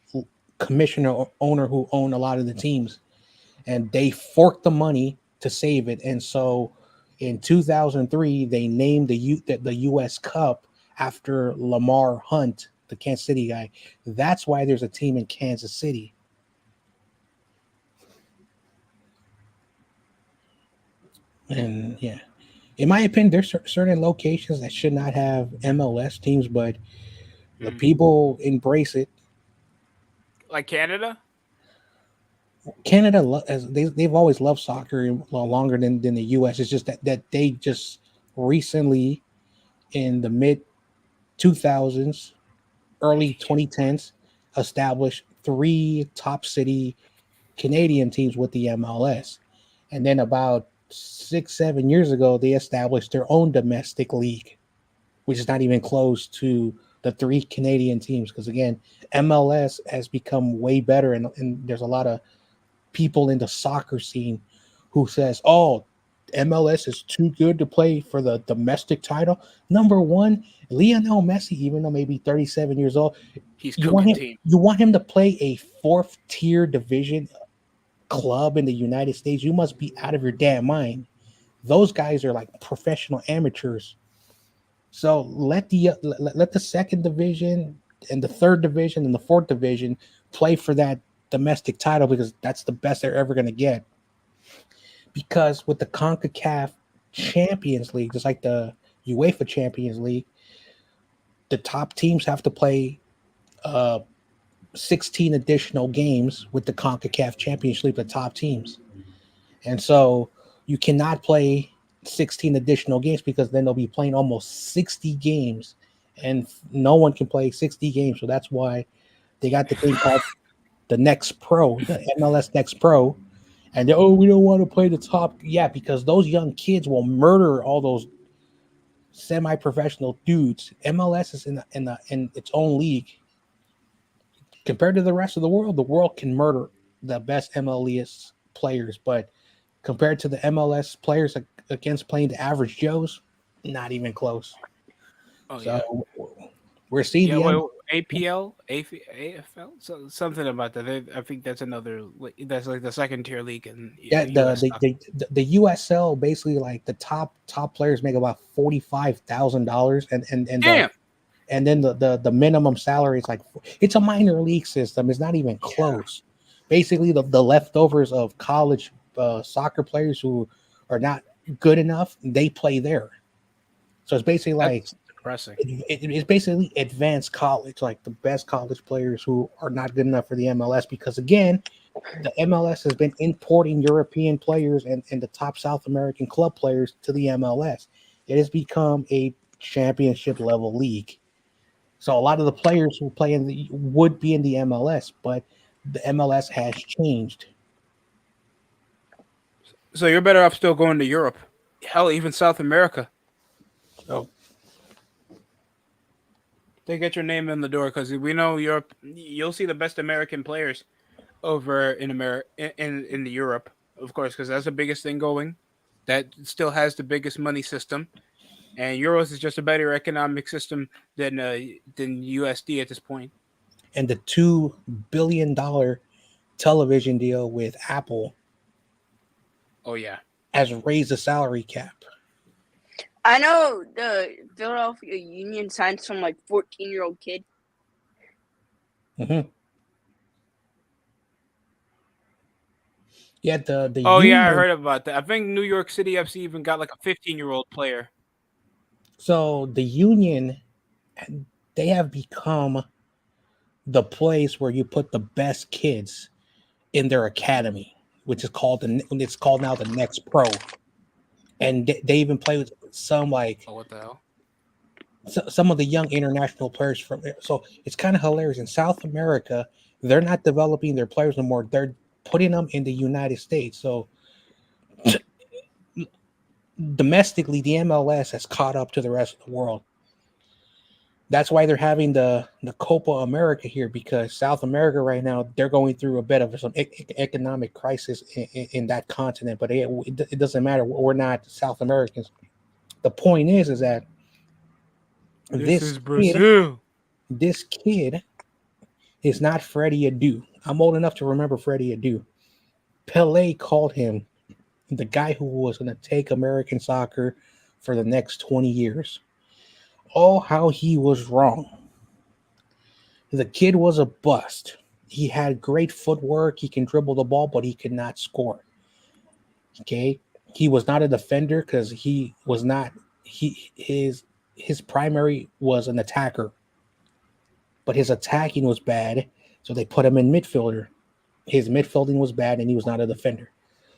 commissioner or owner who own a lot of the teams, and they forked the money to save it. And so in 2003, they named the U.S. Cup after Lamar Hunt, the Kansas City guy. That's why there's a team in Kansas City. And yeah, in my opinion, there's certain locations that should not have MLS teams, but the people embrace it. Like Canada? Canada, they've always loved soccer longer than the U.S. It's just that they just recently, in the mid 2000s, early 2010s, established three top city Canadian teams with the MLS. And then about 6-7 years ago, they established their own domestic league, which is not even close to the three Canadian teams. Because again, MLS has become way better, and there's a lot of people in the soccer scene who says, "Oh, MLS is too good to play for the domestic title." Number one, Lionel Messi, even though maybe 37 years old, He's you want cooking him. team. You want him to play a fourth tier division club in the United States? You must be out of your damn mind. Those guys are like professional amateurs. So let the second division and the third division and the fourth division play for that domestic title, because that's the best they're ever going to get. Because with the CONCACAF Champions League, just like the UEFA Champions League, the top teams have to play uh, 16 additional games with the CONCACAF Champions League, the top teams. And so you cannot play 16 additional games, because then they'll be playing almost 60 games, and no one can play 60 games. So that's why they got the thing called the Next Pro, the MLS Next Pro. And oh, we don't want to play the top. Yeah, because those young kids will murder all those semi-professional dudes. MLS is in its own league compared to the rest of the world. The world can murder the best MLS players, but compared to the MLS players against playing the average Joes, not even close. Oh So yeah. we're seeing Yeah, the well, APL, AFL, so, something about that. I think that's another. That's like the second tier league in yeah U.S. stuff. the USL, basically like the top players make about $45,000, Damn. and then the minimum salary is like, it's a minor league system. It's not even close. Basically, the leftovers of college soccer players who are not good enough, they play there. So it's basically like That's depressing. it's basically advanced college, like the best college players who are not good enough for the MLS. Because again, the MLS has been importing European players and the top South American club players to the MLS. It has become a championship level league. So a lot of the players who play would be in the MLS, but the MLS has changed. So you're better off still going to Europe. Hell, even South America. So They get your name in the door because we know Europe. You'll see the best American players over in America in the Europe, of course, because that's the biggest thing going. That still has the biggest money system, and euros is just a better economic system than USD at this point. and the $2 billion television deal with Apple Oh yeah. has raised the salary cap. I know the Philadelphia Union signed some like 14-year-old kid. Mm-hmm. Yeah, the Oh yeah, I union. heard about that. I think New York City FC even got like a 15-year-old player. So the union, they have become the place where you put the best kids in their academy, which is called it's called now the Next Pro, and they even play with some like Oh what the hell? some of the young international players from. So it's kind of hilarious. In South America, they're not developing their players no more. They're putting them in the United States. So domestically, the MLS has caught up to the rest of the world. That's why they're having the Copa America here, because South America right now, they're going through a bit of some economic crisis in that continent. But it doesn't matter. We're not South Americans. The point is that This this is kid, Brazil. this kid It's not Freddie Adu. I'm old enough to remember Freddie Adu. Pele called him the guy who was going to take American soccer for the next 20 years. Oh, how he was wrong. The kid was a bust. He had great footwork. He can dribble the ball, but he could not score. Okay. He was not a defender because he was not his primary was an attacker, but his attacking was bad. So they put him in midfielder. His midfielding was bad, and he was not a defender.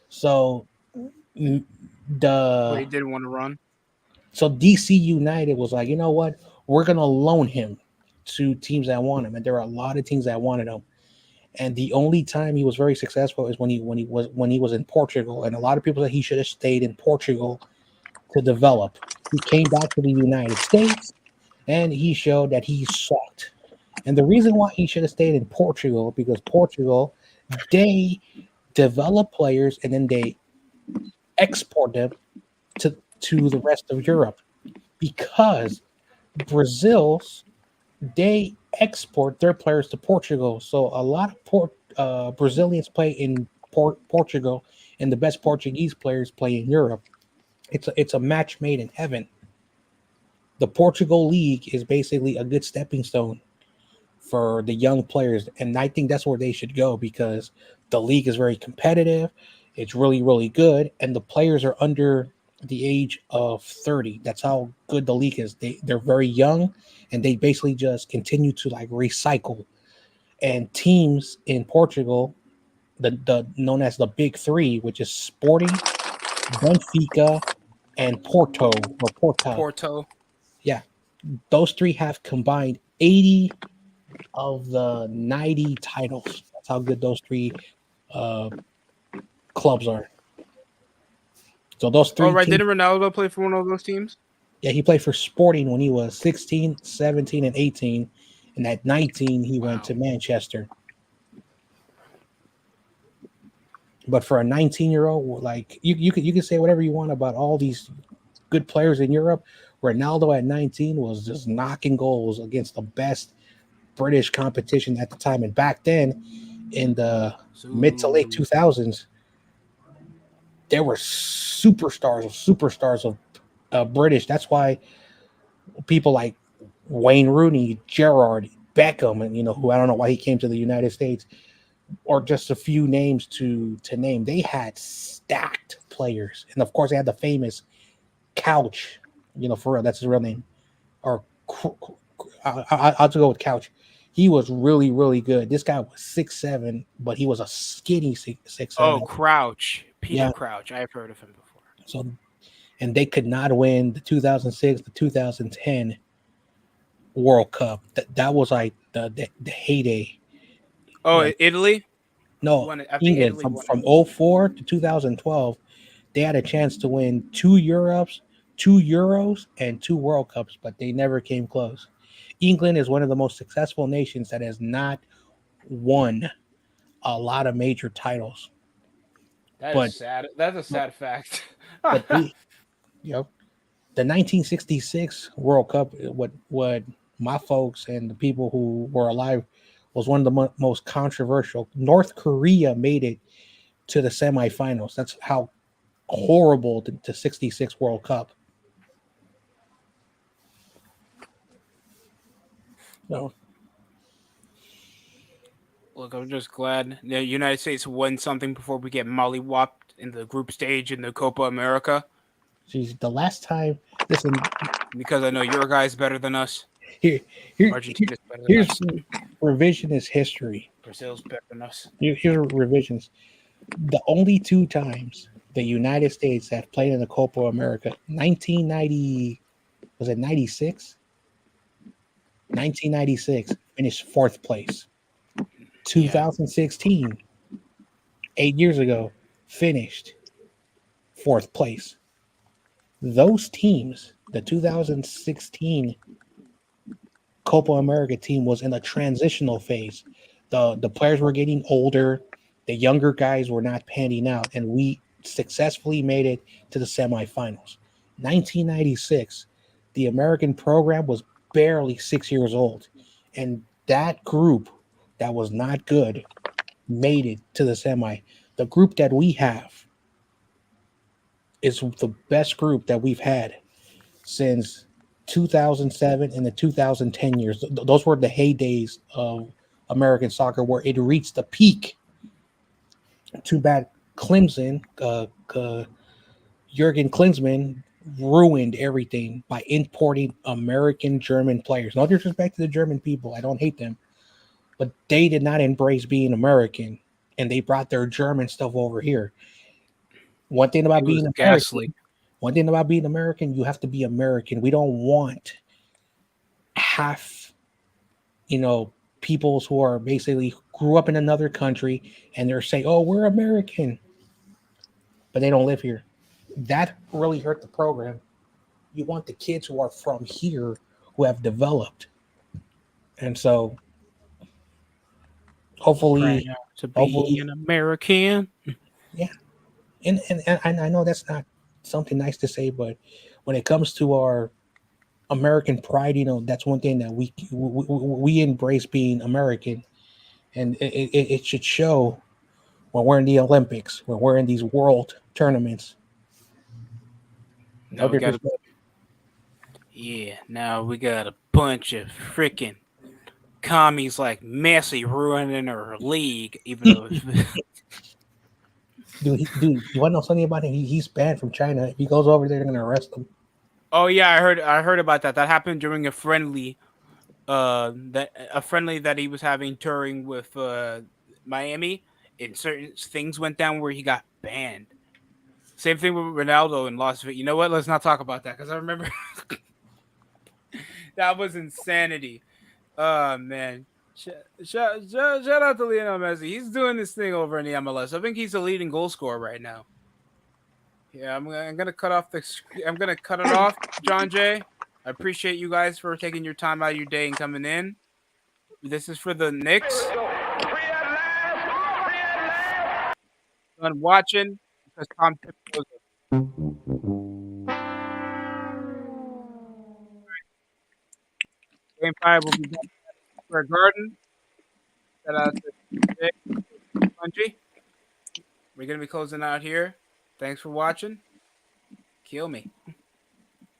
So the But he didn't want to run. So DC United was like, you know what? We're gonna loan him to teams that want him, and there are a lot of teams that wanted him. And the only time he was very successful is when he was in Portugal. And a lot of people said he should have stayed in Portugal to develop. He came back to the United States, and he showed that he sucked. And the reason why he should have stayed in Portugal because Portugal, they develop players and then they export them to the rest of Europe because Brazil's they export their players to Portugal. So a lot of Brazilians play in Portugal, and the best Portuguese players play in Europe. It's a match made in heaven. The Portugal league is basically a good stepping stone for the young players, and I think that's where they should go because the league is very competitive. It's really really good, and the players are under the age of 30. That's how good the league is. They're very young, and they basically just continue to like recycle. And teams in Portugal, the known as the Big Three, which is Sporting, Benfica, and Porto. Porto. Yeah, those three have combined 80 of the 90 titles. That's how good those three uh, clubs are. So those Oh, three right. teams. Didn't Ronaldo play for one of those teams? Yeah, he played for Sporting when he was 16, 17, and 18. And at 19, he went to Manchester. But for a 19-year-old, like you can say whatever you want about all these good players in Europe. Ronaldo at 19 was just knocking goals against the best British competition at the time. And back then, in the mid to late 2000s, there were superstars of British. That's why people like Wayne Rooney, Gerrard, Beckham, and who I don't know why he came to the United States, or just a few names to name. They had stacked players, and of course they had the famous Couch. For real, that's his real name. Or I'll just go with Couch. He was really really good. This guy was 6'7", but he was a skinny 6'7". Oh, Crouch, Peter Yeah. Crouch. I've heard of him before. So, and they could not win the 2006, the 2010 World Cup. That was like the heyday. Oh, Like, Italy. no, I think England Italy from won from it. '04 to 2012, they had a chance to win 2 Europes, 2 Euros, and 2 World Cups, but they never came close. England is one of the most successful nations that has not won a lot of major titles, That is but sad. That's a but, sad fact. but they, you know, the 1966 World Cup, what my folks and the people who were alive was one of the most controversial. North Korea made it to the semifinals. That's how horrible the 66 World Cup. No, Look, I'm just glad the United States won something before we get mollywopped in the group stage in the Copa America. geez, the last time. Listen, Because I know your guy's better than us. here, here, Argentina's better than here's us. revisionist history. Brazil's better than us. Here's revisions. The only two times the United States have played in the Copa America, 1990, was it 96? 1996, finished fourth place. 2016, 8 years ago, finished fourth place. Those teams, the 2016 Copa America team was in a transitional phase. The players were getting older, the younger guys were not panning out, and we successfully made it to the semifinals. 1996, the American program was barely 6 years old, and that group that was not good made it to the semi. The group that we have is the best group that we've had since 2007 and the 2010 years. Those were the heydays of American soccer where it reached the peak. Too bad Clemson, Jurgen Klinsmann ruined everything by importing American German players. No disrespect to the German people, I don't hate them, but they did not embrace being American, and they brought their German stuff over here. One thing about It was being ghastly. American, one thing about being American, you have to be American. We don't want half, peoples who are basically grew up in another country and they're saying, "Oh, we're American," but they don't live here. That really hurt the program. You want the kids who are from here who have developed, and so hopefully, Proud to be hopefully, an American. yeah. And I know that's not something nice to say, but when it comes to our American pride, that's one thing that we embrace being American, and it should show when we're in the Olympics, when we're in these world tournaments. No Now we got a disrespect. now we got a bunch of freaking commies like Messi ruining our league, even though Dude, you want to know something about him? He's banned from China. If he goes over there, they're gonna arrest him. Oh yeah, I heard about that. That happened during a friendly that he was having touring with Miami, and certain things went down where he got banned. Same thing with Ronaldo in Las Vegas. You know what? Let's not talk about that because I remember that was insanity. Oh man. Shout out to Lionel Messi. He's doing this thing over in the MLS. I think he's the leading goal scorer right now. Yeah, I'm gonna cut off the. I'm gonna cut it off, John Jay. I appreciate you guys for taking your time out of your day and coming in. This is for the Knicks. Done watching because Tom Thibodeau's Game 5 will be done at Square Garden. Shout out to Jay, Bungie. We're gonna be closing out here. Thanks for watching. Kill me.